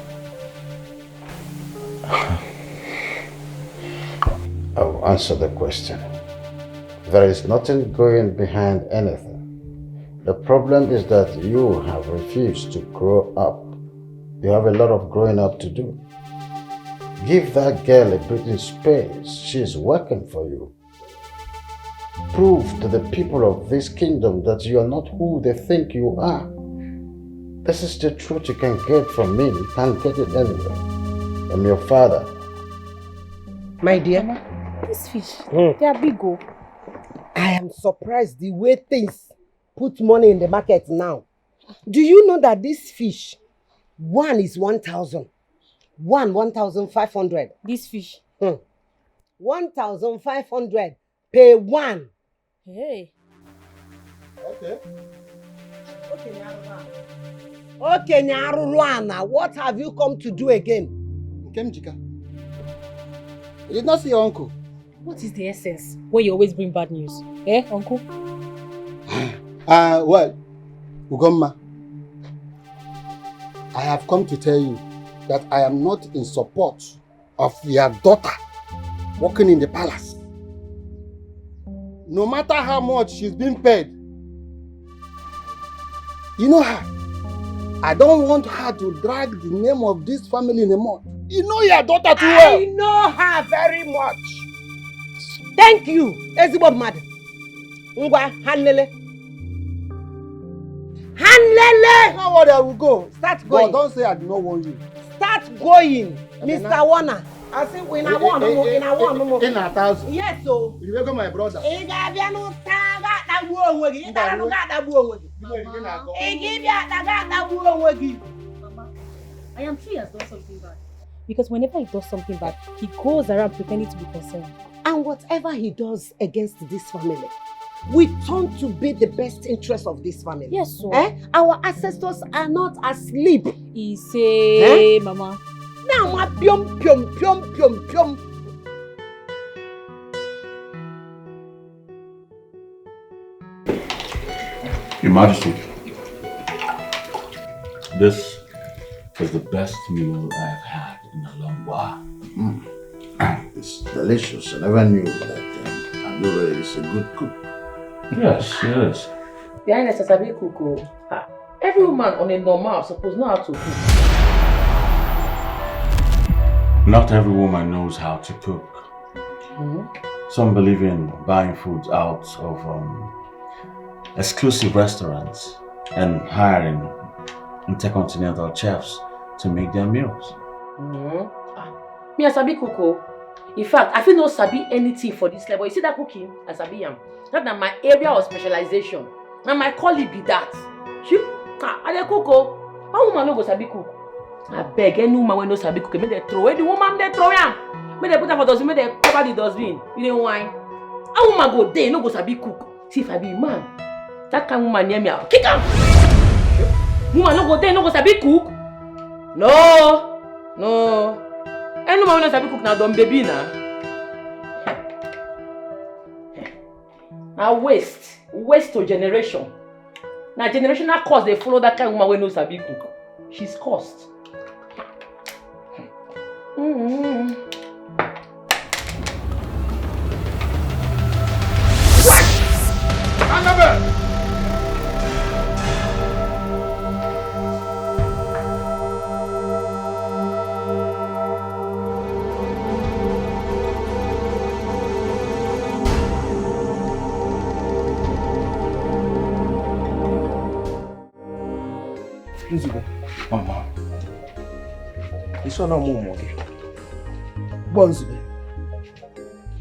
I'll answer the question. There is nothing going behind anything. The problem is that you have refused to grow up. You have a lot of growing up to do. Give that girl a breathing space. She's working for you. Prove to the people of this kingdom that you are not who they think you are. This is the truth you can get from me. You can't get it anywhere. I'm your father. My dear, This fish, they are big. Oh. I am surprised the way things put money in the market now. Do you know that this fish, one is 1,000, one 1,500. This fish. 1,500 per one. Hey. Okay. Okay, Nyaruluana, what have you come to do again? Nkemjika, you did not see your uncle. What is the essence when you always bring bad news? Eh, uncle? Well, Ugomma, I have come to tell you that I am not in support of your daughter working in the palace. No matter how much she's being paid, you know her. I don't want her to drag the name of this family in the mud. You know your daughter too well. I know her very much. Thank you, Ezigbo mmadụ. Ngwa, handle. Handle! Now what I will go. Start going. But don't say I do not want you. Start going, Okay, Mr. Warner. I think we na one no more. In a thousand. Yes, so. You will go my brother. Ị ga-abịa n'ụta ga-adagbu onwe gị. Ị ga-abịa ga-adagbu onwe gị. Ị ga-abịa ga-adagbu onwe gị. I am sure he has done something bad. Because whenever he does something bad, he goes around pretending to be concerned. And whatever he does against this family, we turn to be the best interest of this family. Yes, sir. Our ancestors are not asleep. He say, Mama. Now, ma pium pium pium pium pium. Your Majesty, this is the best meal I've had in a long while. It's delicious. I never knew that Annabelle is a good cook. Yes, yes. Behind us, Sabi cook. Every woman on a normal supposed know how to cook. Not every woman knows how to cook. Some believe in buying food out of exclusive restaurants and hiring intercontinental chefs to make their meals. Me, I Sabi cook. In fact, I feel no Sabi anything for this level. You see that cooking? I Sabi am. That's not my area of specialization. Now my colleague be that. I dey cook. One woman no go Sabi cook. I beg any woman when no Sabi cook, make they throw away the woman, they throw am. Make they put her for dustbin, make they cover the dustbin. You know why? A woman go there, no go Sabi cook. See if I be a man, that kind of woman near me, I'll kick am. Woman no go there, no go Sabi cook. No. Any woman no Sabi cook now, dumb baby now. Now waste to generation. Now generational curse, they follow that kind of woman when no sabi cook. She's cursed. Annabelle! Mama, this one no more again. Bonzube,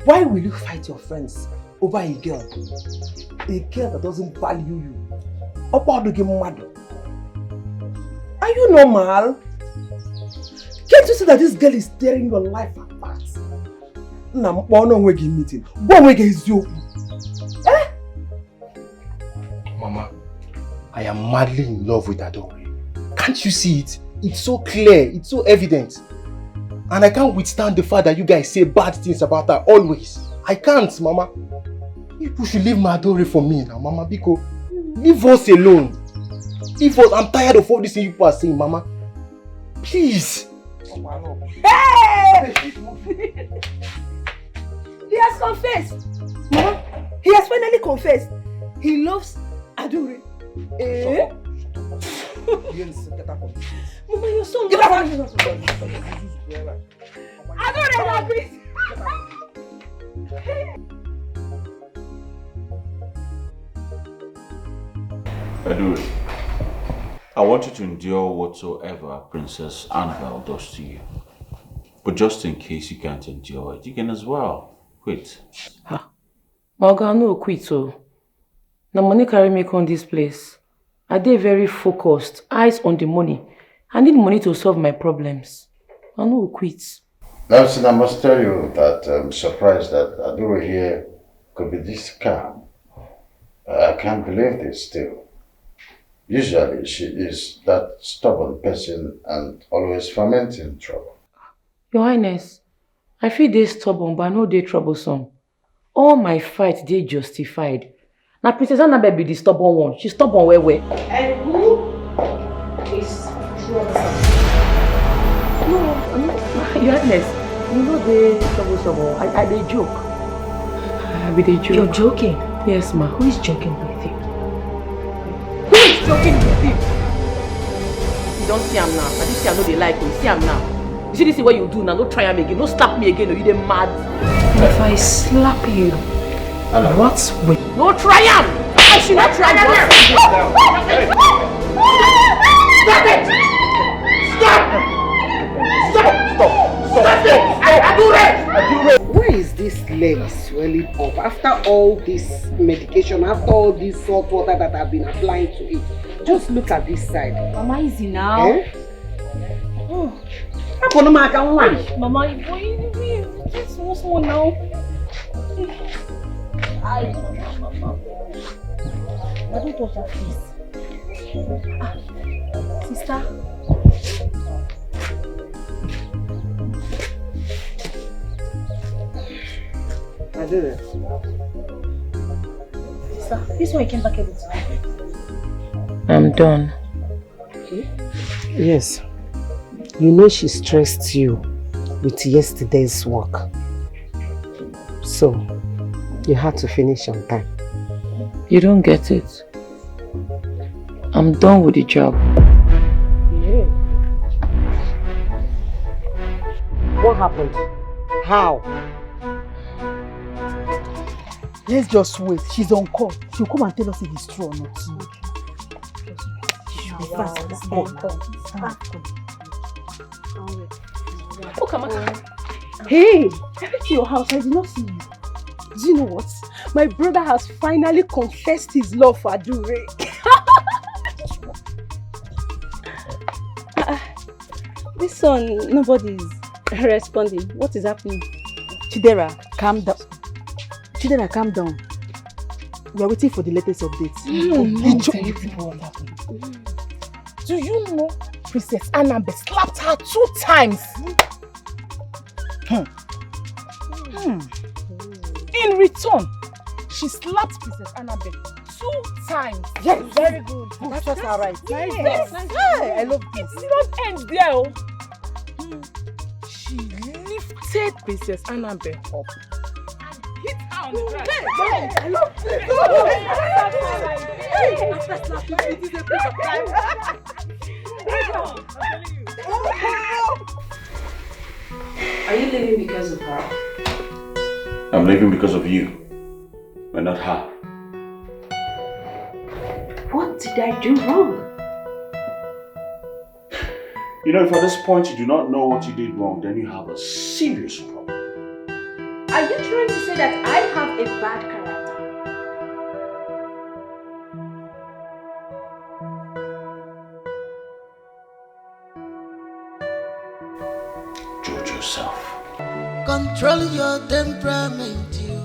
why will you fight your friends over a girl that doesn't value you? About the game mad? Are you normal? Can't you see that this girl is tearing your life apart? Nah, no way meeting. One way is you. Eh? Mama, I am madly in love with Adore. Can't you see it? It's so clear, it's so evident. And I can't withstand the fact that you guys say bad things about her always. I can't, Mama. You should leave my Adore for me now, Mama, because leave us alone. Leave us. I'm tired of all these things people are saying, Mama. Please. Hey! He has confessed. Mama, he has finally confessed. He loves Adore. Eh? Mama, your son. Get out of here. Adore, please. Adore, I want you to endure whatsoever Princess Annabelle does to you. But just in case you can't endure it, you can as well quit. Ha. Morgan, no quit so. Now money carry me on this place. I dey very focused, eyes on the money. I need money to solve my problems. I no quit. Nelson, I must tell you that I'm surprised that Adore here could be this calm. I can't believe this still. Usually she is that stubborn person and always fomenting trouble. Your Highness, I feel they stubborn but I know they troublesome. All my fight they justified. Now Princess Annabelle be the stubborn one. She's stubborn where? And who is troublesome? No, Your Highness, you know they troublesome. I they joke. I be they joke. You're joking? Yes, ma. Who is joking with you? Who is joking with you? You don't see him now. I just see I know they like you. See him now. You see this is what you do now. Don't try him again. Don't slap me again or you they mad. If I slap you, what will... No try him! I should not try him! Stop it! Stop it! I do it! Why is this leg swelling up after all this medication, after all this salt water that I've been applying to it? Just look at this side. Mama, easy now. Eh? Oh. Mama, this was one now. I don't touch her face. Sister. I did it. Sister, this one you came back every time. I'm done. Okay. Yes. You know she stressed you with yesterday's work. So, you had to finish on time. You don't get it. I'm done with the job. Yeah. What happened? How? Let's just wait. She's on call. She'll come and tell us if it's true or not. She'll be fast. Oh, come on. Hey, I went to your house. I did not see you. Do you know what? My brother has finally confessed his love for Adore. This one, nobody's responding. What is happening? Chidera, calm down. Chidera, calm down. We are waiting for the latest updates. Do you know Princess Annabelle slapped her 2 times? In return, she slapped Princess Annabelle 2 times. Yes. Very good. That's just all right. Yes. Hey, I love It this. did not end there. Oh. She lifted Princess Annabelle up and hit her on the ground. I love this. After slapping, it is a piece of time. Are you leaving because of her? I'm leaving because of you, but not her. What did I do wrong? You know, if at this point you do not know what you did wrong, then you have a serious problem. Are you trying to say that I have a bad character? Judge yourself. Control your temperament, you.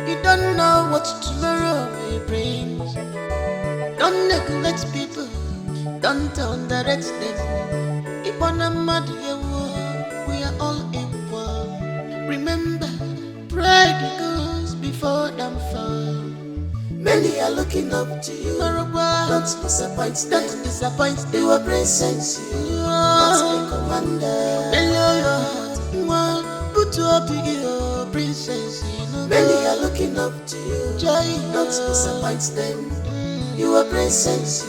You don't know what tomorrow will bring. Don't neglect people. Don't underrate them. We are all equal. Remember, pride goes before downfall. Many are looking up to you. Don't disappoint them. Don't disappoint them. You are present. You are a commander. Put up your princess. Many are looking up to you. Don't disappoint them. You are present.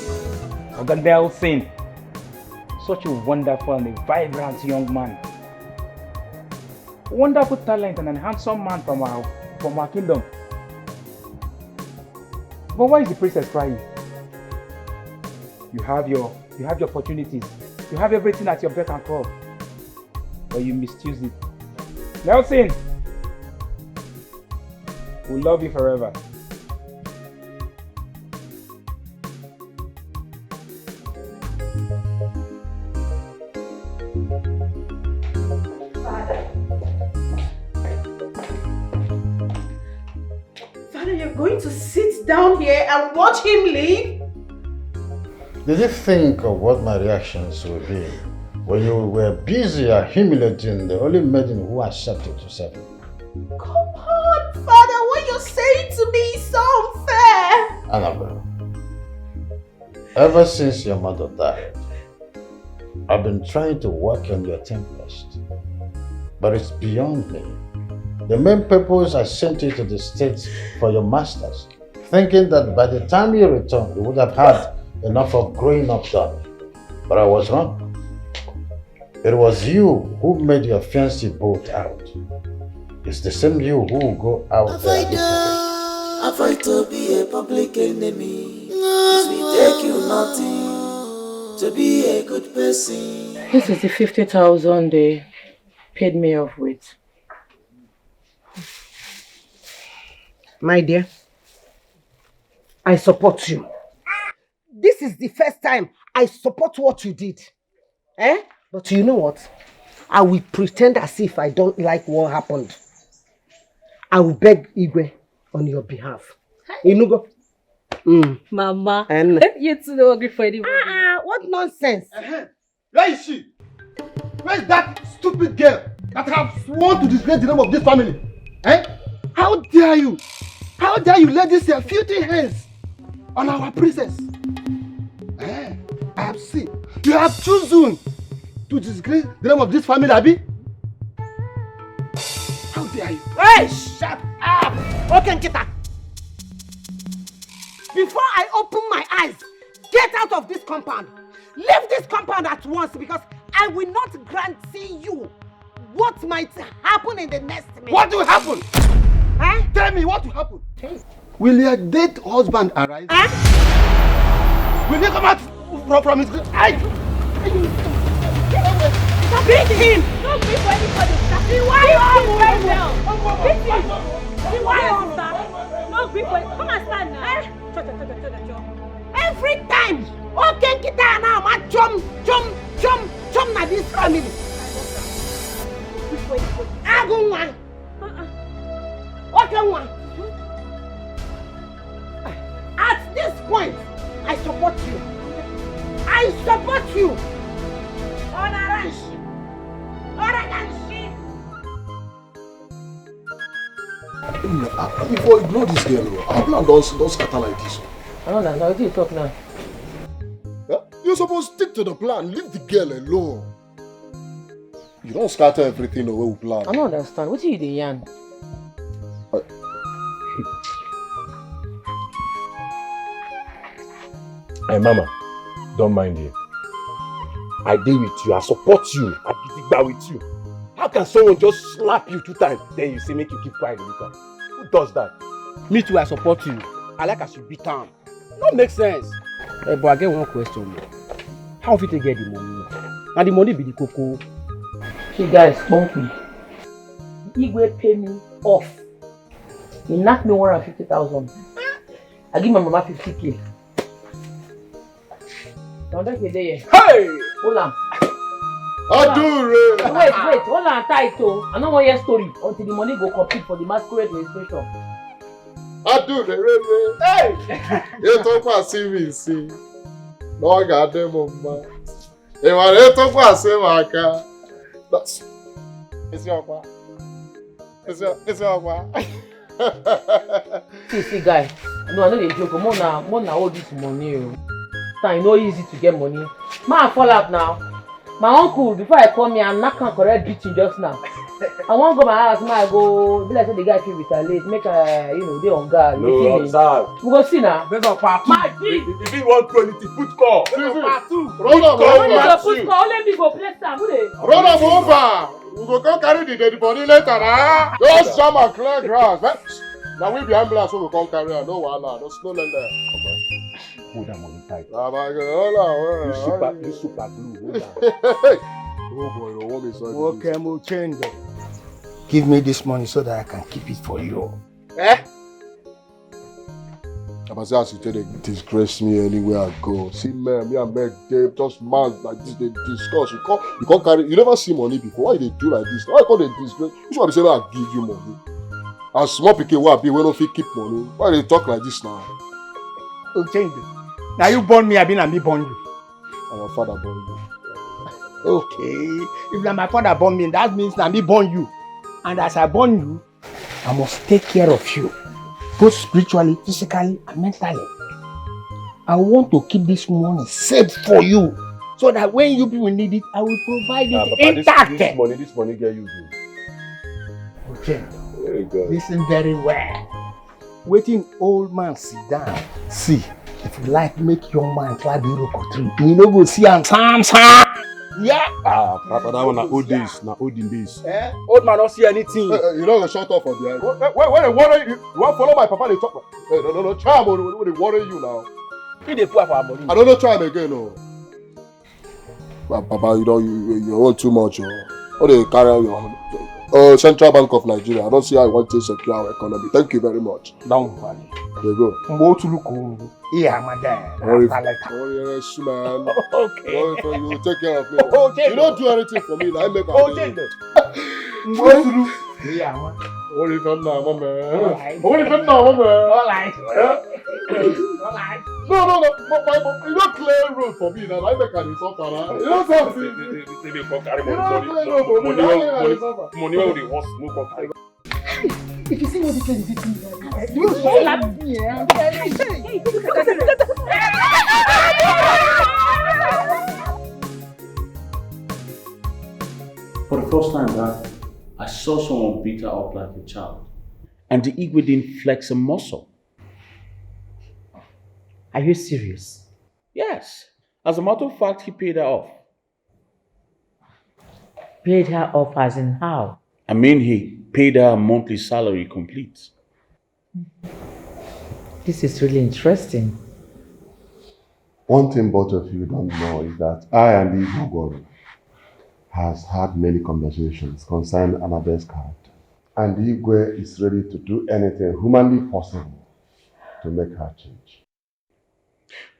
Annabelle Singh, such a wonderful and a vibrant young man. Wonderful talent and a handsome man from our kingdom. But why is the princess crying? You have your opportunities. You have everything at your beck and call. But you misuse it. Nelson, we love you forever. Father, you're going to sit down here and watch him leave? Did you think of what my reactions would be when you were busy humiliating the only maiden who accepted to serve you? Come on, Father, what you're saying to me is so unfair. Annabelle, ever since your mother died, I've been trying to work on your tempest, but it's beyond me. The main purpose I sent you to the States for your masters, thinking that by the time you return, you would have had enough of growing up done. But I was wrong. It was you who made your fiancé bolt out. It's the same you who will go out there. Avoid to be a public enemy. It will take you nothing to be a good person. This is the 50,000 they paid me off with. My dear, I support you. This is the first time I support what you did. But you know what? I will pretend as if I don't like what happened. I will beg Igwe on your behalf. Inugo. Mama, And you two don't agree for anybody. what nonsense? Where is she? Where is that stupid girl that have sworn to disgrace the name of this family? How dare you? How dare you let these filthy hands on our princess? I have seen. You have chosen to disgrace the name of this family, Abi? How dare you? Hey, shut up! Okay, Nkita. Before I open my eyes, get out of this compound. Leave this compound at once because I will not grant you what might happen in the next minute. What will happen? Tell me what will happen. Will your dead husband arise? Will he come out from his grave? Beat him! Don't beat for anybody. Why Don't beat for Come and stand now. Every time, okay, Nkita now, ma chum na this family. Agunwa. Okay, one. At this point, I support you. I support you. Orange. Before you ignore this girl, our plan don't scatter like this. I don't know. What do you talk now? Yeah? You're supposed to stick to the plan. Leave the girl alone. You don't scatter everything the way we plan. I don't understand. What are you doing, Yan? Hey, Mama, don't mind him. I deal with you, I support you, I gidigba with you. How can someone just slap you 2 times, then you say make you keep quiet a little? Who does that? Me too, I support you. I like as you beat am. No make sense. Hey, but I get one question. How fit you get the money? And the money be the cocoa. See, guys, spunk me. Igwe pay me off. He knocked me 150,000. I give my mama 50k. Now that's the day. Hey! Hold on. Adure! Wait, hold on tight oh. I don't want your story until the money go complete for the masquerade registration. Adure, hey! You talk about CVC. No, I got them, mama. Hey, man, you talk about Semaka. That's. It's your pa. It's your pa. See, guy. No, I know they joke. More now all this money. It's not easy to get money. Man, fall out now. My uncle, before I come here, I'm not gonna correct beating just now. I won't go my house, I go, be like say the guy feel retaliate, make they on guard. No, observe. We go see now. There's a part 2. My G! If you want quality, put call. There's a part 2. Run am over. Let me go play some. Run am over. We go come carry the dead body later, nah. Just jam and clear grass. Now we be ambulance, so we come carry her. No wahala, no snow land there. Hold that money tight. Ah, my God, You super glue. Hold that. Oh boy, no want me so. Okay, we'll change it. Give me this money so that I can keep it for you. Abasi, as you tell they disgrace me anywhere I go. See, man, me and Meg, they just man like this. They discuss. You can't carry. You never see money before. Why they do like this? Why can't they disgrace? Which one they say I give you money? As small pikin wey I be, we no fit keep money. Why they talk like this now? We'll change it. Now you born me, I been and me born you. And your father born you. Okay. If na my father born me, that means na me born you. And as I born you, I must take care of you. Both spiritually, physically, and mentally. I want to keep this money safe for you. So that when you people need it, I will provide it intact. This money get you good. Okay. Very good. Listen very well. Waiting old man sit down. See, if you like make young man climb the rock tree, you know go see and Sam. Yeah. Papa, that one na old days, na olden days. Old man don't see anything. You know, shut up for behind. When they worry you, you want follow my papa? They talk. Hey, no, try am. When they worry you now. He dey pour for our money. I don't know. Try am again, no. Papa, you want too much. What they carry on? Central Bank of Nigeria. I don't see how you want to secure our economy. Thank you very much. Don't worry. There you go. Mbo to look on. Yeah, madam. Worry, man. man. Okay. Worry for you. Take care of me. Okay. You don't do anything for me. I make. Okay. Mbo to look. Yeah, man. Worry for now, man. Alright. Worry for now, man. Alright. Alright. No. You don't clear road for me now. I make an insult, man. You don't talk to me. They can't carry You don't clear road for me. I make an insult. money when they horse no can carry. If you see what this is doing, You slap me, For the first time, I saw someone beat her up like a child. And the Igwe didn't flex a muscle. Are you serious? Yes. As a matter of fact, he paid her off. Paid her off as in how? I mean, he paid her a monthly salary complete. This is really interesting. One thing both of you don't know is that I and Igwe God has had many conversations concerning Annabelle's character. And Igwe is ready to do anything humanly possible to make her change.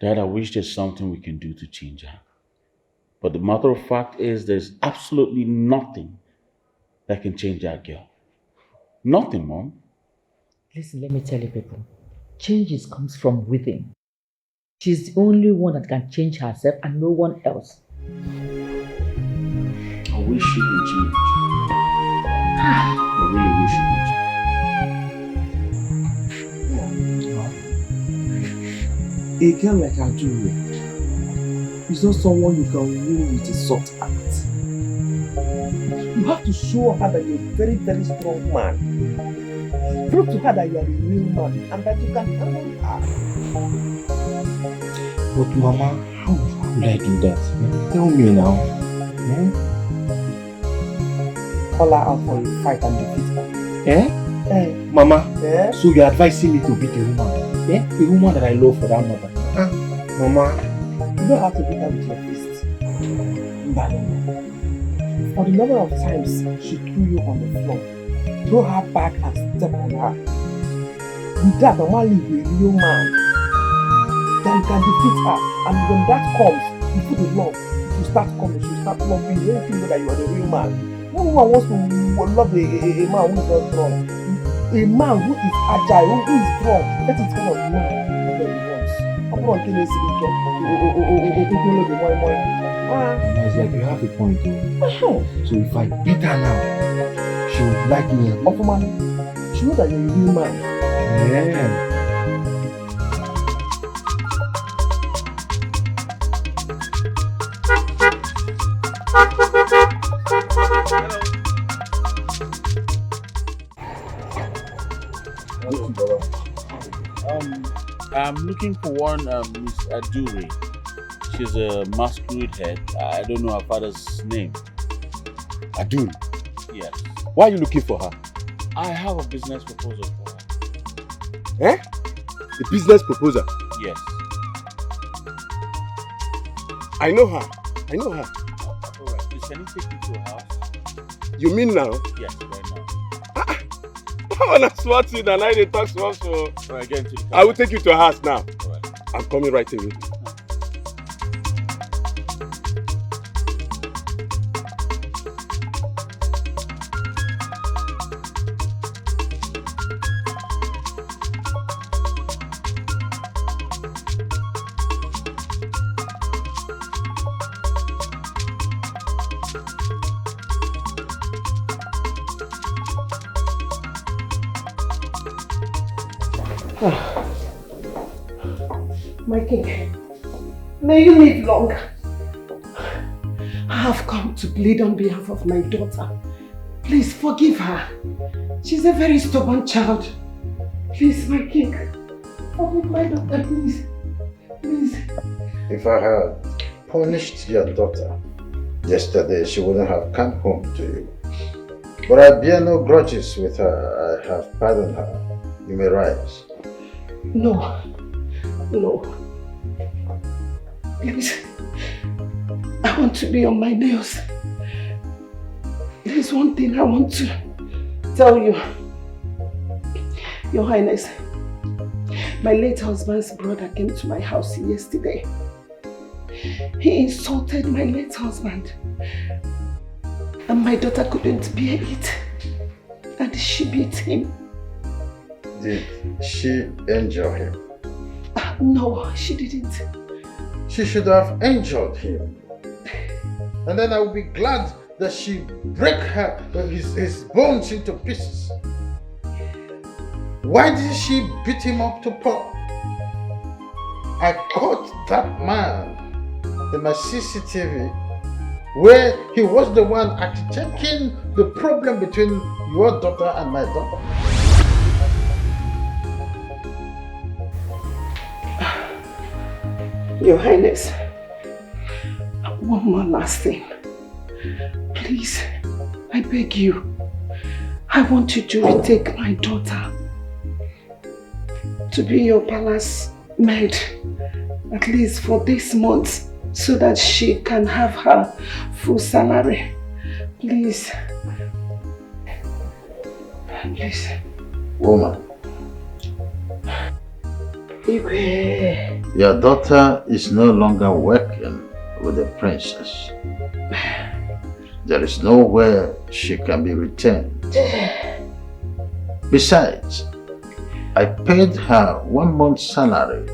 Dad, I wish there's something we can do to change her. But the matter of fact is there's absolutely nothing that can change that girl. Nothing, Mom. Listen, let me tell you people. Changes comes from within. She's the only one that can change herself and no one else. I wish she could change. I really wish she could change. A girl like Adure is not someone you can win with a soft act. You have to show her that you're a very, very strong man. Prove to her that you are a real man and that you can handle her. But Mama, how will I do that? Tell me now. Call her out for a fight and defeat her. Mama, so you're advising me to beat a woman? A woman that I love for that matter. Mama, you don't have to beat her with your fist. But for the number of times she threw you on the floor, throw her back and step on her. With that, Mama will be a real man. Then you can defeat her. And when that comes, you put the love. You start coming, she start loving you. When you know that you are the real man. No woman wants to love a man who is not strong. A man who is agile, who is strong. That is kind of man that he wants. I'm not going to say it's like you have a point. So if I beat her now, she would like me. Man, she knows that you're a real man. Yeah. I'm looking for one Miss Adure. She's a masquerade head. I don't know her father's name. Adure? Yes. Why are you looking for her? I have a business proposal for her. A business proposal? Yes. I know her. Alright, please, can you take me to her house? You mean now? Yes, right now. I want to swat you and I talk small, so Alright, get into the car. I will take you to her house now. Alright. I'm coming right away. My king, may you live long. I have come to plead on behalf of my daughter. Please forgive her. She's a very stubborn child. Please, my king, forgive my daughter, please. Please. If I had punished your daughter yesterday, she wouldn't have come home to you. But I bear no grudges with her. I have pardoned her. You may rise. No. Please, I want to be on my nails. There's one thing I want to tell you. Your Highness, my late husband's brother came to my house yesterday. He insulted my late husband. And my daughter couldn't bear it. And she beat him. Did she injure him? No, she didn't. She should have injured him. And then I would be glad that she break his bones into pieces. Why did she beat him up to pulp? I caught that man in my CCTV where he was the one architecting the problem between your daughter and my daughter. Your Highness, one more last thing. Please, I beg you. I want you to retake my daughter to be your palace maid, at least for this month, so that she can have her full salary. Please. Please. Woman. Your daughter is no longer working with the princess. There is nowhere she can be retained. Besides, I paid her 1 month's salary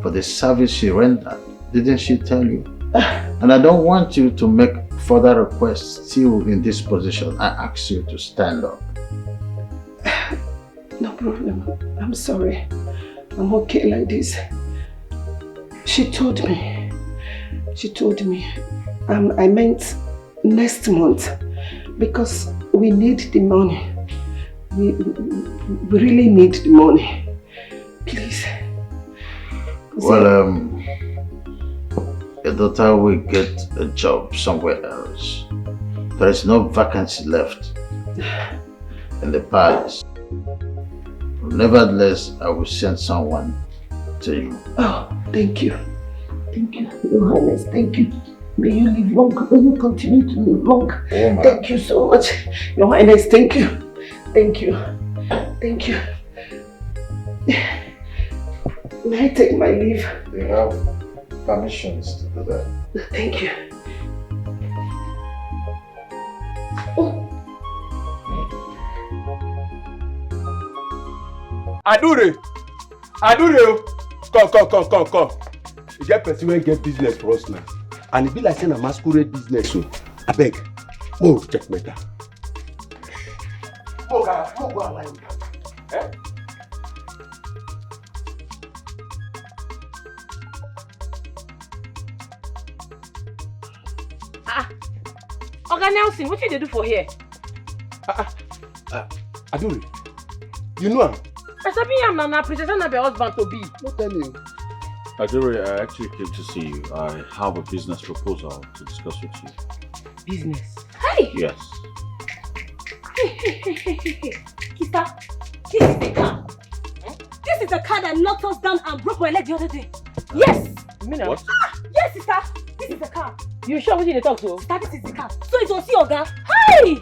for the service she rendered. Didn't she tell you? And I don't want you to make further requests still in this position. I ask you to stand up. No problem. I'm sorry. I'm okay like this. She told me. I meant next month because we need the money. We really need the money. Please. Well, your daughter will get a job somewhere else. There is no vacancy left in the palace. Nevertheless, I will send someone to you. Oh, thank you. Thank you, Your Highness. Thank you. May you live long. May you continue to live long. Oh, thank you so much. Your Highness, thank you. Thank you. Thank you. May I take my leave? You have permissions to do that. Thank you. Adure! Come. You get person wey get business for us now. And it be like saying a masquerade business. So, I beg, go check matter. Go align. Eh? Oga Nelson, what did you do for here? Adure, you know him? I said I'm Nana, Princess Annabelle husband to be. Don't tell me. Adure, I actually came to see you. I have a business proposal to discuss with you. Business? Hey! Yes. Kita, this is the car. This is the car that knocked us down and broke my leg the other day. Yes! What? Yes, sister. This is the car. You sure what did they talk to? Sister, this is the car. So it was your girl. Hey!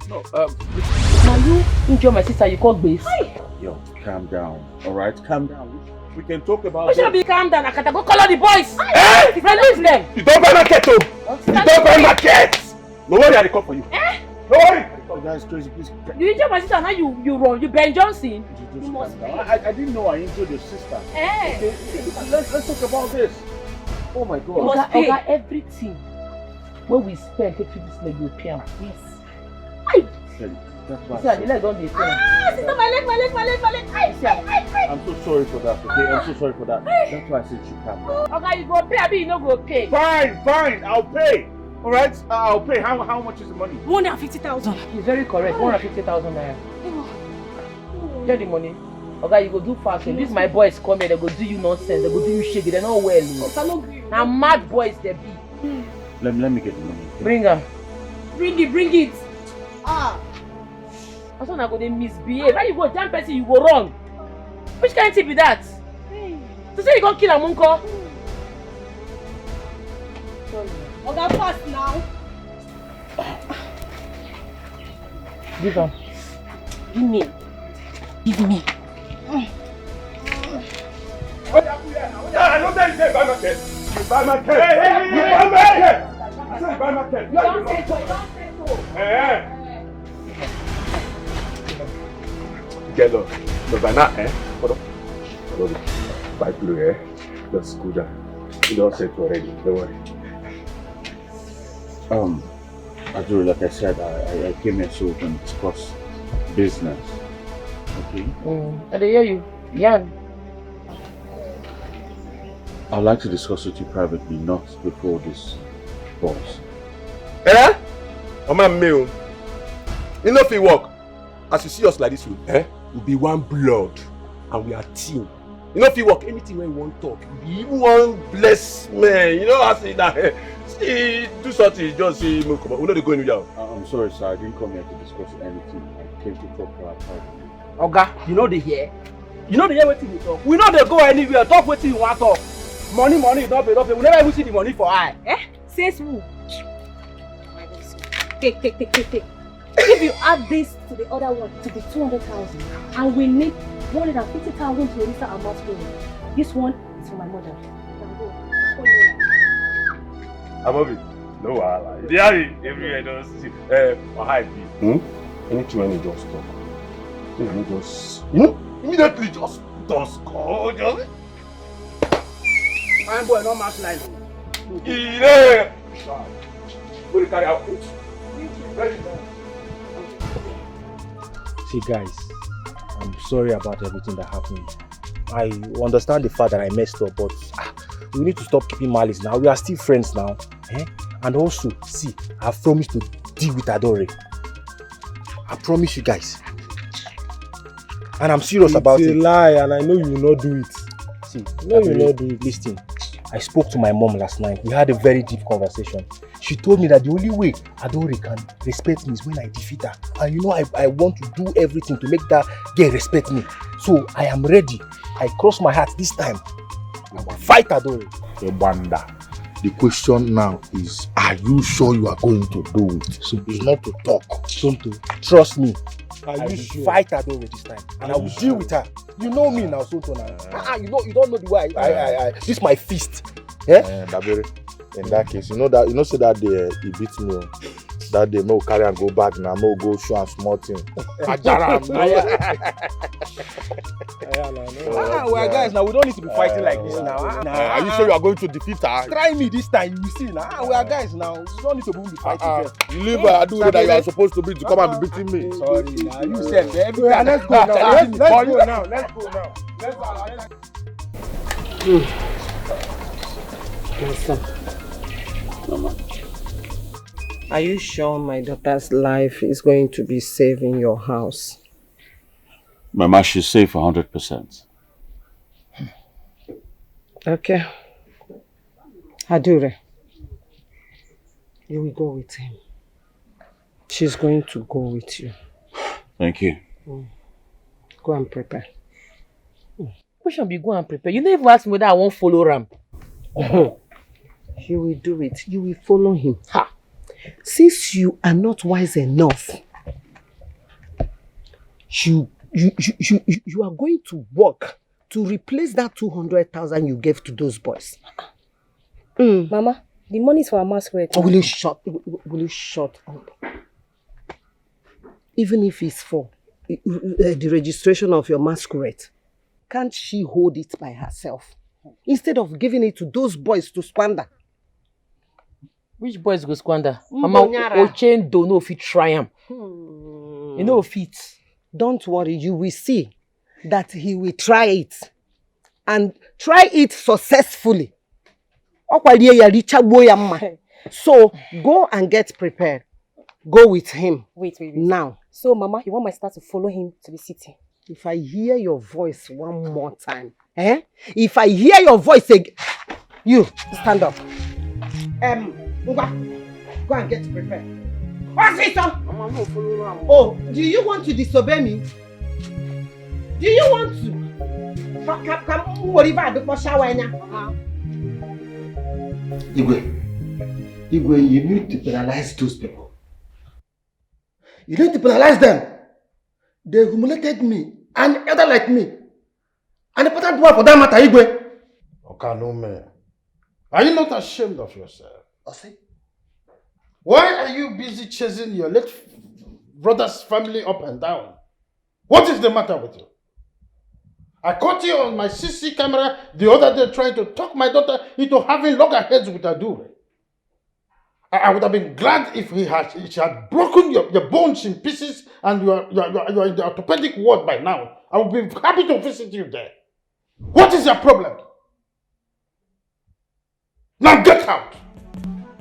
No, now you enjoy my sister, you call base. Hey! yo, calm down. Alright, calm down. We can talk about What should be calm down? Akata, go call all the boys. Eh? Release them. You don't buy market, oh! You don't buy market! No worry, I come for you. No worry! Oh, guys, crazy, please. You enjoy my sister, now you run. You Ben Johnson. You must be. I didn't know I injured your sister. Eh? Okay, let's talk about this. Oh my God. Oga, everything when we spend to feed this leg, you pay. Yes. That's why. See, the leg don't be pain. Sister, my leg. I'm so sorry for that, okay? I'm so sorry for that. That's why I said you calm down. Oga, you go pay, I mean you no go pay. Fine, I'll pay. Alright, I'll pay. How much is the money? 150,000. He's very correct. 150,000 naira. Get the money. Oga, you go do fashion. These my boys come here, they go do you nonsense. They go do you shit. They're not well. Now mad boys they be. Let me get the money. Okay? Bring her. Bring it. That's when I go they misbehave. Why you go jam person, you go wrong. Which kind of thing be that? To say you go kill a munko? Oga, fast now. Give her. Give me. What happened here now? I don't tell you say buy market. You buy market. Hey, you buy market. I said buy market. You don't say so. Get up. No, by now, hold on. Buy blue, Just go down. You don't say it already. Don't worry. Adure, like I said, I came here so we can discuss business. Okay? I hear you. Yan. I'd like to discuss with you privately, not before this boss. Oh my meal. You know if we work, as you see us like this, we'll be one blood and we are team. You know if you work, anything when you want to talk, you one blessed man. You know I say that. See, do something, just see me come on. We know they go in now. I'm sorry, sir. I didn't come here to discuss anything. I came to talk to our party. Oga, you know they hear? You know they hear wetin we talk? We know they go anywhere, talk wetin you want talk. Money, don't pay. We never even see the money for eye. Says who? Take. If you add this to the other one, to be 200,000, and we need 150,000 to register our masquerade. This one is for my mother. You can go. I'm of it. No wahala. They have it everywhere. Don't see. Hide me. Anything when you just talk. You just, immediately just go. Just. Fine boy, no match line. Yeah. Go carry out. See guys, I'm sorry about everything that happened. I understand the fact that I messed up, but We need to stop keeping malice now. We are still friends now. Eh? And also, see, I've promised to deal with Adore. I promise you guys. And I'm serious about it. It's a lie, and I know you will not do it. See, No, you will not do it. Listen, I spoke to my mom last night. We had a very deep conversation. She told me that the only way Adore can respect me is when I defeat her. And you know, I want to do everything to make that girl respect me. So I am ready. I cross my heart this time. I will fight Adore. Ebanda. The question now is, are you sure you are going to do it? So it's not to talk. Somto, trust me. Are I you will sure? fight Adore this time. And I will deal with her. You know me now, Somto now. You don't know the way I this is my fist. Eh? Dabere, in that case, you know say that day he beat me. That day no carry and go back now, no go show and small thing. We are guys now, we don't need to be fighting like this now. Are you sure you are going to defeat her? Try me this time, you will see now. We are guys now, you don't need to be fighting. You leave Adore that you are supposed to be to come and be beating me. Sorry, now you said every time. Let's go now. Let's go now. Mama, are you sure my daughter's life is going to be safe in your house? Mama, she's safe 100%. Okay. Adure, you will go with him. She's going to go with you. Thank you. Go and prepare. What should be go and prepare? You never ask me whether I won't follow Ram. You will do it. You will follow him. Ha! Since you are not wise enough, you are going to work to replace that 200,000 you gave to those boys. Mama, the money is for a masquerade. Will you shut up? Even if it's for the registration of your masquerade, can't she hold it by herself? Instead of giving it to those boys to squander. Which boys go squander? Mama, Ochen don't know if he try him. You know if it. Don't worry, you will see that he will try it. And try it successfully. So, go and get prepared. Go with him. Wait. Now. So, Mama, you want my sister to follow him to the city? If I hear your voice one more time, if I hear your voice again, you stand up. Go and get prepared. Oh, do you want to disobey me? Do you want to? Igwe, you need to penalize those people. You need to penalize them. They humiliated me and other like me. And the important one for that matter, Igwe. Okanome, are you not ashamed of yourself? Osi? Why are you busy chasing your late brother's family up and down? What is the matter with you? I caught you on my CC camera the other day trying to talk my daughter into having loggerheads with Adure. I would have been glad if she had broken your bones in pieces and you are in the orthopedic ward by now. I would be happy to visit you there. What is your problem? Now get out!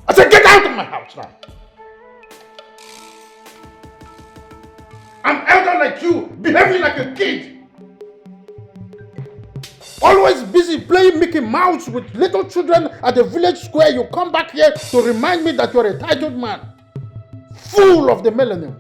I said get out of my house now! I'm elder like you, behaving like a kid. Always busy playing Mickey Mouse with little children at the village square. You come back here to remind me that you're a titled man. Fool of the millennium.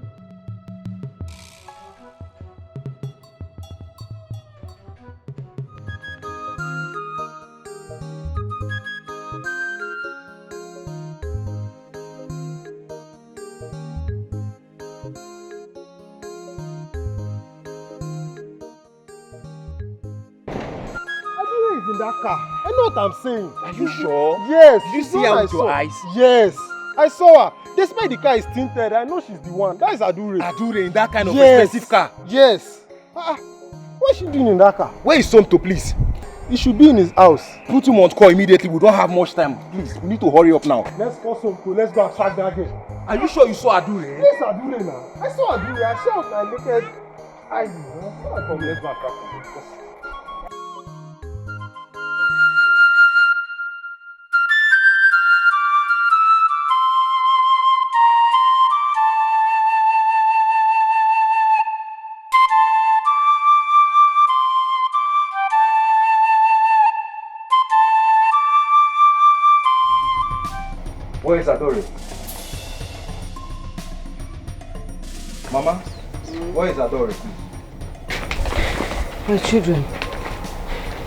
In that car. I know what I'm saying. Are you sure? Yes. Did you see her with your eyes? Yes. I saw her. Despite the car is tinted, I know she's the one. That is Adure. Adure in that kind of expensive car? Yes. What is she doing in that car? Where is Somto, please? He should be in his house. Put him on call immediately. We don't have much time. Please, we need to hurry up now. Let's call Somto. Let's go and track that girl. Are you sure you saw Adure? Yes, Adure now. I saw Adure. I saw my naked eyes. Let's go and track her. Where is Adore? Mama, where is Adore? My children,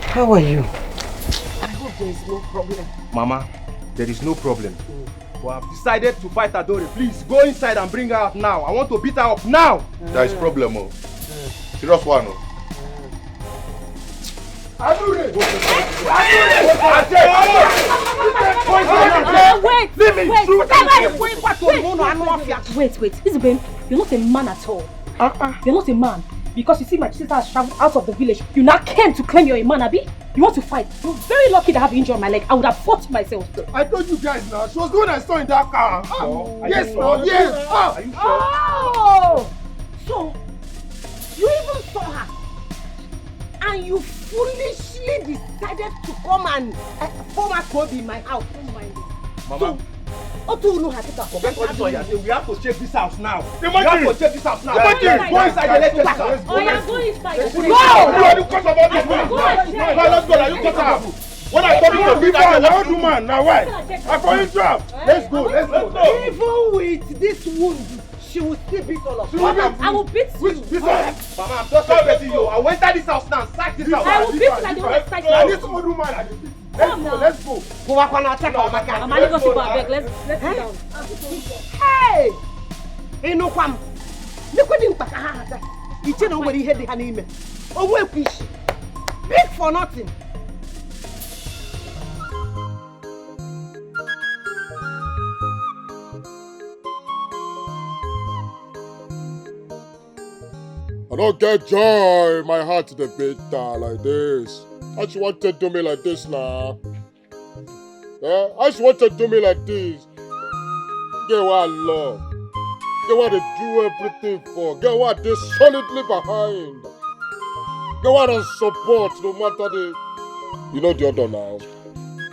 how are you? I hope there is no problem. Mama, there is no problem. We have decided to fight Adore. Please go inside and bring her out now. I want to beat her up now. There is problem, oh. Serious one, oh. Adore! Wait, Isabel, you're not a man at all. You're not a man. Because you see my sister has traveled out of the village. You now came to claim you're a man, Abi? You want to fight? You're very lucky to have injured my leg. I would have fought myself. I told you guys now. She was the one I saw in that car. Yes, no, yes. Are you sure? Oh! So, you even saw her. And you foolishly decided to come and form a code in my house. Don't mind it. Mama. Forget what you are saying. We have to check this house now. We have to check this house now. Go inside and let's check this house. Oh, yeah, go inside. No! You cause about this man. Let's go. You cause about when I told you to beat her, I do man. Now why? I call you trap. Let's go. Even with this wound, she will still beat all of us. I will beat you. Mama, I'm just beating you. I will enter this house now and sack this house. I will beat you like the one that sacked you. This old woman. Let's go. Go back and attack our back. I'm going to go back. Let's sit down. Hey! Hey, no kwam. Look what you mpaka. You know where he had the honey. Oh, where fish? Big for nothing. I don't get joy. My heart is a bit like this. I just want to do me like this now. Yeah? I just want to do me like this. Get what I love. Get what I do everything for. Get what they solidly behind. Get what I support no matter the... You know the other now.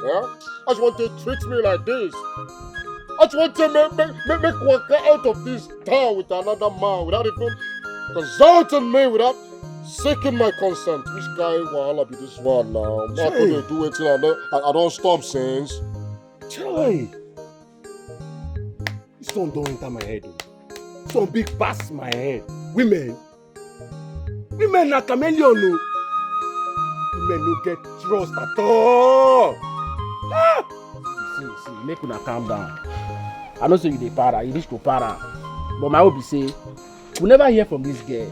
Yeah? I just want to treat me like this. I just want to make work out of this town with another man without even consulting me, without seeking my consent. Which guy will be this one now? I couldn't do it till I don't stop since. Chai! This one don't enter my head. This one big past my head. Women are chameleon, no. Women no get trust at all. See, make una calm down. I know say you dey para, you reach to para. But my hope be say, we never hear from this girl.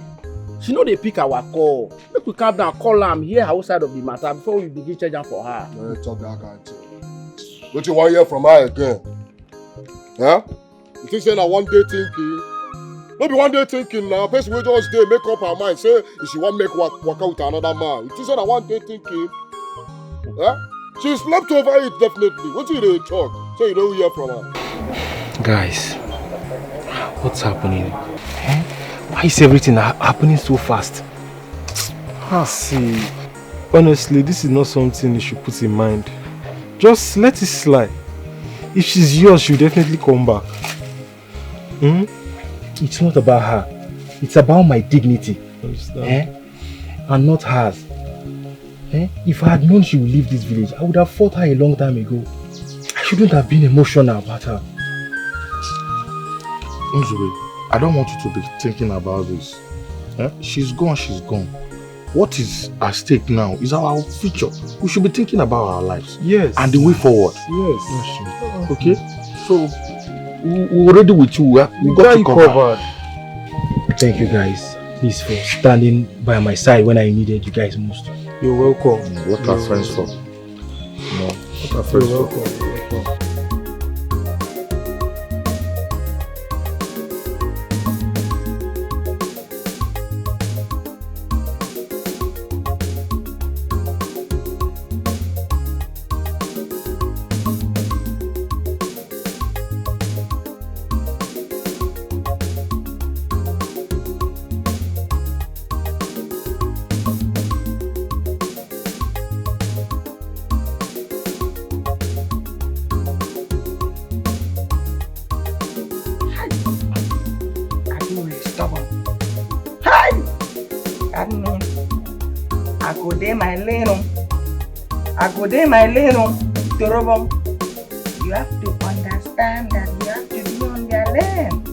She know they pick our call. Make we calm down, call her, hear her side of the matter before we begin charging for her. Let's talk that kind of thing. Don't you want to hear from her again? Huh? You think saying that one day thinking? Maybe one day thinking now, person will just day make up her mind, say if she want make work out with another man. You think saying that one day thinking? Huh? She slept over it definitely. What do you talk? So you don't hear from her. Guys, what's happening? Why is everything happening so fast? See, honestly, this is not something you should put in mind. Just let it slide. If she's yours, she'll definitely come back. It's not about her. It's about my dignity. And not hers. If I had known she would leave this village, I would have fought her a long time ago. I shouldn't have been emotional about her. Nzube, I don't want you to be thinking about this. She's gone. What is at stake now is our future. We should be thinking about our lives. Yes. And the way forward. Yes. Okay? So, we're ready with you. We got you covered. Thank you guys. Please for standing by my side when I needed you guys most. You're welcome. What are friends for? What are friends for? My lane, Torobom. You have to understand time that you have to be on their lane.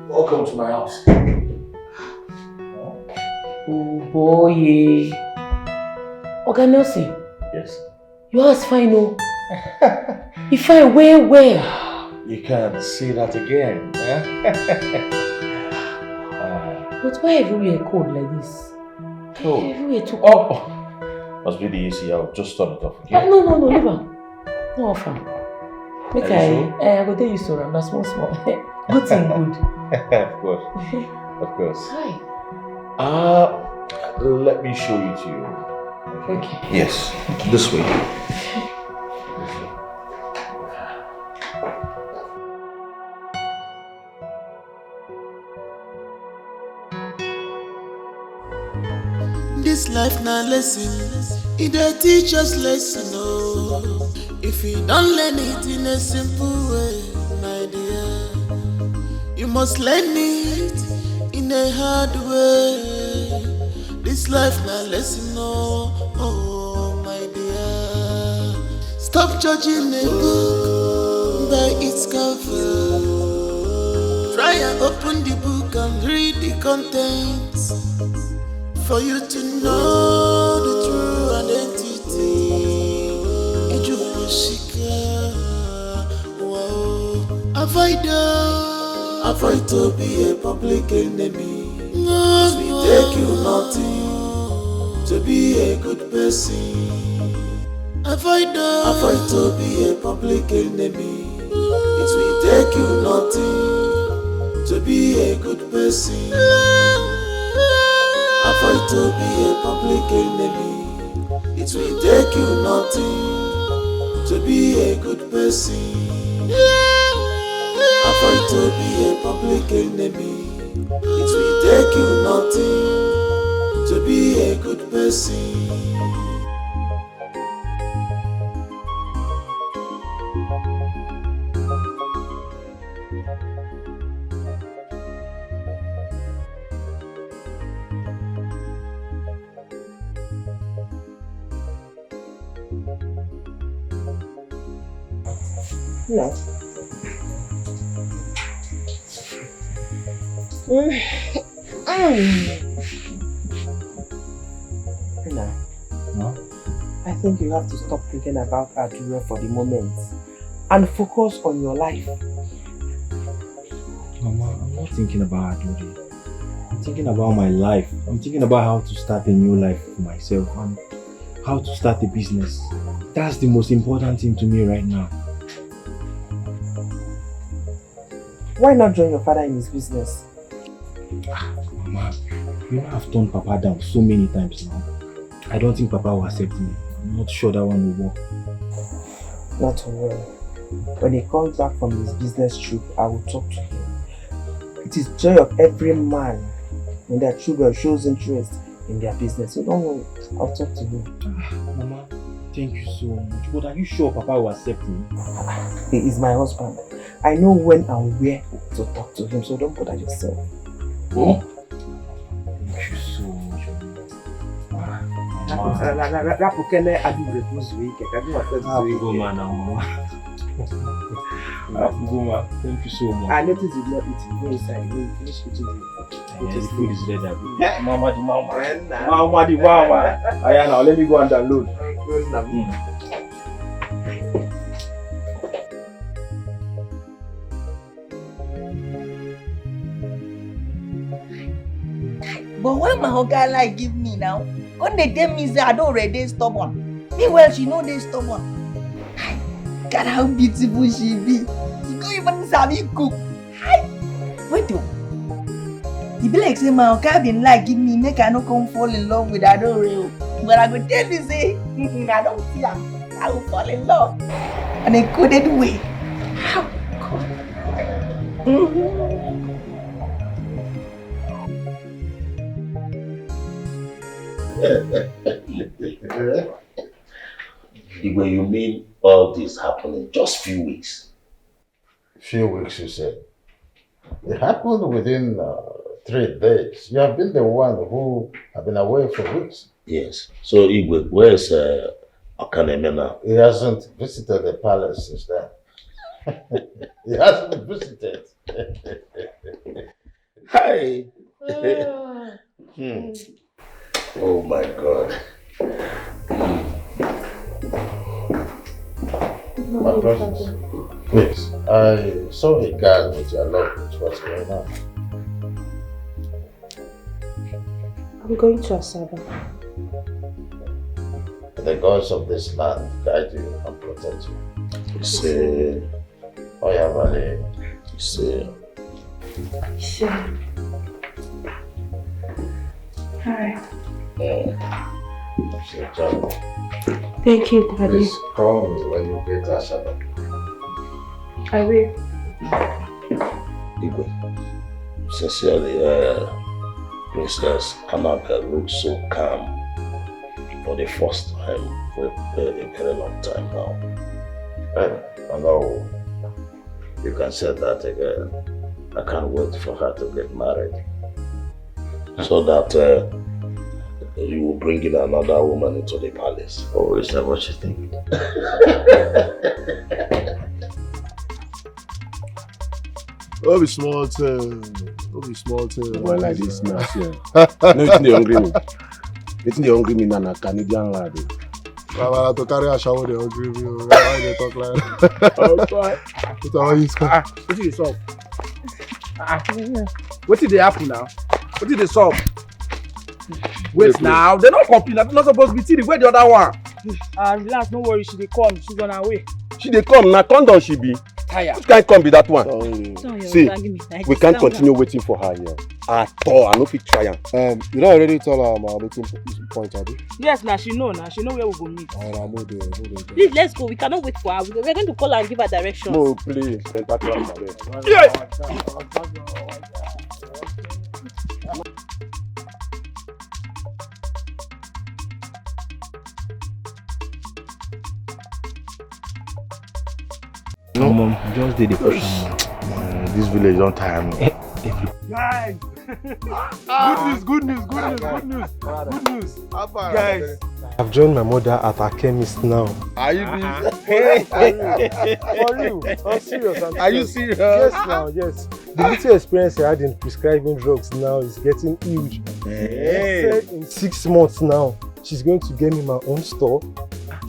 Welcome to my house. Oh boy. Oga Nelson. Yes. Your house fine, oh. If I where? You can see that again. But why everywhere cold like this? Cold? Everywhere too cold. Oh! Must be the AC. I'll just turn it off again. No, leave am. No offer. Make Are you sure? I go tell you so. I'm not small. Good thing, good. Of course. Of course. Hi. Let me show you to you. Okay. Yes. Okay. This way. This life na lesson, it dey teach us lesson, oh. If you don't learn it in a simple way, my dear, you must learn it in a hard way. This life na lesson, oh my dear. Stop judging a book by its cover. Try and open the book and read the contents, for you to know the true identity. Avoid to be a public enemy. It will take you nothing to be a good person. Avoid to be a public enemy. It will take you nothing to be a good person. Avoid to be a public enemy. It will take you nothing to be a good person. Avoid to be a public enemy. It will take you nothing to be a good person. No. Rina, I think you have to stop thinking about Adura for the moment and focus on your life. Mama, I'm not thinking about Adura. I'm thinking about my life. I'm thinking about how to start a new life for myself and how to start a business. That's the most important thing to me right now. Why not join your father in his business? Mama, you know I've turned Papa down so many times now. I don't think Papa will accept me. I'm not sure that one will work. Not to worry. When he comes back from his business trip, I will talk to him. It is joy of every man when their children shows interest in their business. So don't worry, I'll talk to him. Mama, thank you so much. But are you sure Papa will accept me? He is my husband. I know when and where to talk to him, so don't bother yourself. Thank you so much. Thank you so much. I noticed you not eating. Go inside. When you finish eating, the food is ready. Mama. Now let me go and download. But when my oga like give me now, when they tell me say I don't already stubborn. Meanwhile, she know they stubborn. God, how beautiful she be. She don't even sabi cook. Wait do. E be like say my oga been like give me make I no come fall in love with Adore. But I go tell you say, I don't see her. I will fall in love. And a coded way. How God. When you mean all this happening just few weeks? Few weeks, you said. It happened within 3 days. You have been the one who have been away for weeks. Yes. So Igwe, where's Okaneme now? He hasn't visited the palace since then. He hasn't visited. Hi. Oh my God. My presence. Please, I saw a guy with your luggage. What's going on? I'm going to Asaba. The gods of this land guide you and protect you. You see. Oh yeah, Valley. You see. Sure. Alright. Thank you, Daddy. Please call me when you get Asaba. I will. Igwe, sincerely, Princess Annabelle looks so calm for the first time for a very long time now. I know you can say that again. I can't wait for her to get married so that you will bring in another woman into the palace. Or is that what you think? Oh, be small thing. Oh, be small thing. Boy like this now, yeah. No, it's the hungry me. It's the hungry me na Canadian lad. Well, to carry a shower, they agree with you. Why they talk like that? Okay. What is What did they solve? What did they happen now? What did they solve? Wait now, they're not complete. They're not supposed to be sitting. Where the other one? Relax, no worry. She dey come. She's on her way. She dey come na condom she be. Tired. Which kind come be that one? See, Like we can't continue waiting for her here at all. I no fit try am. you don't already tell her my meeting point, Abi? Yes, now she know. Now she know where we go meet. Please, let's go. We cannot wait for her. We're going to call her and give her directions. No, please. Enter class No, mom, just did the push. This village don't tire me. Guys! Good news. Guys! I've joined my mother at her chemist now. Are you For real? I'm serious. Are you serious? Yes, now, yes. The little experience I had in prescribing drugs now is getting huge. Hey. Said in 6 months now, she's going to get me my own store.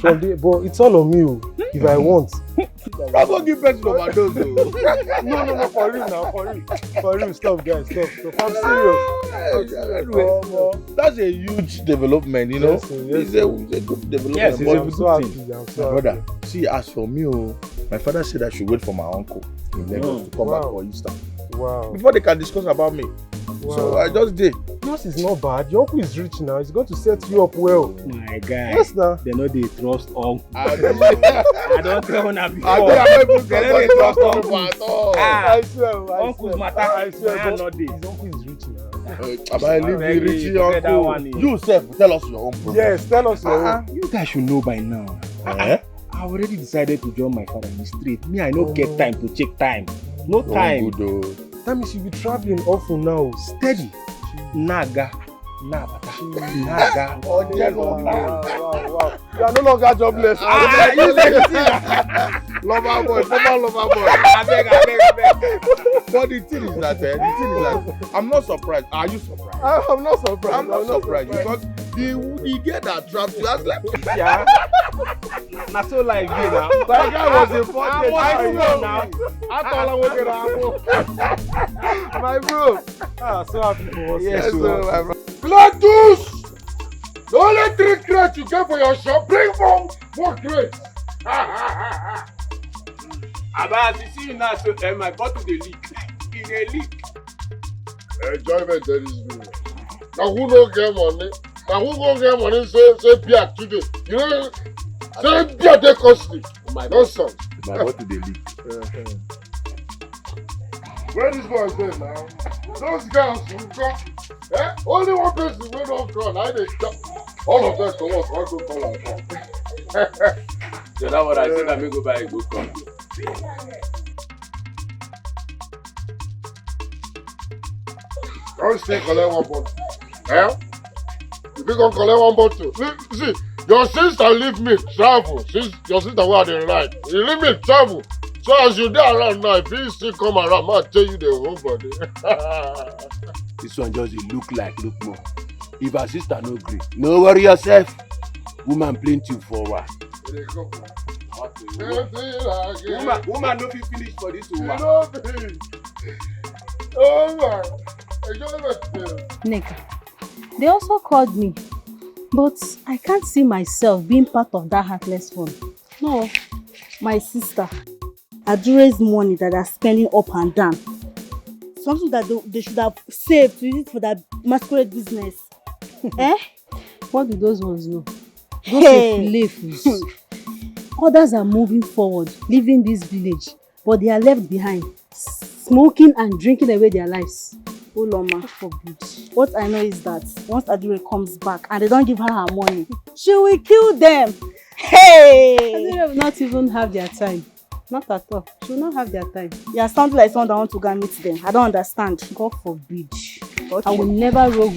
From the, but it's all on me if I want. I'm gonna give person overdose. No, for real now, for real. Stop, guys, stop. I'm serious. That's a huge development, you know. Yes, it's a good development. Yes, it's a good thing. I'm so My brother, see, as for me, my father said I should wait for my uncle in Lagos to come back for Easter. Wow. Before they can discuss about me. Wow. So I just did. Yours is not bad. Your uncle is rich now. He's going to set you up well. My guy. Yes, now. They know they trust uncle. I don't tell her before. I don't even They know they trust uncle. at all. I swear. Uncle's matter. I swear. Man, not this. His uncle is rich now. I leave the rich uncle. You self, tell us your own problem. Yes, tell us your own. You guys should know by now. I already decided to join my father in the street. Me, I don't get time to check time. No time. That means you'll be traveling often now. Steady. Naga. Nabata. Naga. Wow. You are no longer jobless. Lover boy. I beg. But the thing is that, I'm not surprised. Are you surprised? I'm not surprised. I'm not surprised because the girl that trapped you has left. Yeah. Not so like you now. That guy was important. I know now. I thought I was my bro. So happy for us. Yes, my bro. Gladys! The only 3 crates you get for your shop, bring more crates. Abba, you see now, so my bottle dey leak. E dey leak. Enjoyment there is good. Now who no get money? Now who go get money say beer today? You know, say beer dey costly. Nonsense. My bottle dey leak. Where this boy dey now? Those girls who come. Only one person wey don come. I dey stop. All of them comot. I go call am come. So that what I think I may go buy a good come. Don't stay collect one bottle. We gonna collect one bottle. See, your sister leave me travel. Since your sister were the right, you leave me travel. So as you there around now, if you still come around, I'll tell you the whole body. This one just dey look more. If her sister no gree, no worry yourself. Woman plenty for what? Woman no fit finish for this woman. Oh my. Nick, they also called me, but I can't see myself being part of that heartless fun. No, my sister, Adure's money that they're spending up and down. Something that they should have saved to use it for that masquerade business. Eh? What do those ones know? Those Others are moving forward, leaving this village, but they are left behind, smoking and drinking away their lives. Oh Loma, forbid. What I know is that once Adure comes back and they don't give her money, she will kill them. Hey! Adure will not even have their time. Not at all. She will not have their time. You are sounding like someone that wants to go and meet them. I don't understand. God forbid. Okay. I will never roll.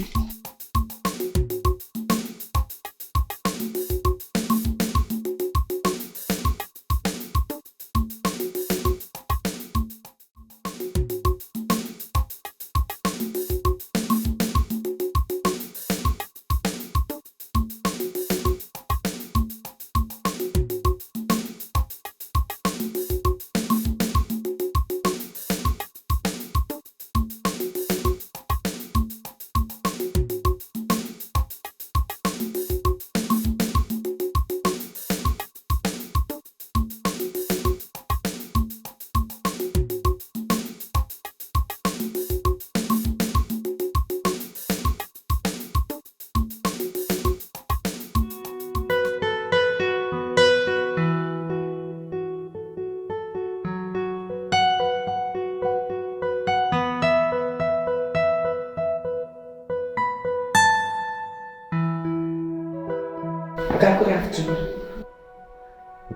Oga, good afternoon.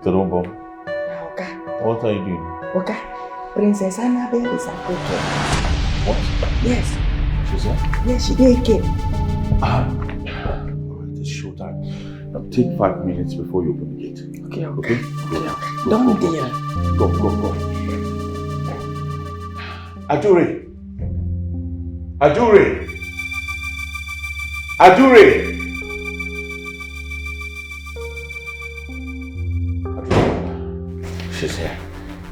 Robo, Oga. what are you doing? Oga, Princess Annabelle is approaching. What? Yes. She's here? Yes, she did came. Alright, it's showtime. Now take 5 minutes before you open the gate. Okay, okay. Okay. Don't deal. Go. Adure! She's here.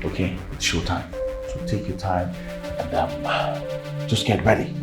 Okay, it's showtime. So take your time and just get ready.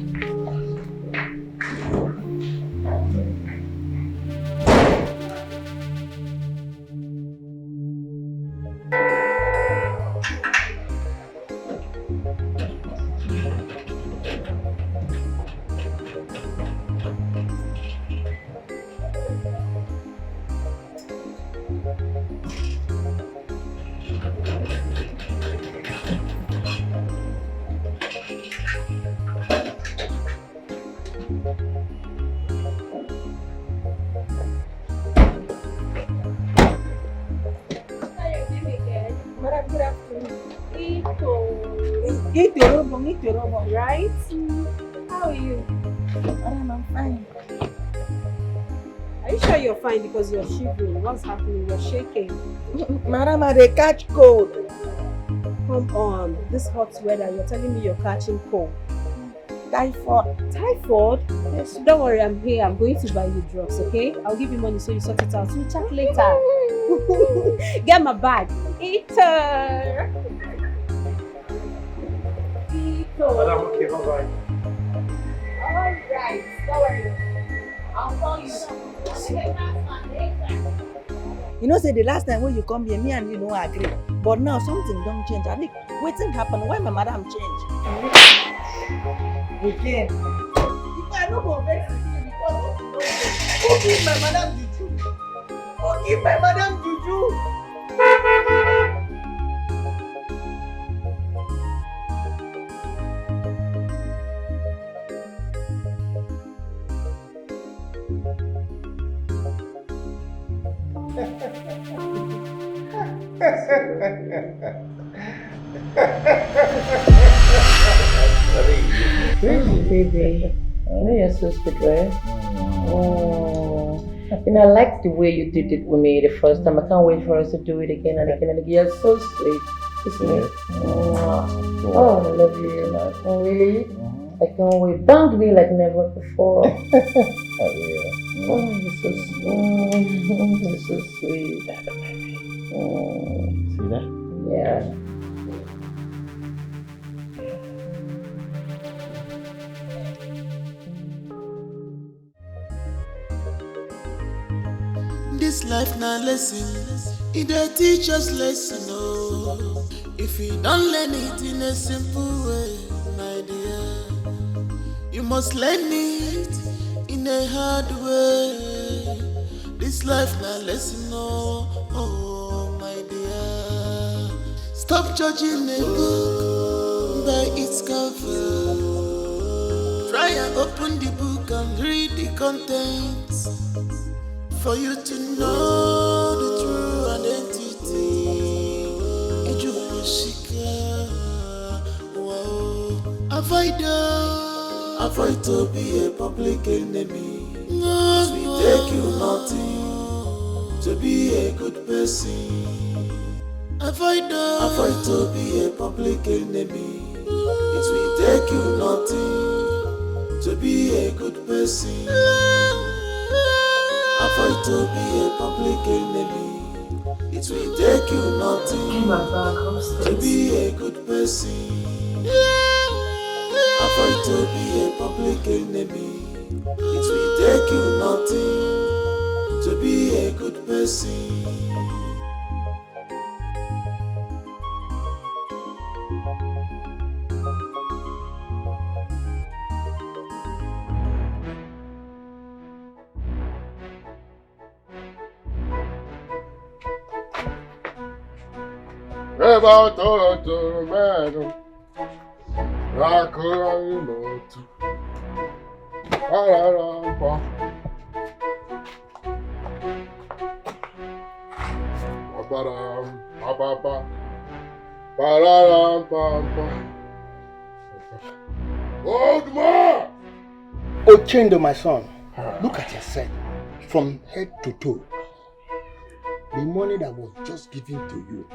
Right? How are you? Madam, I'm fine. Are you sure you're fine because you're shivering? What's happening? You're shaking. Madam, I catch cold. Come on, this hot weather, you're telling me you're catching cold. Typhoid. Typhoid? Yes. Don't worry, I'm here. I'm going to buy you drugs, okay? I'll give you money so you sort it out. We'll chat later. Get my bag. Eater! Madam, okay, bye-bye. Alright, don't worry. I'll call you. You know, say the last time when you come here, me and you don't agree. But now something don't change. I think waiting happen. Why my madam change? Again. If I don't go vex with you because who give my madam juju? Who give my madam juju? Baby, you know you're so sweet, right? Oh, and I like the way you did it with me the first time. I can't wait for us to do it again and again and again. You're so sweet. Isn't it? Oh, I love you. Oh, really? I can't wait. Bang me like never before. Oh, you're so sweet. You're so sweet. See that? Yeah. This life na lesson, it dey teach us lesson. Oh, if you don't learn it in a simple way, my dear, you must learn it in a hard way. This life na lesson. Oh, my dear, stop judging a book by its cover. Try and open the book and read the contents. For you to know the true identity, avoid to be a public enemy. It will take you nothing to be a good person. Avoid to be a public enemy. It will take you nothing to be a good person. Avoid to be a public enemy. It will take you nothing to be a good person. Avoid to be a public enemy. It will take you nothing to be a good person. About all to man, Old man! Ochendo, my son, look at yourself from head to toe. The money that was just given to you,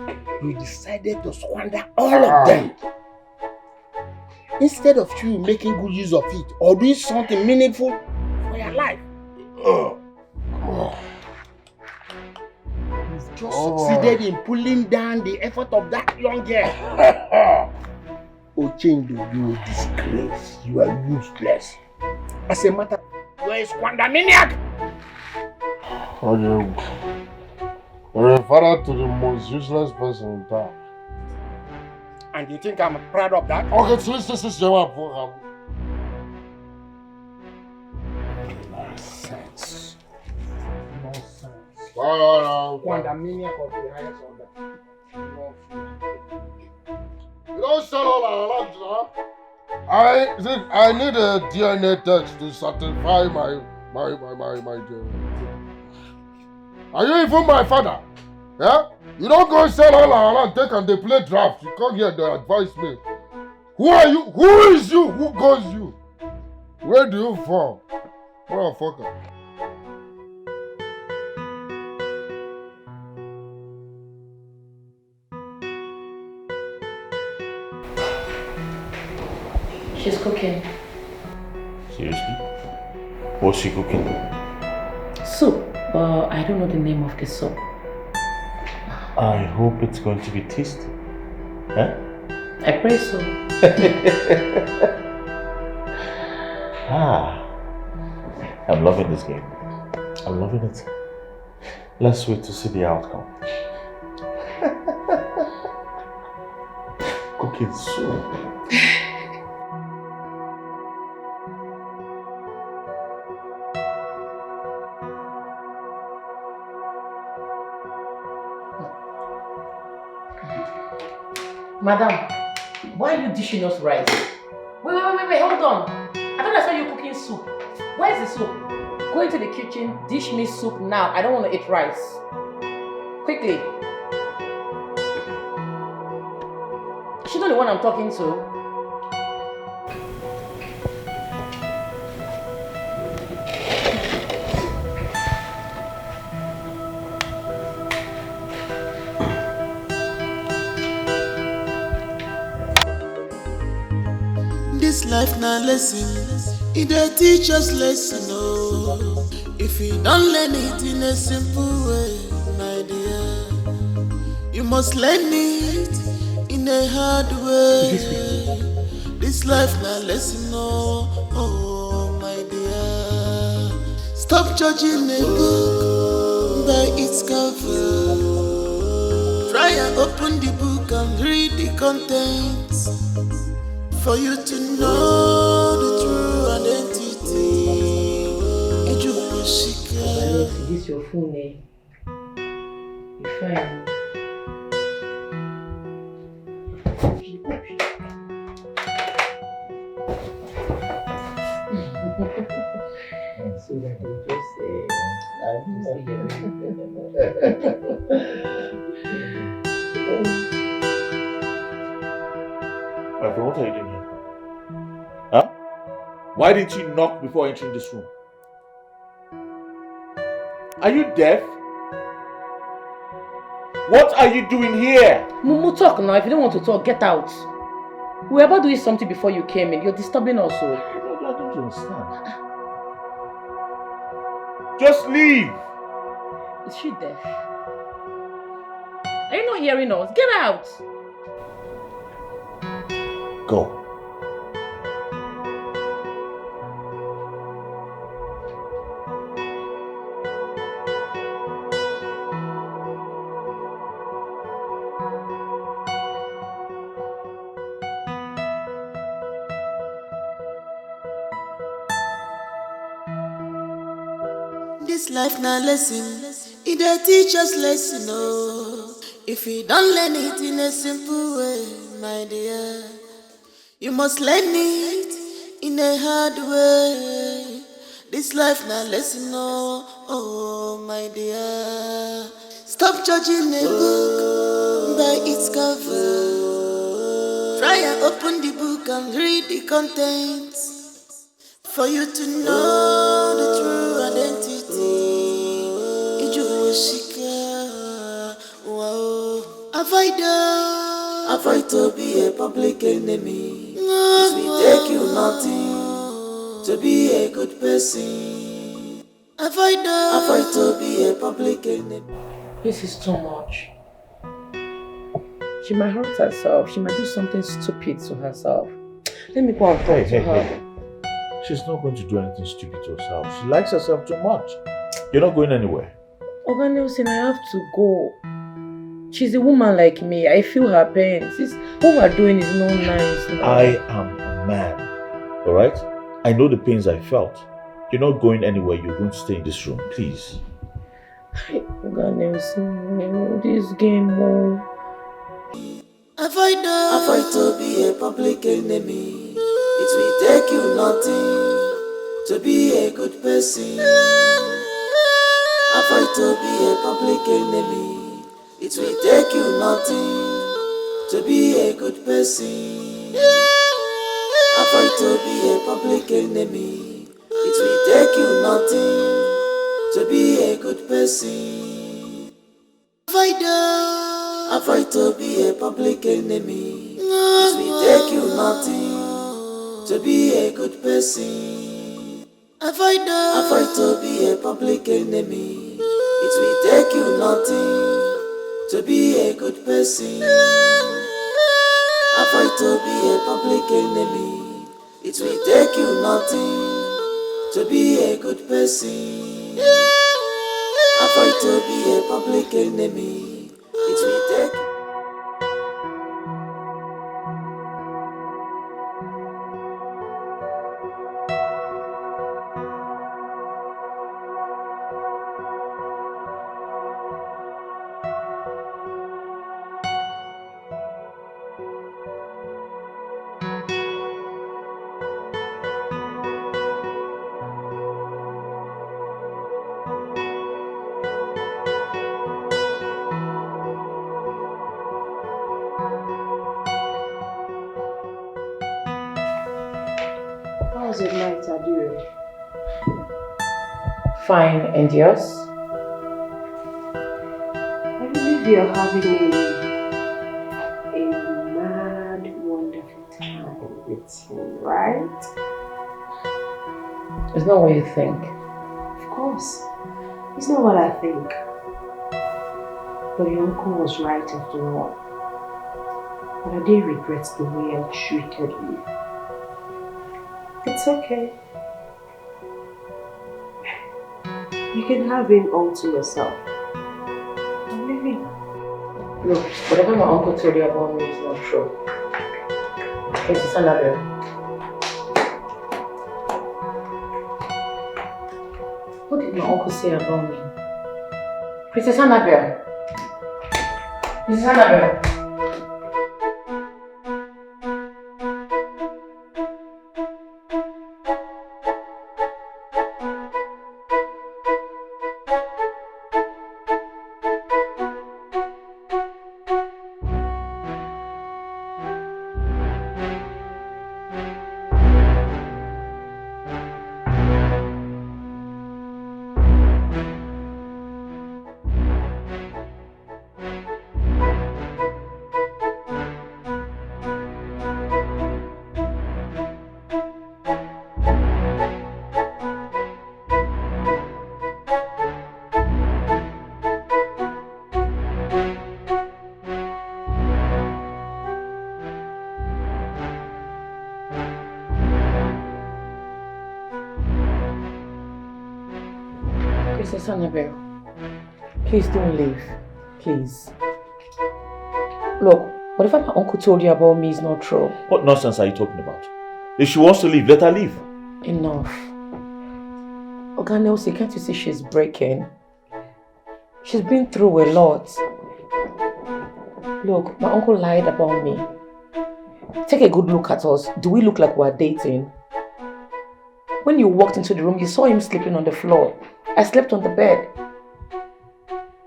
you decided to squander all of them. Instead of you making good use of it or doing something meaningful for your life. You've just succeeded in pulling down the effort of that young girl. Ochendo, you are disgrace. You are useless. As a matter, you are a squandermaniac. You're a father to the most useless person in town. And you think I'm proud of that? Okay, so this is your program. Nonsense. Squandermaniac of the highest order. You don't sell all our land, huh? I need a DNA test to certify my DNA. Are you even my father? Yeah? You don't go sell all our land, take and they play draft. You come here to advise me. Who are you? Who is you? Who goes you? Where do you fall? Motherfucker. She's cooking. Seriously? What's she cooking? Soup, but I don't know the name of the soup. I hope it's going to be tasty. Huh? I pray so. I'm loving this game. I'm loving it. Let's wait to see the outcome. Cooking soup. Madam, why are you dishing us rice? Wait, hold on. I thought I saw you cooking soup. Where's the soup? Go into the kitchen, dish me soup now. I don't want to eat rice. Quickly. She's not the one I'm talking to. This life na lesson, it dey teach us lesson, oh. If you don't learn it in a simple way, my dear, you must learn it in a hard way. This life na lesson, oh, my dear. Stop judging a book by its cover. Try and open the book and read the contents for you to know the true identity. This your phone, eh? You fine. So that you just say, My friend, what are you doing here? Huh? Why didn't you knock before entering this room? Are you deaf? What are you doing here? Mumu, talk now. If you don't want to talk, get out. We were about doing something before you came in. You're disturbing us. I don't understand. Just leave. Is she deaf? Are you not hearing us? Get out. Go. This life na lesson, it dey teach us lesson, oh. If you don't learn it in a simple way, my dear, you must learn it in a hard way. This life na lesson, oh, my dear. Stop judging a book by its cover. Try and open the book and read the contents for you to know the true identity. Avoid to be a public enemy. It will take you nothing to be a good person. Avoid to be a public enemy. This is too much. She might hurt herself. She might do something stupid to herself. Let me go and talk to her. Hey. She's not going to do anything stupid to herself. She likes herself too much. You're not going anywhere. Oga Nelson, I have to go. She's a woman like me. I feel her pain. What we're doing is not nice. No. I am a man. Alright? I know the pains I felt. You're not going anywhere. You're going to stay in this room. Please. Oga Nelson, this game, Avoid to be a public enemy. It will take you nothing to be a good person. Avoid to be a public enemy. It will take you nothing to be a good person. Avoid to be a public enemy. It will take you nothing to be a good person. Avoid to be a public enemy. It will take you nothing to be a good person. Avoid to be a public enemy. It will take you nothing to be a good person. Avoid to be a public enemy. It will take you nothing to be a good person. Avoid to be a public enemy. It will take you. How's your night, Adire? Fine, and yours? I believe you're having a mad, wonderful time. time with him, right? It's not what you think. Of course. It's not what I think. But your uncle was right after all. But I did regret the way I treated you. It's okay. You can have him all to yourself. I'm leaving. Look, whatever my uncle told you about me is not true. Princess Annabelle. What did my uncle say about me? Princess Annabelle. Princess Annabelle. Princess Annabelle, please don't leave. Please. Look, whatever my uncle told you about me is not true. What nonsense are you talking about? If she wants to leave, let her leave. Enough. Oga Nelson, can't you see she's breaking? She's been through a lot. Look, my uncle lied about me. Take a good look at us. Do we look like we're dating? When you walked into the room, you saw him sleeping on the floor. I slept on the bed.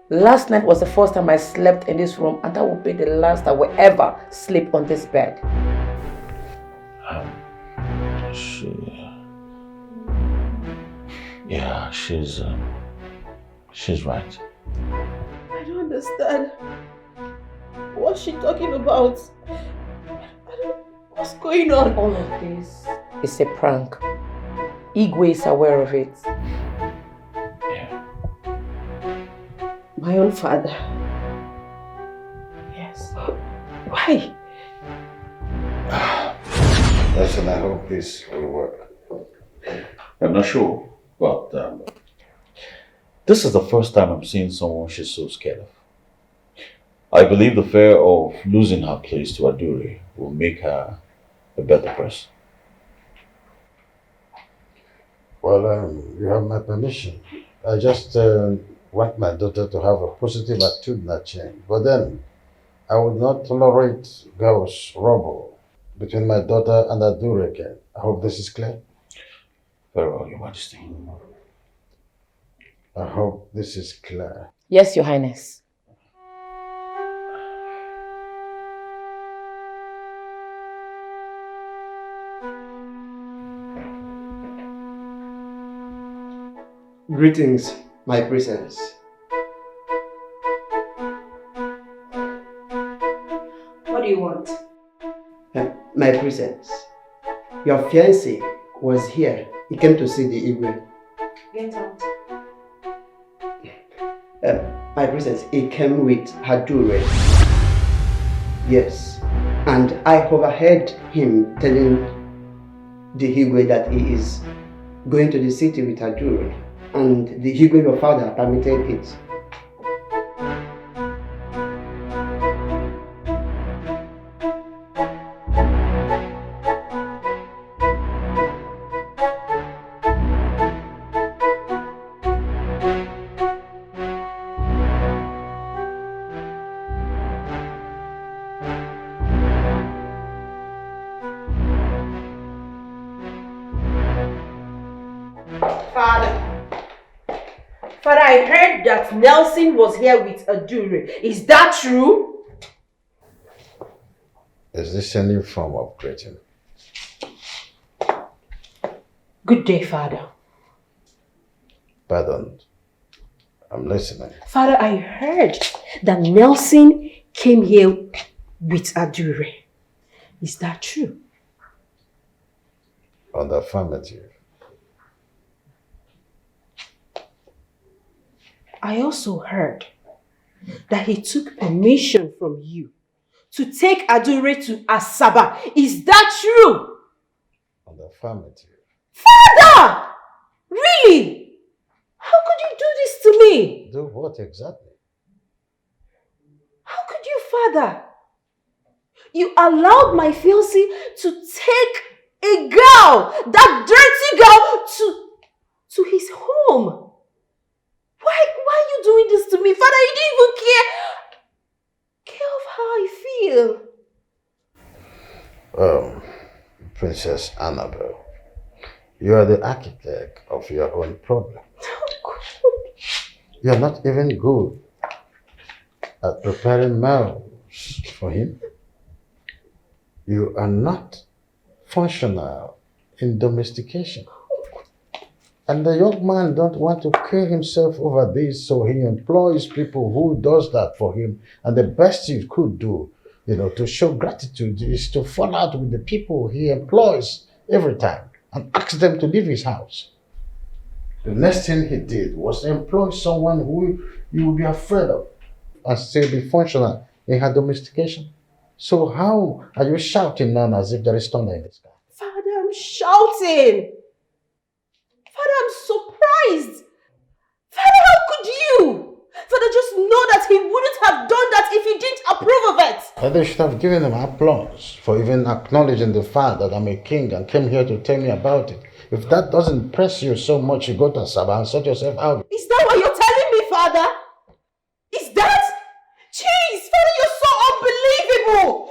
Last night was the first time I slept in this room, and that will be the last I will ever sleep on this bed. She's right. I don't understand. What's she talking about? What's going on? All of this is a prank. Igwe is aware of it. My own father. Yes. Why? Listen, I hope this will work. I'm not sure, but this is the first time I'm seeing someone she's so scared of. I believe the fear of losing her place to Adure will make her a better person. Well, you have my permission. I just want my daughter to have a positive attitudinal change. But then, I would not tolerate girls' rubble between my daughter and Adure again. I hope this is clear. Very well, Your Majesty. I hope this is clear. Yes, Your Highness. Greetings, my princess. What do you want? My princess, your fiancé was here. He came to see the Igwe. Get out. My princess, he came with Adure. Yes. And I overheard him telling the Igwe that he is going to the city with Adure. And the Igwe, your father, permitted it. Father, I heard that Nelson was here with Adure. Is that true? Is this a new form of greeting? Good day, Father. Pardon. I'm listening. Father, I heard that Nelson came here with Adure. Is that true? On the affirmative. I also heard that he took permission from you to take Adure to Asaba. Is that true? On the affirmative. Father! Really? How could you do this to me? Do what exactly? How could you, Father? You allowed my fiancé to take a girl, that dirty girl, to his home. Why are you doing this to me? Father, you didn't even care of how I feel. Princess Annabelle, you are the architect of your own problem. You are not even good at preparing meals for him. You are not functional in domestication. And the young man don't want to kill himself over this, so he employs people who does that for him. And the best you could do, to show gratitude is to fall out with the people he employs every time and ask them to leave his house. The next thing he did was employ someone who you will be afraid of and still be functional in her domestication. So how are you shouting now as if there is thunder in the sky? Father, I'm shouting. Father, I'm surprised. Father, how could you? Father, just know that he wouldn't have done that if he didn't approve of it. They should have given him applause for even acknowledging the fact that I'm a king and came here to tell me about it. If that doesn't press you so much, you go to Sabah and sort yourself out. Is that what you're telling me, Father? Is that? Jeez, Father, you're so unbelievable.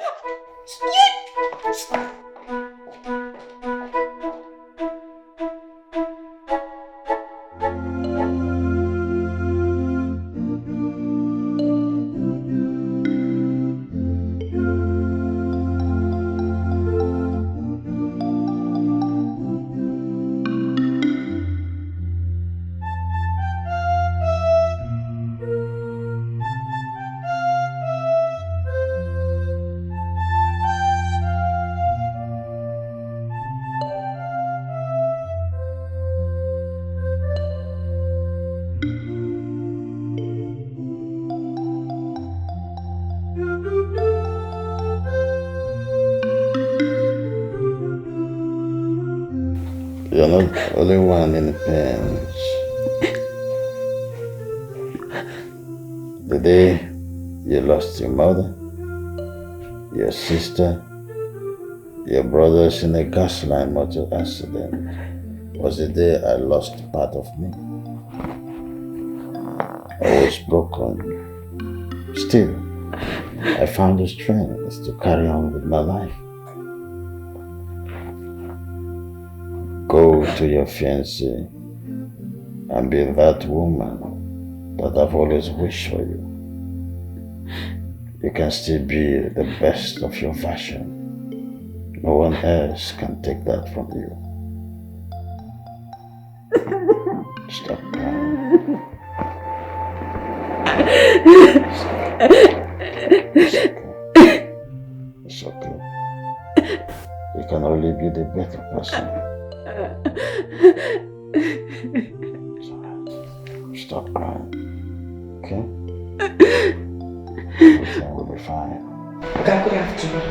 You're not the only one in pains. The day you lost your mother, your sister, your brothers in a gas line motor accident was the day I lost part of me. I was broken. Still, I found the strength to carry on with my life. Go to your fiancé and be that woman that I've always wished for you. You can still be the best of your version. No one else can take that from you. Stop crying. It's okay. You can only be the better person. It's alright. Stop crying. Okay? Everything will be fine. Okay, good afternoon.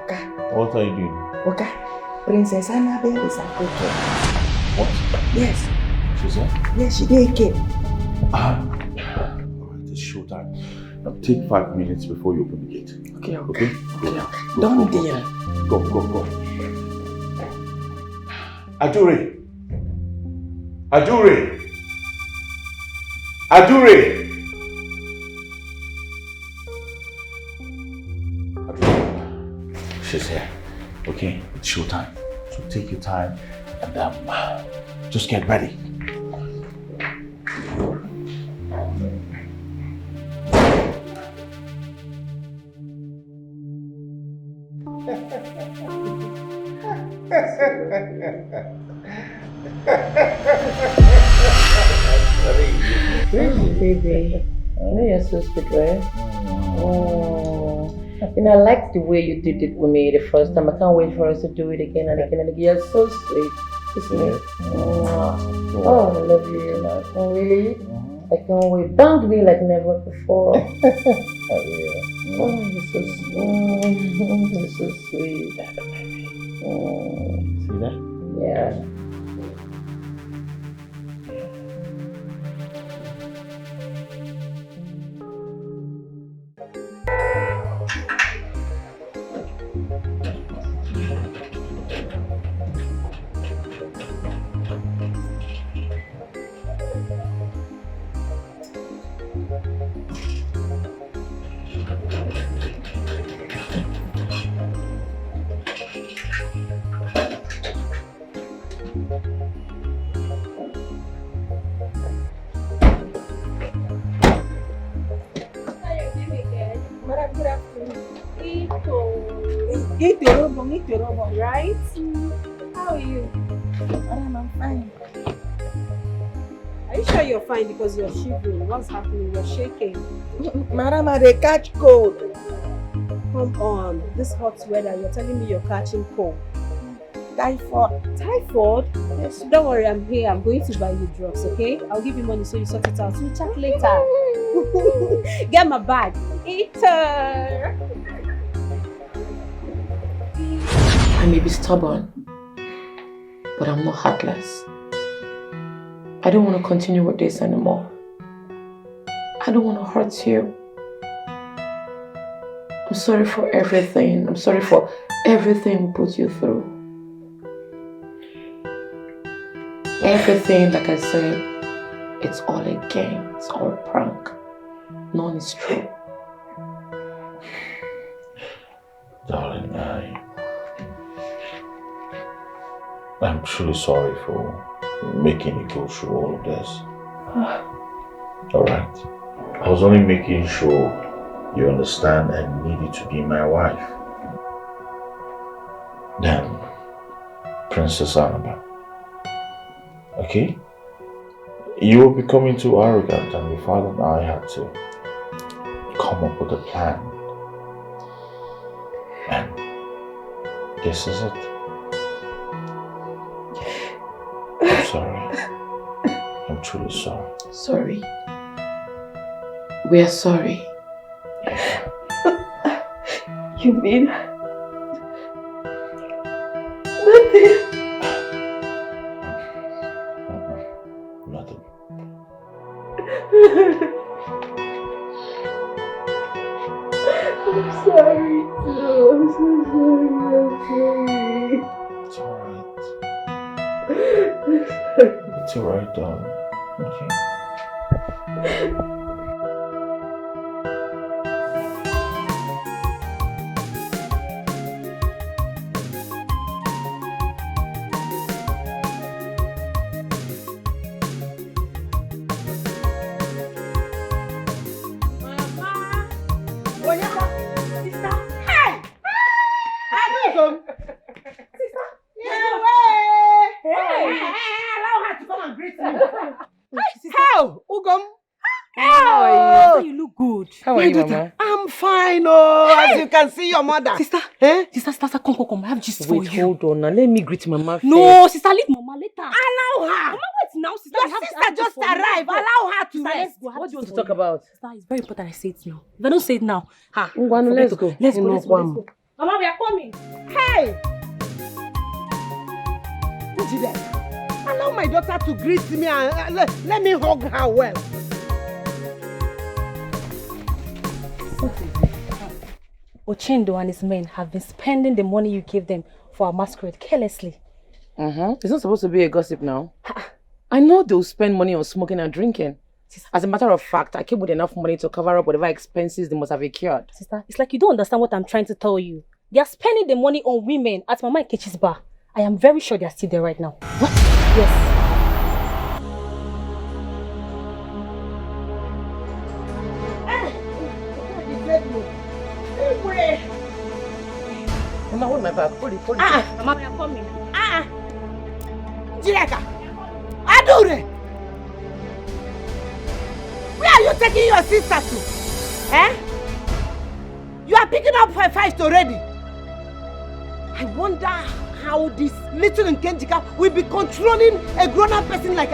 Okay. What are you doing? Okay. Princess Annabelle is at the What? Yes. She's here? Yes, she did came. Alright, it's showtime. Now take 5 minutes before you open the gate. Okay. Okay? Go, Don't go, dear. Go. Adure! She's here. Okay? It's showtime. So take your time and just get ready. Baby, I know you're so sweet, right? Oh, You know, I liked the way you did it with me the first time. I can't wait for us to do it again and again and again. You're so sweet. Isn't it? Oh, I love you. Oh, really? I can't wait. Bound me like never before. Oh, you're so sweet. You're so sweet. See that? Yeah. Right? How are you? Madam, I'm fine. Are you sure you're fine because you're shivering? What's happening? You're shaking. Madam, I catch cold. Come on, this hot weather, you're telling me you're catching cold. Typhoid. Typhoid? Yes. Don't worry, I'm here. I'm going to buy you drugs, okay? I'll give you money so you sort it out. We'll chat later. Get my bag. Eater. I may be stubborn, but I'm not heartless. I don't want to continue with this anymore. I don't want to hurt you. I'm sorry for everything. I'm sorry for everything we put you through. Everything, like I said, it's all a game. It's all a prank. None is true. Darling, I'm truly sorry for making you go through all of this. Alright. I was only making sure you understand I need you to be my wife. Then, Princess Annabelle. Okay? You were becoming too arrogant and your father and I had to come up with a plan. And this is it. I'm sorry. I'm truly sorry. Sorry. We are sorry. You mean Nothing. I'm sorry. No, I'm so sorry. It's alright. It's alright, darling. Okay. How are you, Mama? I'm fine, as you can see your mother. Sister, sister, come. I have just for you. Wait, hold on now. Let me greet Mama first. No, sister, leave Mama later. Allow her. Mama, wait now, sister. Your sister just arrived. Allow her to rest. What do you want to talk about? Sister, it's very important I say it now. If I don't say it now, let's go. Let's go. Mama, we are coming. Hey! Allow my daughter to greet me and let me hug her well. Ochindo and his men have been spending the money you gave them for our masquerade carelessly. It's not supposed to be a gossip now. I know they'll spend money on smoking and drinking. As a matter of fact, I came with enough money to cover up whatever expenses they must have incurred. Sister, it's like you don't understand what I'm trying to tell you. They are spending the money on women at Mama Nkechi's bar. I am very sure they are still there right now. What? Yes. Mama, hold my bag. Hold it. Mama, we are coming. Jireka! Adure! Where are you taking your sister to? You are picking up fight already. I wonder how this little Nkenjika will be controlling a grown-up person like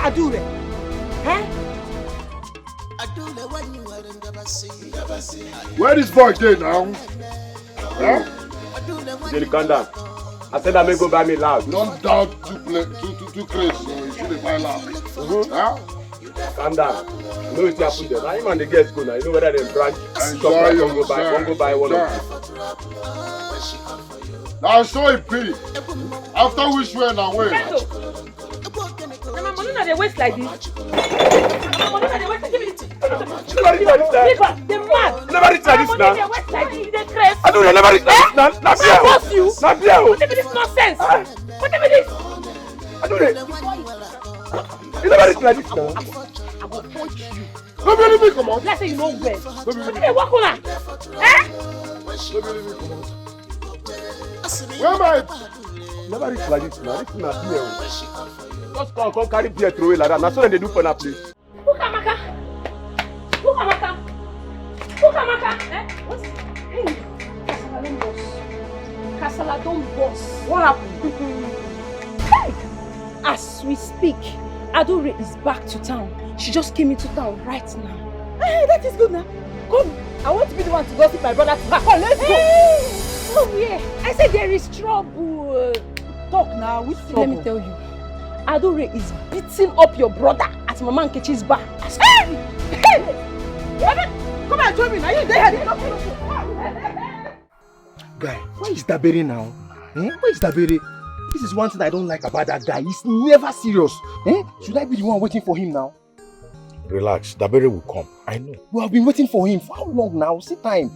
Adure. Eh? Where is boy there now? Huh? Then calm down. I said I may go buy me loud. Don't doubt too crazy, so you should buy loud. Huh? Calm down. You know what I put there. Now him and the girls go now. You know whether they branch. Enjoy one go buy one of them. Now show it pay. After which way now wait? My money not the waste like this. My money not the waste. Give me this. Never reach like this now. The man. Never reach like this now. The waste like this. The crest. I don't never reach like this now. Not here. I force you. Not here. What if this nonsense? What if this? I don't know. You never reach like this now. I will punch you. Let me come on. Let's say you know where. What if they walk on that? Eh? Where am I? Never reach like this now. This is not here. Just come carry beer throw away like that. That's what they do for that place. Ukamaka. Eh? What? Hey. Kasala don't boss. What happened? Hey! As we speak, Adore is back to town. She just came into town right now. Hey, that is good now. Come. I want to be the one to gossip my brother to back. Come, let's go. Oh yeah. I said there is trouble. Talk now. Which trouble? Let me tell you. Adore is beating up your brother at Mama Nkechi's bar. Hey! Come and join me now. You there? Guy, where is Dabere now? Where is Dabere? This is one thing I don't like about that guy. He's never serious. Should I be the one waiting for him now? Relax, Dabere will come. I know. We have been waiting for him for how long now? See time.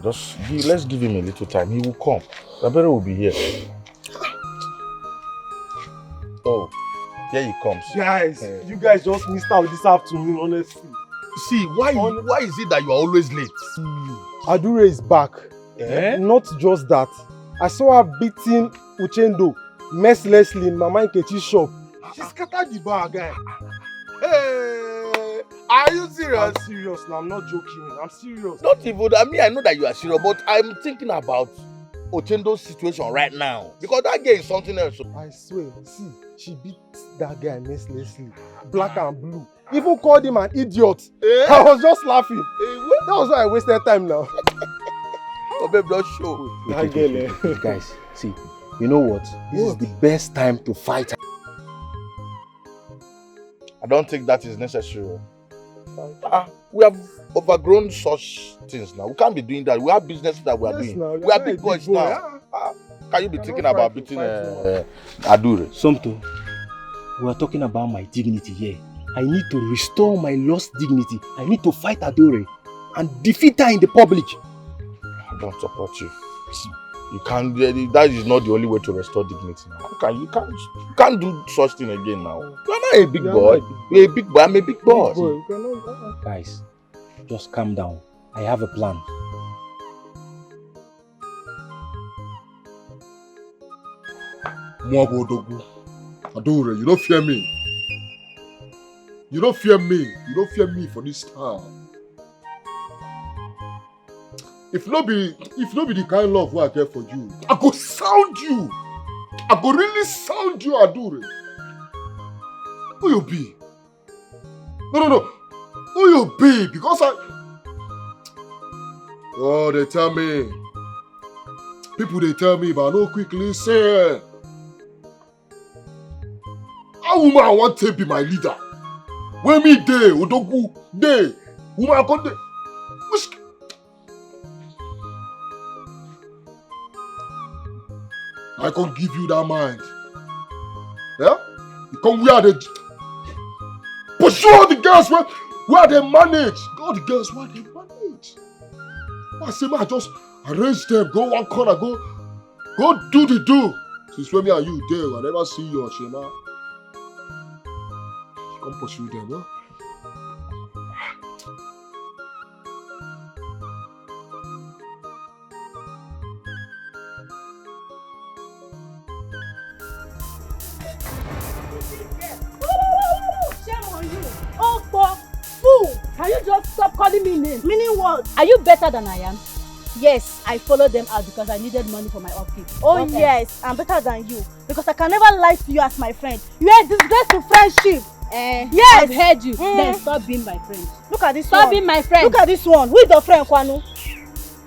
Let's give him a little time. He will come. Dabere will be here. Oh, here he comes. Guys, you guys just missed out this afternoon, honestly. See, why is it that you are always late? Adure is back. Not just that. I saw her beating Uchendo mercilessly in Mama Nkechi's shop. She scattered the bar, guy. Hey, are you serious? I'm serious now. I'm not joking. I'm serious. Not even. I mean, I know that you are serious, but I'm thinking about Ochendo's situation right now because that girl is something else. I swear. See, she beat that guy mercilessly, black and blue. Even called him an idiot. I was just laughing. That was why I wasted time now. Oh, babe, don't show. Wait, guys, see, you know what? This is the best time to fight. I don't think that is necessary. We have overgrown such things now. We can't be doing that. We have business that we are doing. We are big boys now. Can you be thinking about beating Adure? Somto, we are talking about my dignity here. I need to restore my lost dignity. I need to fight Adore and defeat her in the public. I don't support you. You can't. That is not the only way to restore dignity. You can't do such thing again now. You are not a big boy. You're a big boy. I'm a big boss. Guys, just calm down. I have a plan. Adore, you don't fear me. You don't fear me. You don't fear me for this time. If not be the kind of love I get for you, I go sound you. I go really sound you, Adore. Who you be? No. Who you be? Because oh, they tell me. People they tell me, but I don't quickly say. How woman I want to be my leader? When me day, Odogu day, woman I got day. I can give you that mind. Yeah? You come where they pursue all the girls where they manage. All the girls where they manage. I say, man, just arrange them, go one corner, go do the do. Since when me and you there, I never see you, Shema. Come pursue them, huh? Can you just stop calling me names? Meaning what? Are you better than I am? Yes, I followed them out because I needed money for my upkeep. Oh yes, I'm better than you because I can never lie to you as my friend. You are a disgrace to friendship. Yes, I've heard you. Then stop being my friend. Look at this Stop one. being my friend. Look at this one. Who is your friend, Kwanu?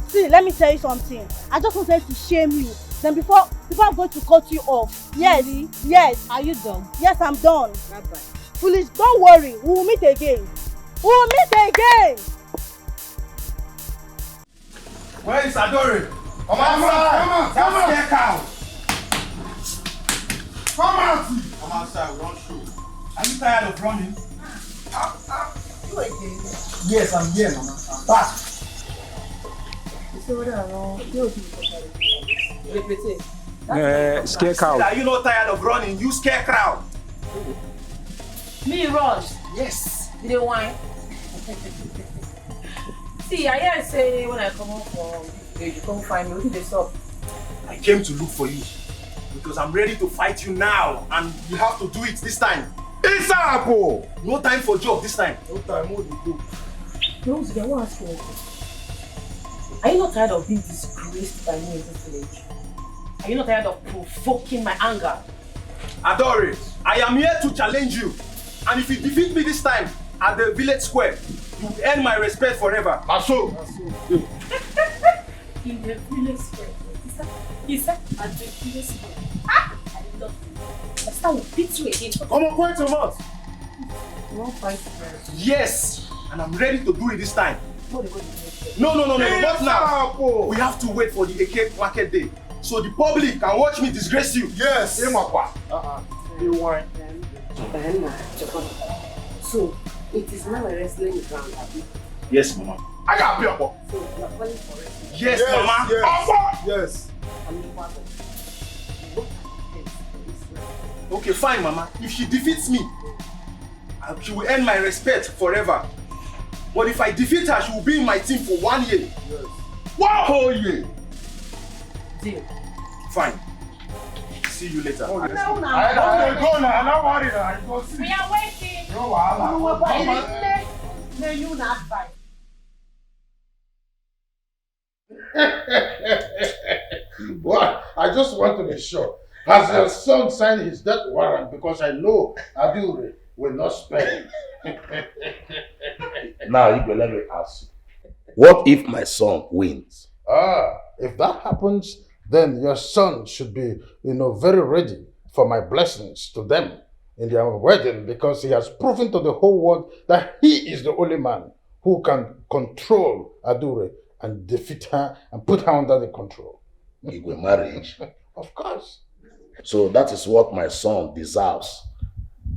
See, let me tell you something. I just wanted to shame you. Then before I'm going to cut you off. Yes, really? Yes. Are you done? Yes, I'm done. Bye-bye. Foolish, don't worry. We will meet again. We will meet again. Where is Adore? Come outside! Come out! Come out! Come outside, we don't shoot. Are you tired of running? You again? Yes, I'm here, Mama. I'm back. Scare cow. Are you not tired of running? You scare crowd. Me run. Yes. You dey whine. See, I hear say when I come home from you come find me, wetin dey sup? I came to look for you because I'm ready to fight you now, and you have to do it this time. ASAP! No time for job this time. No time, what you do? Rose, I want to ask you one question. Are you not tired of being disgraced by me in this village? Are you not tired of provoking my anger? Adore, I am here to challenge you. And if you defeat me this time at the village square, you will earn my respect forever. Maso! In the village square? He said at the village square. Ah! I love you. I start to beat you again. Come on, point your mouth. You won't fight me. Yes! And I'm ready to do it this time. No, not now. We have to wait for the AK market day. So the public can watch me disgrace you. Yes. You want. So, it is now a wrestling ground, Abi? Yes, Mama. I got people. So, you are calling for wrestling? Yes, Mama. Yes. Okay, fine, Mama. If she defeats me, she will earn my respect forever. But if I defeat her, she will be in my team for 1 year. Yes. 1 whole year. Deal. Fine. See you later. No, I go now. I'm not worried. I go see. We are waiting. No wahala. May you not fight. Well, I just want to be sure. Has your son signed his death warrant? Because I know Adure will not spare him. Now, Igwe, let me ask you. What if my son wins? If that happens, then your son should be, very ready for my blessings to them in their wedding, because he has proven to the whole world that he is the only man who can control Adure and defeat her and put her under the control. Igwe, marriage? Of course. So that is what my son deserves,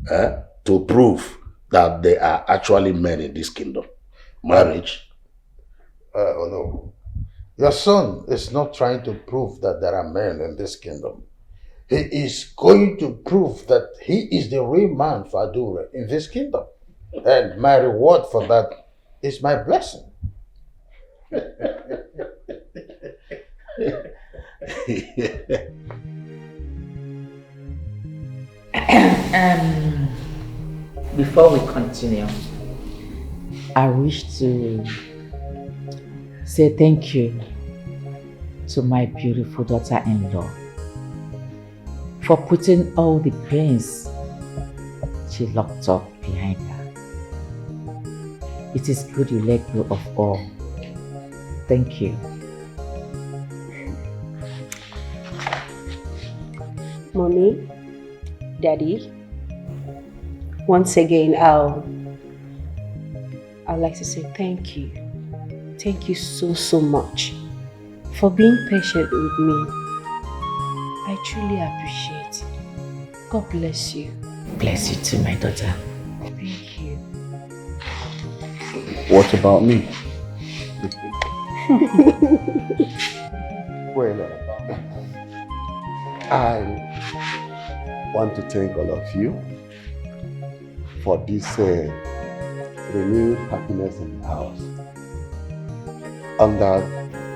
to prove that there are actually men in this kingdom. Marriage. Oh no. Your son is not trying to prove that there are men in this kingdom. He is going to prove that he is the real man for Adure in this kingdom. And my reward for that is my blessing. Before we continue, I wish to say thank you to my beautiful daughter-in-law for putting all the pains she locked up behind her. It is good you let go of all. Thank you. Mommy, Daddy, once again, I'd like to say thank you. Thank you so much for being patient with me. I truly appreciate it. God bless you. Bless you too, my daughter. Thank you. What about me? Well, I want to thank all of you for this renewed happiness in the house. On that,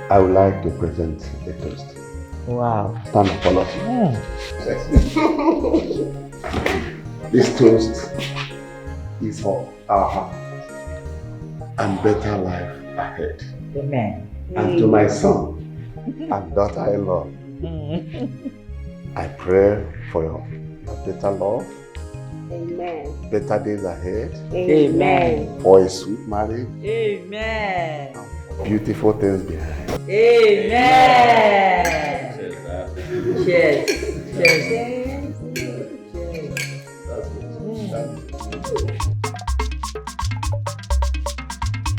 I would like to present a toast. Wow. Stand up, all of you. This toast is for our heart. and better life ahead. Amen. And to my son and daughter-in-law, I pray for your better love, Amen. better days ahead, Amen. for a sweet marriage, Amen. beautiful things behind. Amen. Cheers. Cheers.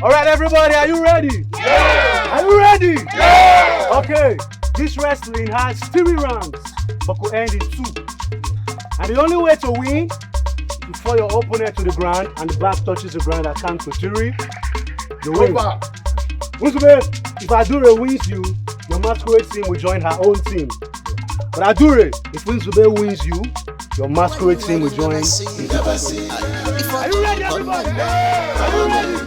All right, everybody, are you ready? Yeah! Are you ready? Yeah! Okay, this wrestling has 3 rounds, but could end in 2. And the only way to win is to throw your opponent to the ground and the back touches the ground and count to 3. The win. Uzube, if Adure wins you, your masquerade team will join her own team. But Adure, if Uzube wins you, your masquerade team will join. Are you ready, everybody? Are you ready?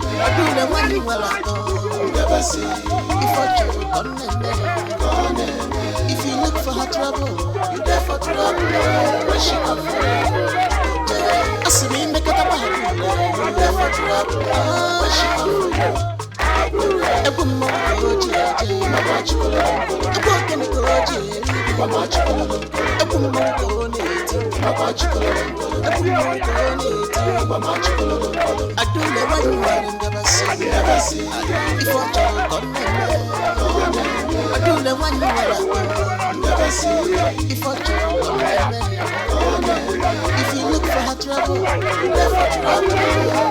If you look for her trouble, you there for trouble. Where she come from? I see me make it up a you there for trouble. Where she come from? A woman go to Mama Chocolate. A woman go to Mama Chocolate. A woman go to Mama Chocolate. A woman go to Mama Chocolate. I do the one never see. If I talk on I do the one never see. If I talk on if you look for her trouble, you there for trouble.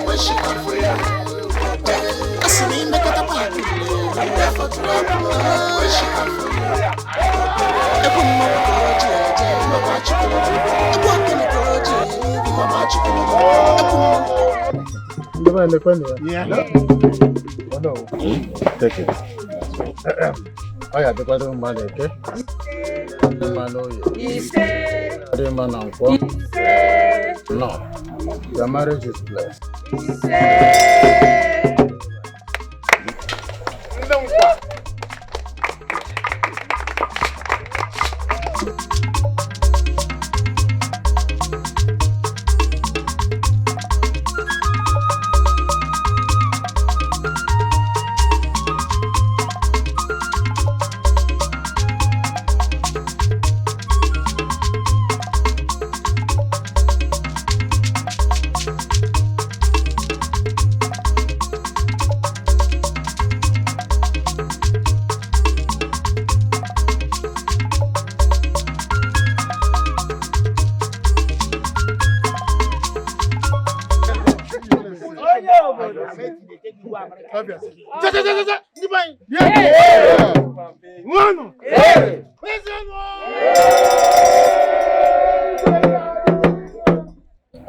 Where she come from? I see me make it up a you there for trouble. Where she come from? A woman go to Mama Chocolate. A woman go to Mama Chocolate. Yeah. Oh no. Take it. Oh yeah, the question man, okay? The man oh yeah. The man uncle. No. The marriage is blessed.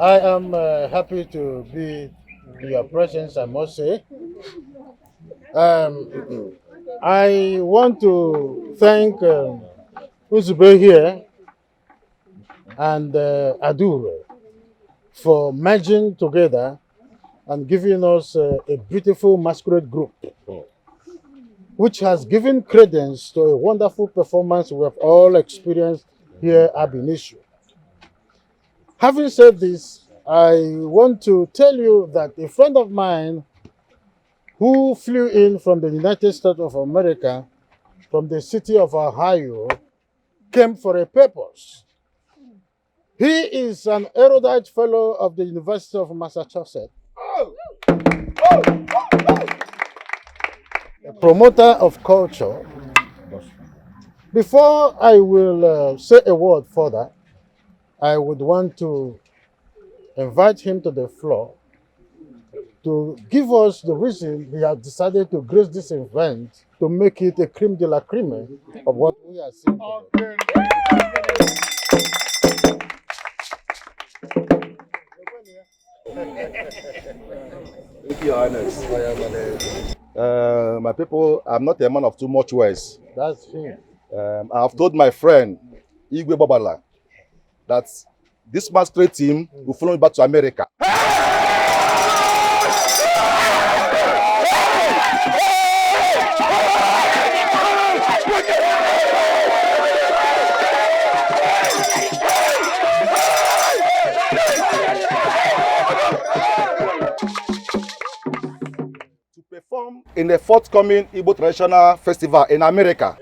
I am happy to be in your presence, I must say. I want to thank Uzube here and Adure for merging together and giving us a beautiful masquerade group, which has given credence to a wonderful performance we have all experienced here at Benicio. Having said this, I want to tell you that a friend of mine who flew in from the United States of America, from the city of Ohio, came for a purpose. He is an erudite fellow of the University of Massachusetts, a promoter of culture. Before I will say a word further, I would want to invite him to the floor to give us the reason he has decided to grace this event to make it a creme de la creme of what we are seeing today. Thank you, Honest. My people, I'm not a man of too much words. That's him. I've told my friend, Igwe Babala, that this masquerade team will follow me back to America. in the forthcoming Igbo Traditional Festival in America.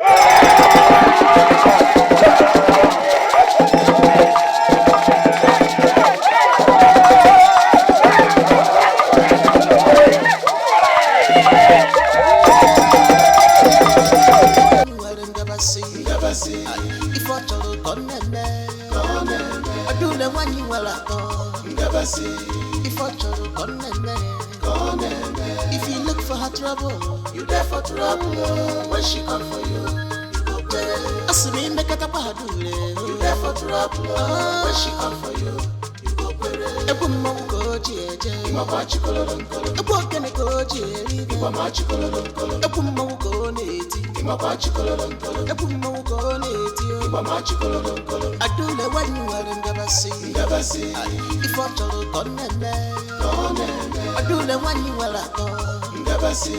If you look for her trouble, you there for trouble. When she come for you, you go pay. Asumi make it up a you there for trouble. When she come for you, you go pay. Ebu mongo jeje, ima bachi kololon kolon. Ebu kene go jeje, ima bachi kololon kolon. Ebu mongo neti, ima bachi kololon kolon. Ebu mongo neti, ima bachi kololon kolon. Adule wani wale ngabasi, ngabasi. If I tell you konene, konene. Adule wani wala ko, ngabasi.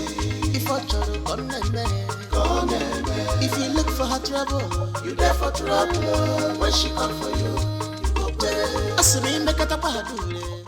If I tell you konene, konene. If you look for her trouble, you there for trouble. When she come for you, you go pay. Asumi make it up a